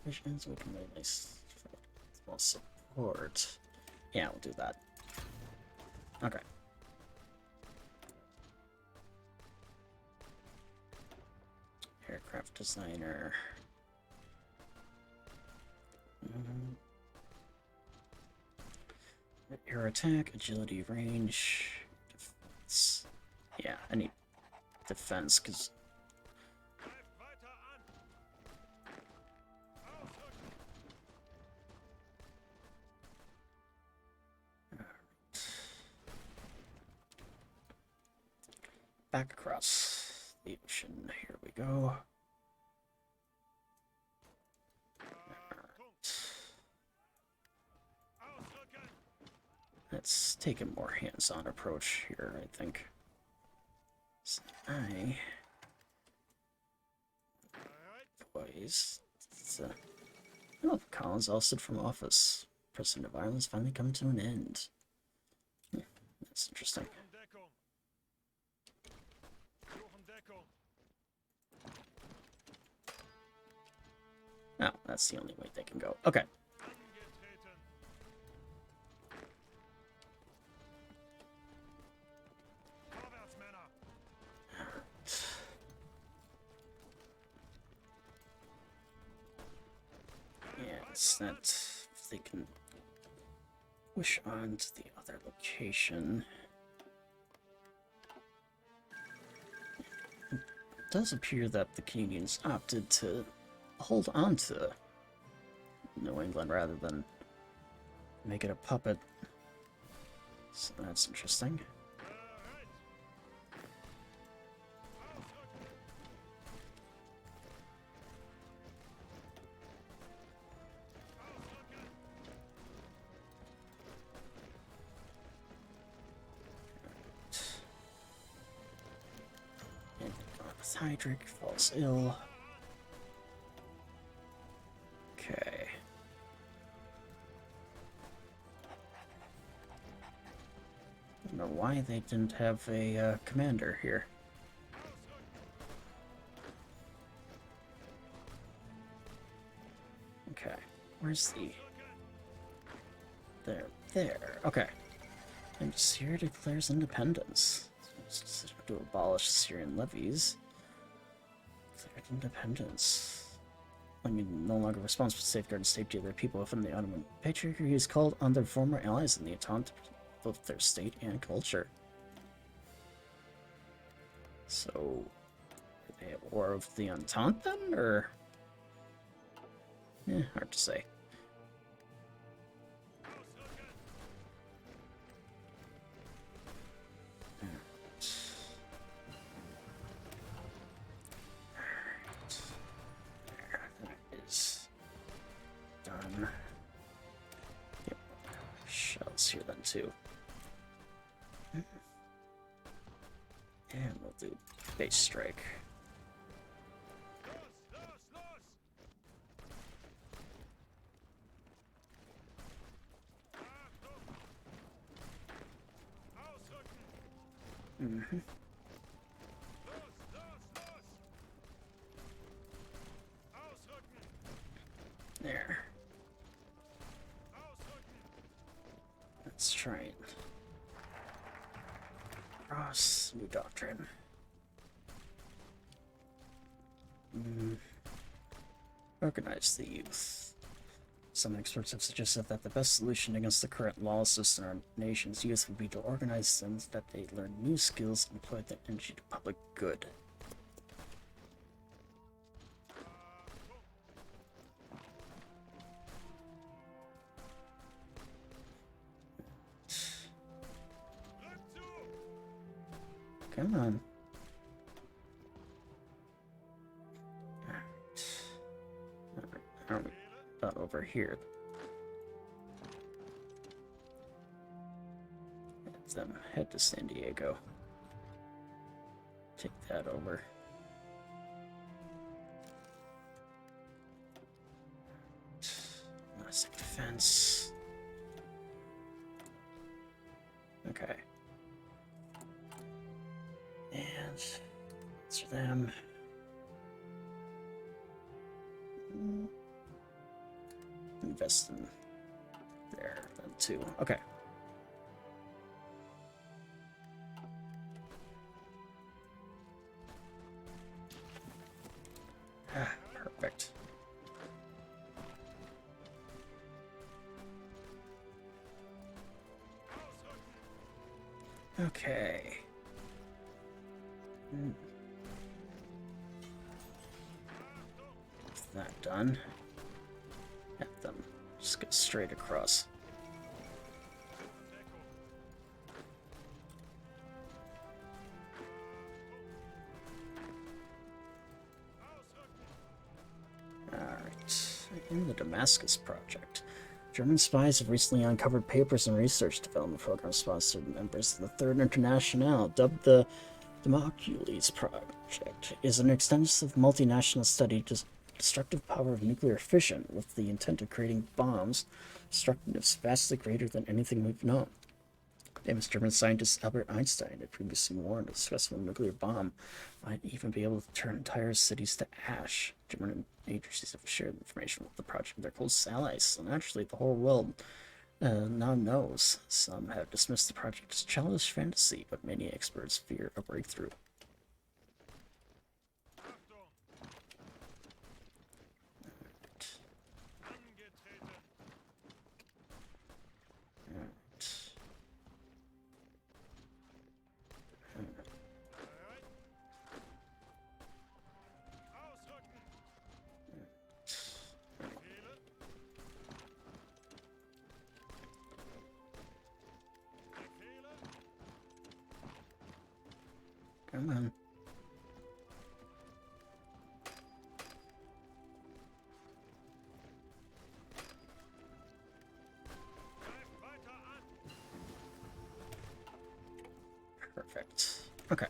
Visions, we can make nice small support. Yeah, we'll do that. Okay. Aircraft designer. Air attack, agility, range, defense. Yeah, I need defense because. Back across the ocean. Here we go. Let's take a more hands-on approach here, I think. So boys, oh, Collins ousted from office. President of Ireland's finally come to an end. That's interesting. Oh, that's the only way they can go. Okay. Yes, that if they can push on to the other location. It does appear that the Canadians opted to hold on to New England rather than make it a puppet. So that's interesting. And Hydric falls ill. Okay. why they didn't have a commander here. Okay, where's the... There, okay. And Syria declares independence. To abolish Syrian levies. Declared independence. I mean, no longer responsible to safeguard the safety of their people within the Ottoman Patriarchy, has called on their former allies in the Entente to both their state and culture. So, are they at war with the Entente then, or? Hard to say. Yep. Shells here then too. And we'll do base strike. There. Let's try it. Cross new doctrine. Organize the youth. Some experts have suggested that the best solution against the current lawlessness in our nation's youth would be to organize them so that they learn new skills and employ their energy to public good. Come on. Alright. About over here. Let them head to San Diego. Take that over. Domestic defense. Okay. And answer them. Invest in there then too. Okay. Perfect. Okay. With that done, have them just go straight across. Alright, in the Damascus Project. German spies have recently uncovered papers and research development programs sponsored by members of the Third Internationale, dubbed the Democles Project. Is an extensive multinational study to destructive power of nuclear fission, with the intent of creating bombs destructiveness vastly greater than anything we've known. Famous German scientist Albert Einstein had previously warned a successful nuclear bomb might even be able to turn entire cities to ash. German agencies have shared information with the project with their close allies, so naturally the whole world now knows. Some have dismissed the project as childish fantasy, but many experts fear a breakthrough. Come on. Perfect. Okay.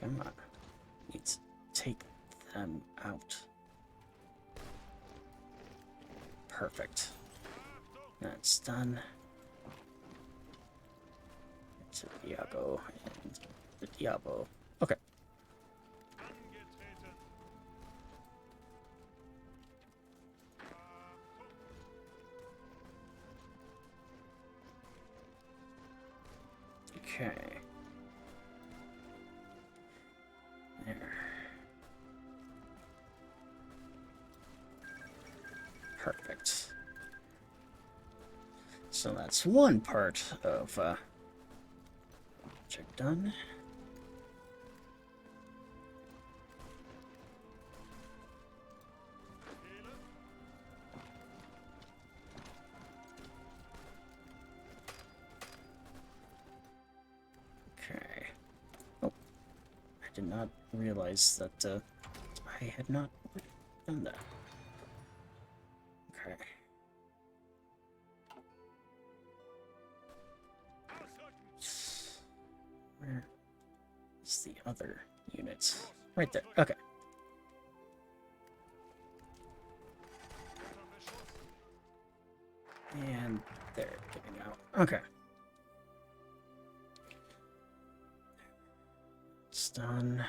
Come on. Need to take them out. Perfect. That's done. To Diago and the Diabo. Okay. Okay. There. Perfect. So that's one part of check done. Okay. Oh, I did not realize that I had not done that. Okay. Where is the other unit? Right there. Okay. And they're getting out. Okay. It's done.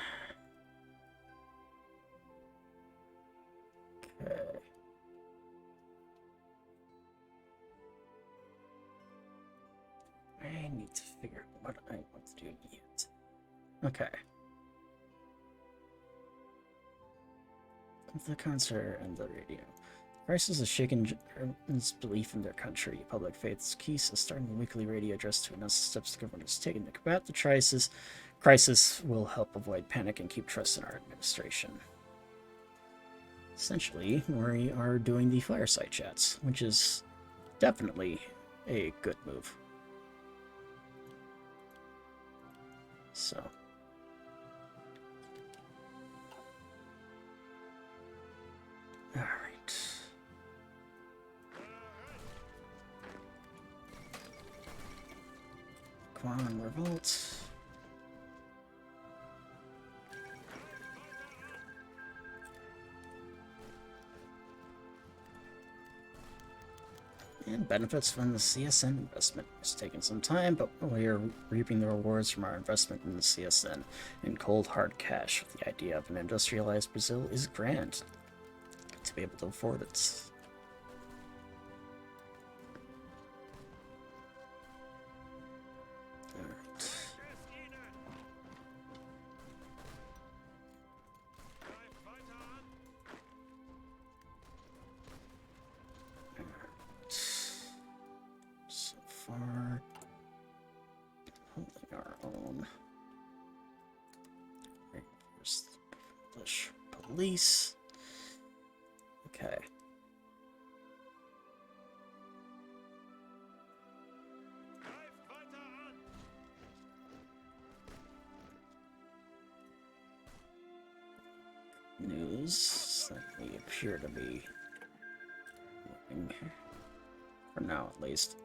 Okay. I need to figure out what I want to do yet. Okay. The concert and the radio. Crisis has shaken Germans' belief in their country. Public faith's keys is starting the weekly radio address to announce the steps the government has taken to combat the crisis. Crisis will help avoid panic and keep trust in our administration. Essentially, we are doing the fireside chats, which is definitely a good move. So. Alright. Come on, revolt. And benefits from the CSN investment. It's taken some time, but we are reaping the rewards from our investment in the CSN in cold, hard cash. The idea of an industrialized Brazil is grand. To be able to afford it. Alright. So far, holding our own. There's the Polish police. Okay. News that we appear to be moving, for now at least.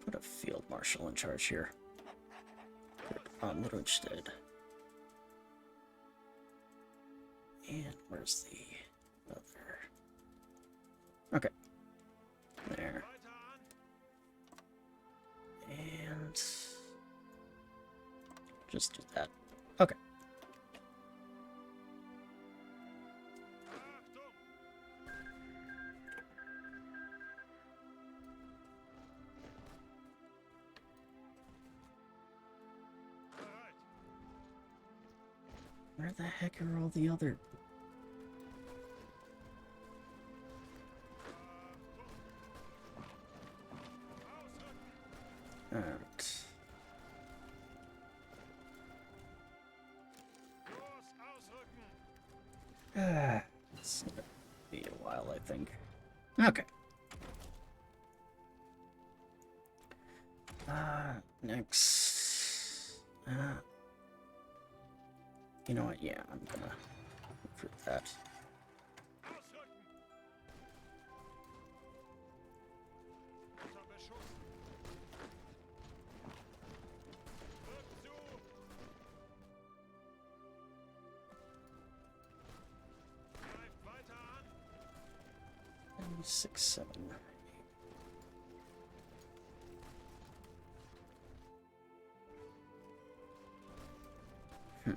Put a field marshal in charge here. Unrestricted. And where's the other? Okay. There. And just do that. Okay. Where the heck are all the other? Alright. It's gonna be a while, I think. Okay. Next. You know what? Yeah, I'm gonna recruit that. 6, 7, 8.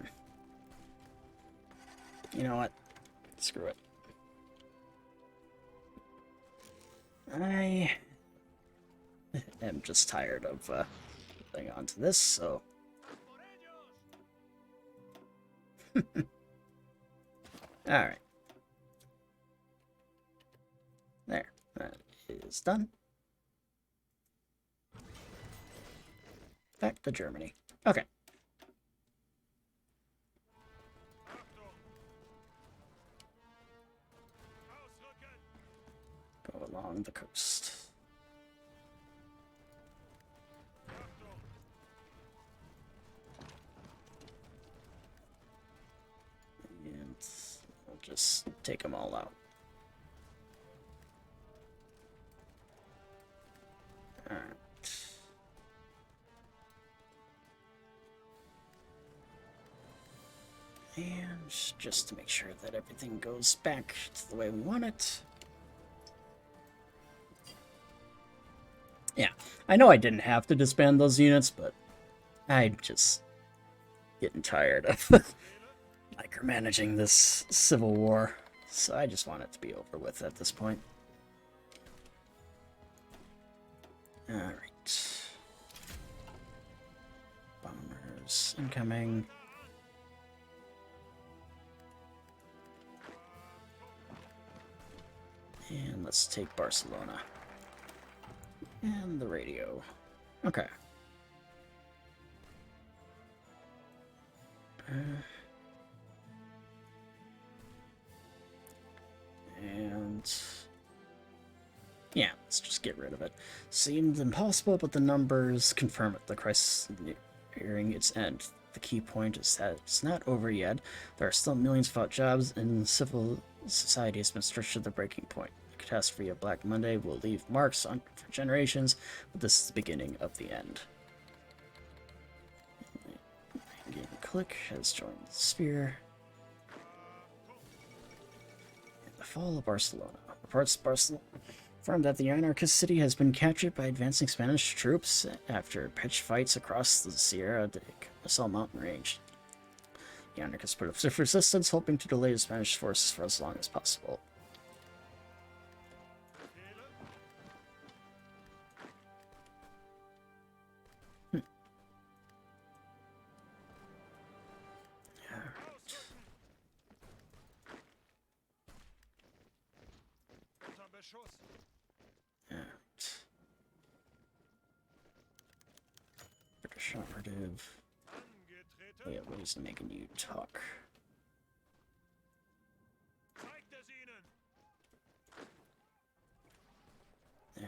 You know what? Screw it. I am just tired of holding on to this, so... Alright. There. That is done. Back to Germany. Okay. Go along the coast. And we'll just take them all out. Alright. And just to make sure that everything goes back to the way we want it. Yeah, I know I didn't have to disband those units, but I'm just getting tired of micromanaging this civil war, so I just want it to be over with at this point. Alright. Bombers incoming. And let's take Barcelona. And the radio. Okay. And... yeah, let's just get rid of it. Seemed impossible, but the numbers confirm it. The crisis is nearing its end. The key point is that it's not over yet. There are still millions without jobs, and civil society has been stretched to the breaking point. The catastrophe of Black Monday will leave marks on for generations, but this is the beginning of the end. Game Click has joined the sphere. And the fall of Barcelona. Reports Barcelona confirmed that the anarchist city has been captured by advancing Spanish troops after pitched fights across the Sierra de Assault mountain range. The anarchists put up stiff resistance, hoping to delay the Spanish forces for as long as possible. British operative. Oh yeah, ways to making you talk. There.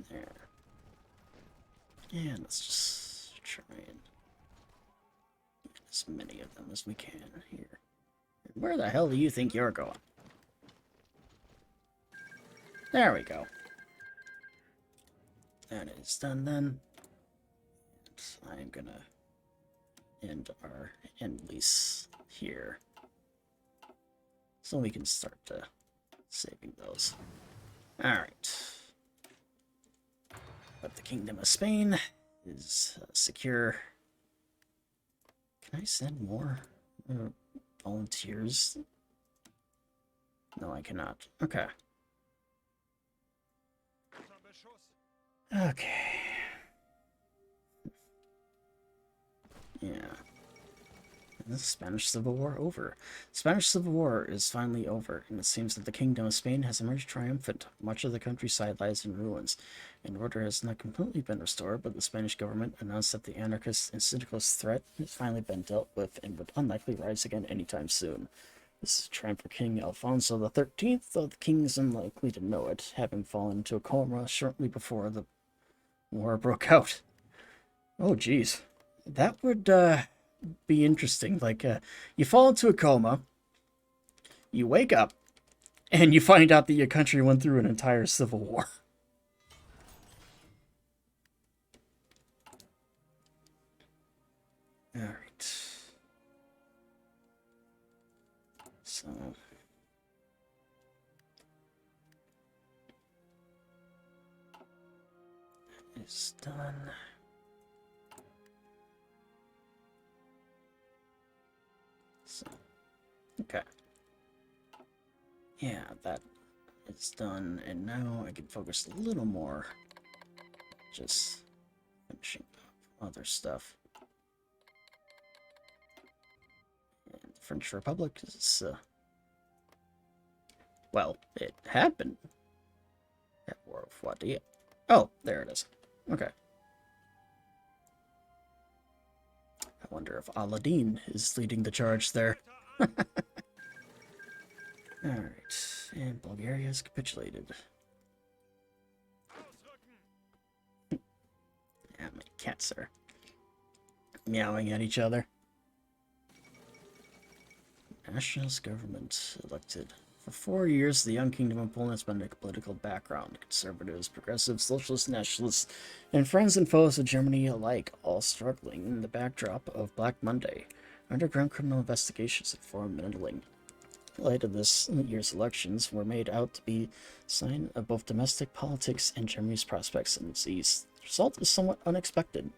There. And let's just try and get as many of them as we can here. Where the hell do you think you're going? There we go. That is done then. And I'm gonna end our end lease here, so we can start saving those. Alright. But the Kingdom of Spain is secure. Can I send more volunteers? No, I cannot. Okay. Okay. Yeah. And the Spanish Civil War over. Spanish Civil War is finally over, and it seems that the Kingdom of Spain has emerged triumphant. Much of the countryside lies in ruins, and order has not completely been restored, but the Spanish government announced that the anarchist and syndicalist threat has finally been dealt with and would unlikely rise again anytime soon. This is a triumph for King Alfonso XIII, though the king is unlikely to know it, having fallen into a coma shortly before the war broke out. Oh, geez. That would be interesting. Like, you fall into a coma, you wake up, and you find out that your country went through an entire civil war. Alright. So it's done. So, okay. Yeah, that is done, and now I can focus a little more just finishing up other stuff. And the French Republic is, well, it had been at war with what? Yeah. Oh, there it is. Okay. I wonder if Aladdin is leading the charge there. Alright, and Bulgaria has capitulated. Yeah, my cats are meowing at each other. Nationalist government elected. For 4 years, the young Kingdom of Poland has been a political background. Conservatives, progressives, socialists, nationalists, and friends and foes of Germany alike, all struggling in the backdrop of Black Monday. Underground criminal investigations and foreign meddling. In light of this year's elections were made out to be a sign of both domestic politics and Germany's prospects in its east. The result is somewhat unexpected.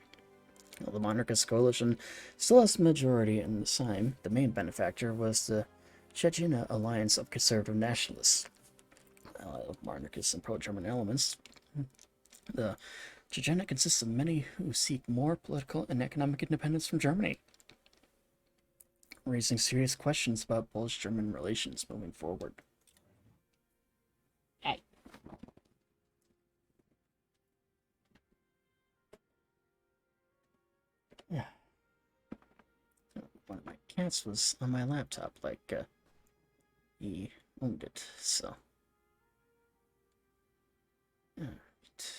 While the monarchist coalition still has the majority in the Sejm, the main benefactor was the Czechina alliance of conservative nationalists, of monarchists and pro-German elements. The Czechina consists of many who seek more political and economic independence from Germany, raising serious questions about Polish-German relations moving forward. Hey. Yeah. One of my cats was on my laptop, like, he owned it, so. Alright.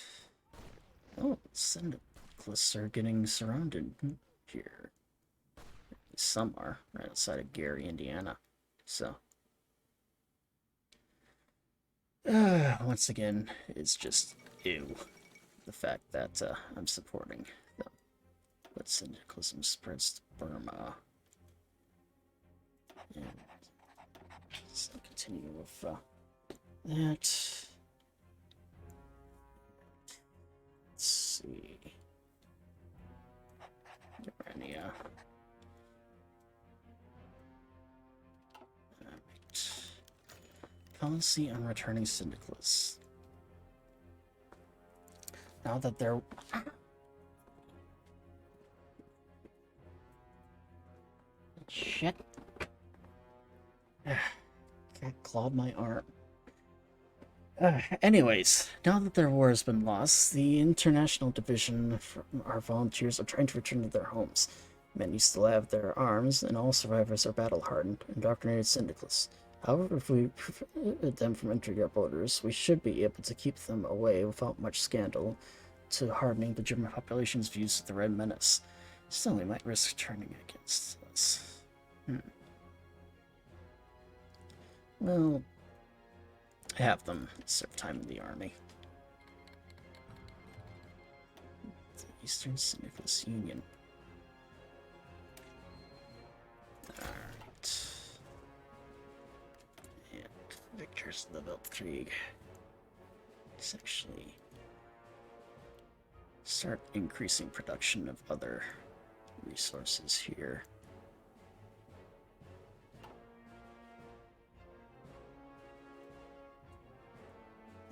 Oh, syndicalists are getting surrounded here. Some are, right outside of Gary, Indiana. So. Once again, it's just ew. The fact that I'm supporting them. But syndicalism spreads to Burma. And so I'll continue with that. Let's see. Are there any, alright. Policy on returning syndicalists. Now that they're... Shit. Cat clawed my arm. Anyways, now that their war has been lost, the International Division from our volunteers are trying to return to their homes. Many still have their arms, and all survivors are battle-hardened, indoctrinated syndicalists. However, if we prevent them from entering our borders, we should be able to keep them away without much scandal to hardening the German population's views of the Red Menace. Still, we might risk turning against us. Well, have them serve time in the army. The Eastern Syndicalist Union. Alright. And victors of the Weltkrieg. Let's actually start increasing production of other resources here.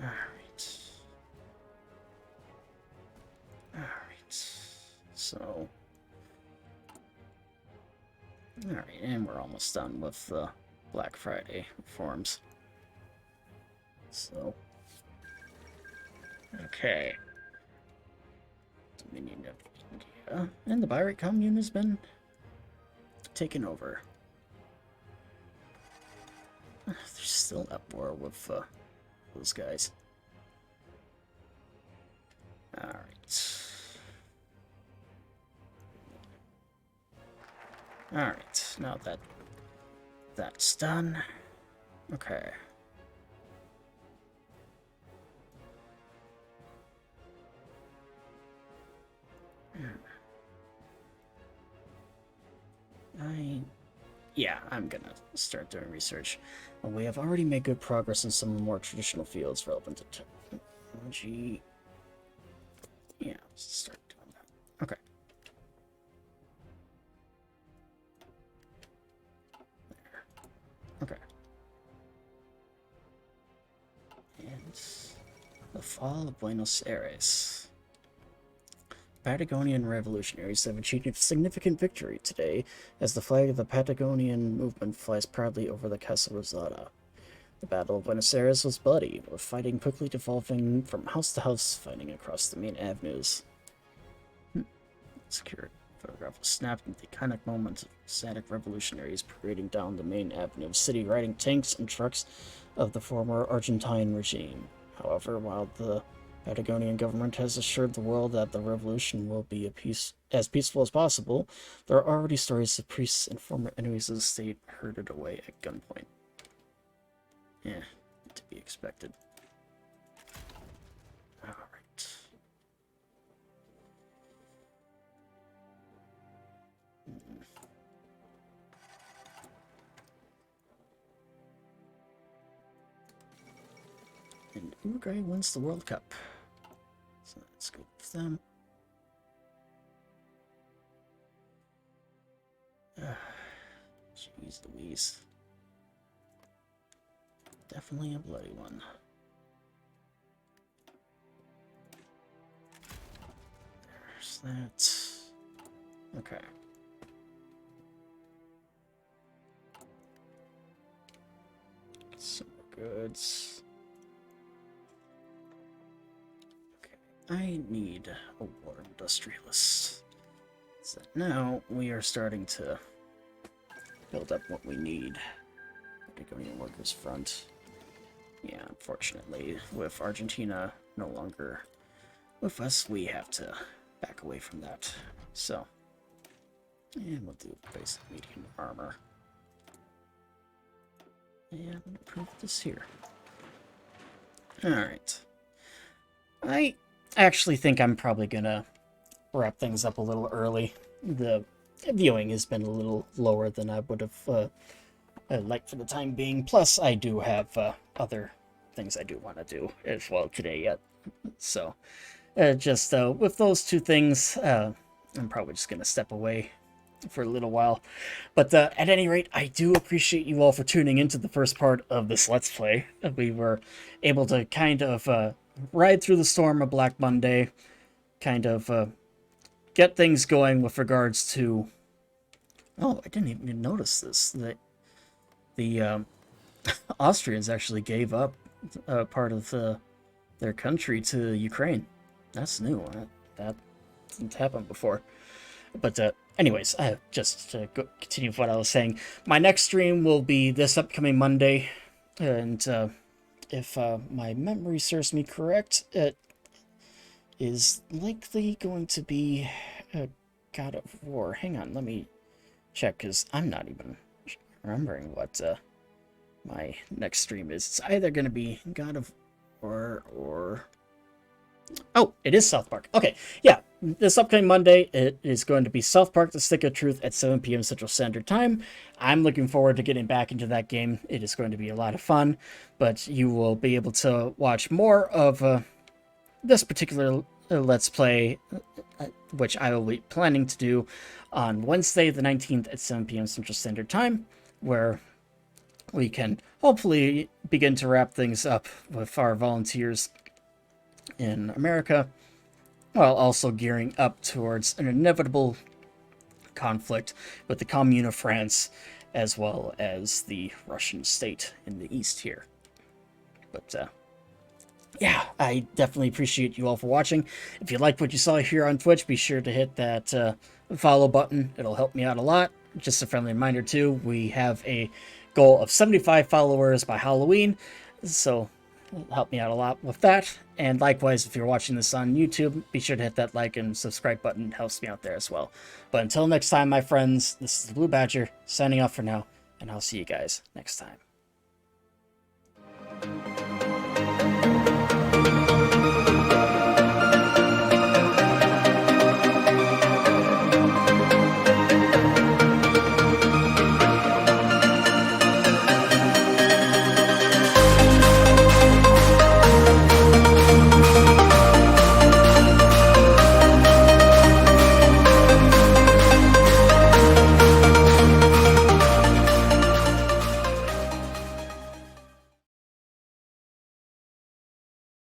Alright. So. Alright, and we're almost done with the Black Friday reforms. So. Okay. Dominion of India. And the Bayreuth Commune has been taken over. They're still at war with those guys. Alright. Alright, now that that's done. Okay. yeah, I'm gonna start doing research. Well, we have already made good progress in some more traditional fields relevant to technology. Yeah, let's start doing that. Okay. There. Okay. And the fall of Buenos Aires. Patagonian revolutionaries have achieved a significant victory today as the flag of the Patagonian movement flies proudly over the Casa Rosada. The Battle of Buenos Aires was bloody, with fighting quickly devolving from house to house, fighting across the main avenues. Secure photograph was snapped at the iconic moment of ecstatic revolutionaries parading down the main avenue of the city, riding tanks and trucks of the former Argentine regime. However, while the Patagonian government has assured the world that the revolution will be as peaceful as possible, there are already stories of priests and former enemies of the state herded away at gunpoint. Yeah, to be expected. Alright. And Uruguay wins the World Cup. So let's go with them. Jeez Louise. Definitely a bloody one. There's that. Okay. Some more goods. Okay. I need a war industrialist. So now we are starting to build up what we need. Patagonian Workers Front. Yeah, unfortunately, with Argentina no longer with us, we have to back away from that. So, and we'll do basic medium armor. And improve this here. Alright. I actually think I'm probably gonna wrap things up a little early. The viewing has been a little lower than I would have liked for the time being. Plus, I do have other things I do want to do as well today yet. So, just with those two things, I'm probably just going to step away for a little while. But at any rate, I do appreciate you all for tuning into the first part of this Let's Play. We were able to kind of ride through the storm of Black Monday, kind of get things going with regards to... Oh, I didn't even notice this. The Austrians actually gave up part of their country to Ukraine. That's new. That didn't happen before. But anyways, just to continue with what I was saying, my next stream will be this upcoming Monday, and if my memory serves me correct, it is likely going to be God of War. Hang on, let me check, because I'm not even remembering what my next stream is. It's either going to be God of War or... Oh, it is South Park. Okay, yeah. This upcoming Monday, it is going to be South Park: The Stick of Truth at 7 p.m. Central Standard Time. I'm looking forward to getting back into that game. It is going to be a lot of fun, but you will be able to watch more of this particular Let's Play, which I will be planning to do on Wednesday the 19th at 7 p.m. Central Standard Time, where we can hopefully begin to wrap things up with our volunteers in America, while also gearing up towards an inevitable conflict with the Commune of France, as well as the Russian state in the east here. But yeah, I definitely appreciate you all for watching. If you liked what you saw here on Twitch, be sure to hit that follow button. It'll help me out a lot. Just a friendly reminder too, we have a goal of 75 followers by Halloween, so help me out a lot with that. And likewise, if you're watching this on YouTube, be sure to hit that like and subscribe button. It helps me out there as well. But until next time, my friends, this is the Blue Badger signing off for now, and I'll see you guys next time.